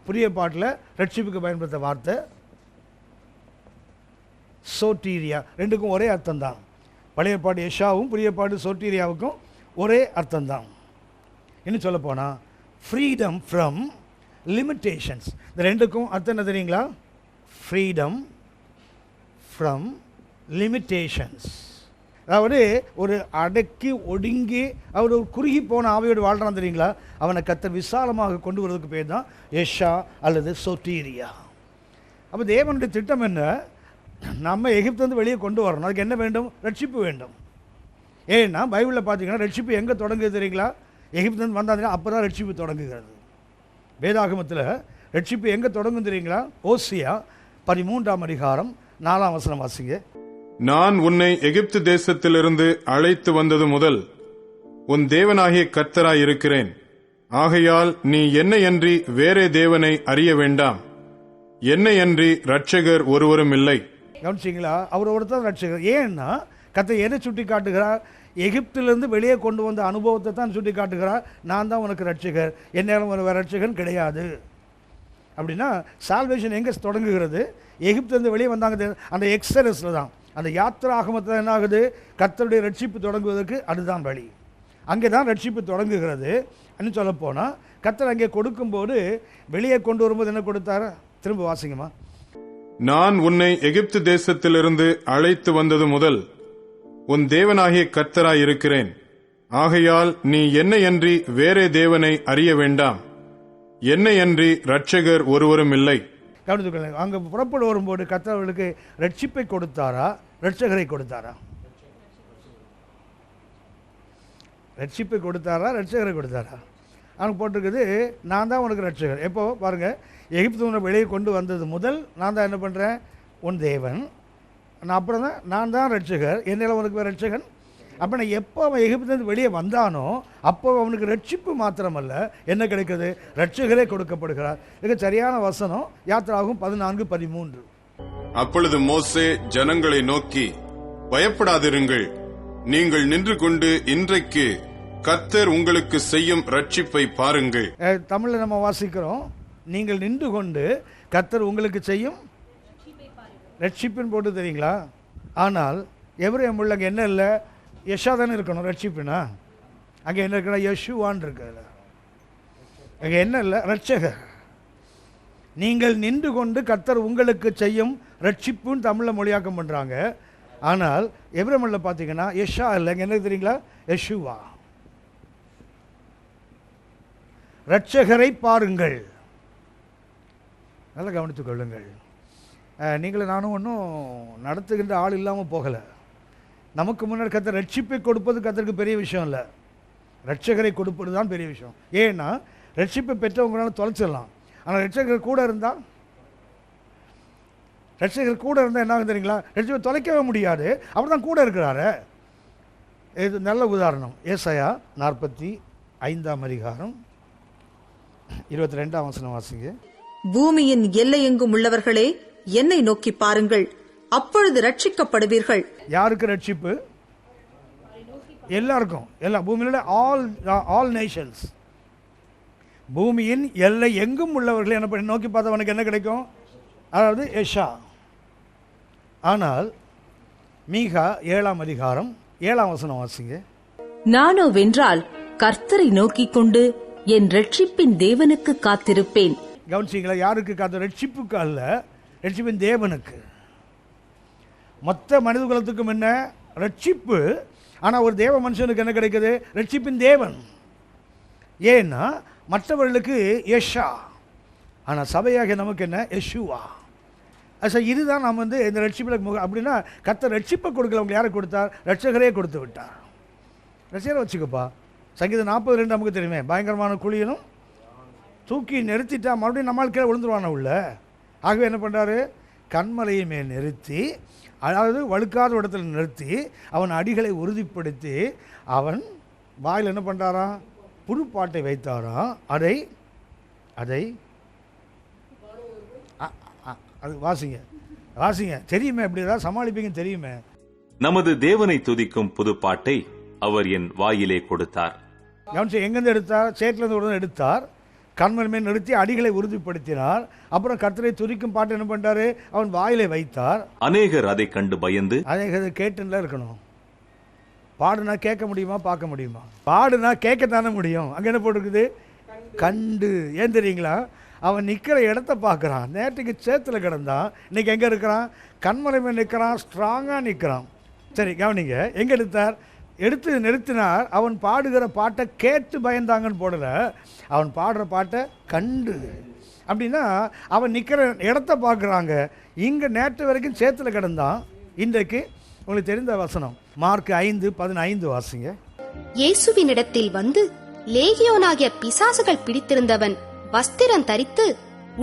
புதிய பாட்டில் ரட்சிப்புக்கு பயன்படுத்த வார்த்தை சோட்டீரியா. ரெண்டுக்கும் ஒரே அர்த்தம் தான். பழைய பாட்டு எஷாவும் புதிய பாட்டு சோட்டீரியாவுக்கும் ஒரே அர்த்தம் தான். இன்னும் சொல்ல போனால் ஃப்ரீடம் ஃப்ரம் லிமிட்டேஷன்ஸ். இந்த ரெண்டுக்கும் அர்த்தம் என்ன தெரியுங்களா? Freedom from limitations. அதாவது ஒரு அடக்கி ஒடுங்கி அவர் ஒரு குறுகி போன ஆவியோடு வாழ்கிறான் தெரியுங்களா? அவனை கர்த்தர் விசாலமாக கொண்டு வருவதற்கு பேர் தான் எஷா அல்லது சோட்டீரியா. அப்போ தேவனுடைய திட்டம் என்ன? நம்ம எகிப்திலிருந்து வெளியே கொண்டு வரணும். அதுக்கு என்ன வேண்டும்? ரட்சிப்பு வேண்டும். ஏன்னா பைபிளில் பார்த்தீங்கன்னா ரட்சிப்பு எங்கே தொடங்குது தெரியுங்களா? எகிப்திலிருந்து வந்தாங்கன்னா அப்போ தான் ரட்சிப்பு தொடங்குகிறது. வேதாகமத்தில் ரட்சிப்பு எங்கே தொடங்கும் தெரியுங்களா? ஓசியா 13:4 வாசிங்க. நான் உன்னை எகிப்து தேசத்திலிருந்து அழைத்து வந்தது முதல் உன் தேவனாகிய கர்த்தராய் இருக்கிறேன். ஆகையால் நீ என்னையன்றி வேறே தேவனை அறிய வேண்டாம். என்னையன்றி இரட்சகர் ஒருவரும் இல்லை. கவனிச்சிங்களா? அவர் ஒருத்தர் ரட்சகர். ஏன்னா கர்த்தர் எதை சுட்டி காட்டுகிறார்? எகிப்திலிருந்து வெளியே கொண்டு வந்த அனுபவத்தை தான் சுட்டி காட்டுகிறார். நான் தான் உனக்கு ரட்சகர், என்னாலும் ஒரு ரட்சகன் கிடையாது. அப்படின்னா சால்வேஷன் எங்கே தொடங்குகிறது? எகிப்திலிருந்து வெளியே வந்தாங்க அந்த எக்ஸரஸில் தான். அந்த யாத்திரா ஆகமத்தில் என்ன ஆகுது? கர்த்தருடைய ரட்சிப்பு தொடங்குவதற்கு அதுதான் வழி. அங்கே தான் ரட்சிப்பு தொடங்குகிறது. இன்னும் சொல்லப்போனால் கர்த்தர் அங்கே கொடுக்கும்போது வெளியே கொண்டு வரும்போது என்ன கொடுத்தாரு? திரும்ப வாசிங்கம்மா. நான் உன்னை எகிப்து தேசத்திலிருந்து அழைத்து வந்தது முதல் உன் தேவனாகிய கர்த்தராய் இருக்கிறேன். ஆகையால் நீ என்னையன்றி வேறே தேவனை அறிய வேண்டாம். என்னையன்றி இரட்சகர் ஒருவரும் இல்லை. கவனித்துக்கொள்ளுங்க. அங்கே புறப்பட வரும்போது கர்த்தர் அவர்களுக்கு ரட்சிப்பை கொடுத்தாரா, இரட்சகரை கொடுத்தாரா? ரட்சிப்பை கொடுத்தாரா, ரட்சகரை கொடுத்தாரா? அவனுக்கு போட்டிருக்குது, நான் தான் உனக்கு ரட்சகர். எப்போ பாருங்கள், எகிப்து உன்னை வெளியே கொண்டு வந்தது முதல் நான் தான் என்ன பண்ணுறேன், உன் தேவன். நான் அப்புறம் தான் நான் தான் ரட்சகர், என்னில் உனக்கு ரட்சகன். அப்போ நான் எப்போ அவன் எகிப்துலேருந்து வெளியே வந்தானோ அப்போ அவனுக்கு ரட்சிப்பு மாத்திரமல்ல, என்ன கிடைக்கிறது, ரட்சகரே கொடுக்கப்படுகிறார். இதுக்கு சரியான வசனம் யாத்திராகும் 14:13. அப்பொழுது மோசே ஜனங்களை நோக்கி, பயப்படாதிருங்கள், நீங்கள் நின்று கொண்டு இன்றைக்கு கர்த்தர் உங்களுக்கு செய்யும் ரட்சிப்பை பாருங்கள். தமிழில் நம்ம வாசிக்கிறோம், நீங்கள் நின்று கொண்டு கர்த்தர் உங்களுக்கு செய்யும் ரட்சிப்புன்னு போட்டு தெரியுங்களா? ஆனால் எவரையும் உள்ள அங்கே என்ன இல்லை, யஷா தானே இருக்கணும் ரட்சிப்புனா. அங்கே என்ன இருக்கணும், யஷுவான் இருக்கு. அங்கே என்ன இல்லை, ரட்சகர். நீங்கள் நின்று கொண்டு கர்த்தர் உங்களுக்கு செய்யும் ரட்சிப்புன்னு தமிழில் மொழியாக்கம் பண்ணுறாங்க. ஆனால் எவரமில் பார்த்தீங்கன்னா யஷா இல்லை, அங்கே என்ன தெரியுங்களா, யஷுவா. ரட்சகரை பாருங்கள். நல்லா கவனித்துக் கொள்ளுங்கள். நீங்களும் நானும் ஒன்றும் நடத்துகின்ற ஆள் இல்லாமல் போகலை. நமக்கு முன்னாடி கர்த்தர் ரட்சிப்பை கொடுப்பது கர்த்தருக்கு பெரிய விஷயம் இல்லை, ரட்சகரை கொடுப்பது தான் பெரிய விஷயம். ஏன்னா ரட்சிப்பை பெற்றவங்களால தொலைச்சிடலாம், ஆனால் ரட்சகர் கூட இருந்தால் என்ன ஆகும் தெரியுங்களா, ரட்சிப்பை தொலைக்கவே முடியாது. அவர் தான் கூட இருக்கிறாரு. இது நல்ல உதாரணம். ஏசாயா 45 22 வாசிங்க. பூமியின் எல்லையெங்கும் உள்ளவர்களே, என்னை நோக்கி பாருங்கள், அப்பொழுது ரட்சிக்கப்படுவீர்கள். யாருக்கு ரட்சிப்பு? எல்லாருக்கும். எல்லா பூமியில ஆல் நேஷன்ஸ், பூமியின் எல்லை எங்கும் உள்ளவர்கள் என்ன பண்ணி நோக்கி பார்த்தவனுக்கு என்ன கிடைக்கும், அதாவது யெஷா. ஆனால் மீகா 7 வாசிங்க. நானோ வென்றால் கர்த்தரை நோக்கிக் கொண்டு என் ரட்சிப்பின் தேவனுக்கு காத்திருப்பேன். கவனிச்சிங்களா, யாருக்கு காத்து? ரட்சிப்புக்கு அல்ல, ரட்சிப்பின் தேவனுக்கு. மொத்த மனித குலத்துக்கும் என்ன ரட்சிப்பு, ஆனால் ஒரு தேவ மனுஷனுக்கு என்ன கிடைக்குது, ரட்சிப்பின் தேவன். ஏன்னா மற்றவர்களுக்கு யெஷா, ஆனால் சபையாக நமக்கு என்ன, யெஷுவா. இதுதான் நாம் இந்த ரட்சிப்பில் அப்படின்னா கர்த்தர் ரட்சிப்பை கொடுக்கல, யாரை கொடுத்தார், ரட்சகரே கொடுத்து விட்டார். ரட்சகரை வச்சுக்கப்பா. சங்கீதம் 42 நமக்கு தெரியுமே, பயங்கரமான குழியிலும் தூக்கி நிறுத்திட்டா மறுபடியும் நம்மால் கீழே விழுந்துருவான உள்ள. ஆகவே என்ன பண்ணுறாரு, கண்மலையை மேல் நிறுத்தி, அதாவது வழுக்காத இடத்துல நிறுத்தி அவன் அடிகளை உறுதிப்படுத்தி அவன் வாயில் என்ன பண்ணுறாராம், புதுப்பாட்டை வைத்தாராம். அதை அது வாசிங்க தெரியுமே, எப்படி ஏதாவது சமாளிப்பீங்க தெரியுமே. நமது தேவனை துதிக்கும் புதுப்பாட்டை அவர் என் வாயிலே கொடுத்தார். கவனிச்சு, எங்கேருந்து எடுத்தார், சேட்டிலேருந்து எடுத்தார், கண்மலை மேல் நிறுத்தி அடிகளை உறுதிப்படுத்தினார். அப்புறம் கர்த்தரை துதிக்கும் பாட்டு என்ன பண்ணாரு, அவன் வாயிலை வைத்தார். அநேகர் அதை கண்டு பயந்து, அநேகர் கேட்டுல இருக்கணும். பாடுனா கேட்க முடியுமா, பார்க்க முடியுமா? பாடுனா கேட்கத்தானே முடியும். அங்கே என்ன போட்டிருக்குது, கண்டு. ஏன் தெரியுங்களா, அவன் நிற்கிற இடத்த பார்க்குறான். நேற்றுக்கு சேத்துல கிடந்தான், இன்னைக்கு எங்கே இருக்கிறான், கண்மலை மேல் நிற்கிறான், ஸ்ட்ராங்காக நிற்கிறான். சரி கவனிங்க, எங்கே எடுத்து நிறுத்தினார். அவன் பாடுகிற பாட்டை கேட்டு பயந்தாங்கன்னு போடல, அவன் பாடுற பாட்டை கண்டு. அப்படின்னா அவன் நிற்கிற இடத்த பார்க்குறாங்க. இங்கே நேற்று வரைக்கும் சேத்துல கிடந்தான், இன்றைக்கு உங்களுக்கு தெரிந்த வசனம் மார்க் 5:15 வாசிங்க. இயேசுவினிடத்தில் வந்து லேகியோனாகிய பிசாசுகள் பிடித்திருந்தவன் வஸ்திரம் தரித்து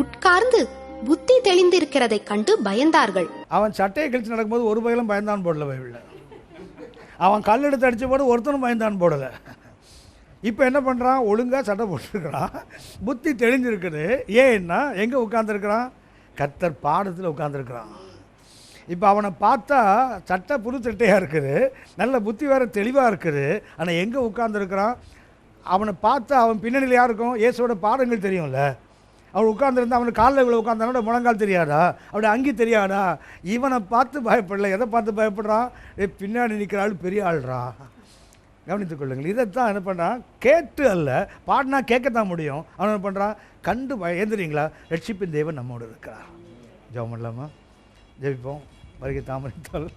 உட்கார்ந்து புத்தி தெளிந்திருக்கிறதை கண்டு பயந்தார்கள். அவன் சட்டையை கழிச்சு நடக்கும்போது ஒரு பயிலும் பயந்தான் போடல, பைபிள்ல. அவன் கல் எடுத்து அடிச்ச போது ஒருத்தனும் பயந்தான் போடலை. இப்போ என்ன பண்ணுறான், ஒழுங்காக சட்டை போட்டுருக்கிறான், புத்தி தெளிஞ்சிருக்குது. ஏன்னா எங்கே உட்காந்துருக்கிறான், கர்த்தர் பாடத்தில் உட்காந்துருக்கிறான். இப்போ அவனை பார்த்தா சட்டை புது சட்டையாக இருக்குது, நல்ல புத்தி வேறு தெளிவாக இருக்குது. ஆனால் எங்கே உட்காந்துருக்கிறான், அவனை பார்த்தா அவன் பின்னணியில் யாருக்கும் இயேசுவோட பாடங்கள் தெரியும்ல. அவன் உட்காந்துருந்தா அவனுக்கு காலில் இவ்வளோ உட்காந்தானோட முழங்கால் தெரியாதா, அப்படி அங்கி தெரியாதா. இவனை பார்த்து பயப்படல, எதை பார்த்து பயப்படுறான், பின்னாடி நிற்கிற ஆள் பெரிய ஆள்றா. கவனித்துக் கொள்ளுங்கள். இதைத்தான் என்ன பண்ணுறான், கேட்டு அல்ல, பாடினா கேட்கத்தான் முடியும். அவன் என்ன பண்ணுறான், கண்டு ஏந்திரீங்களா, ரட்சிப்பின் தேவன் நம்மோடு இருக்கிறார். ஜெபம் பண்ணலாமா? ஜெபிப்போம். வருகை தாமதித்தால்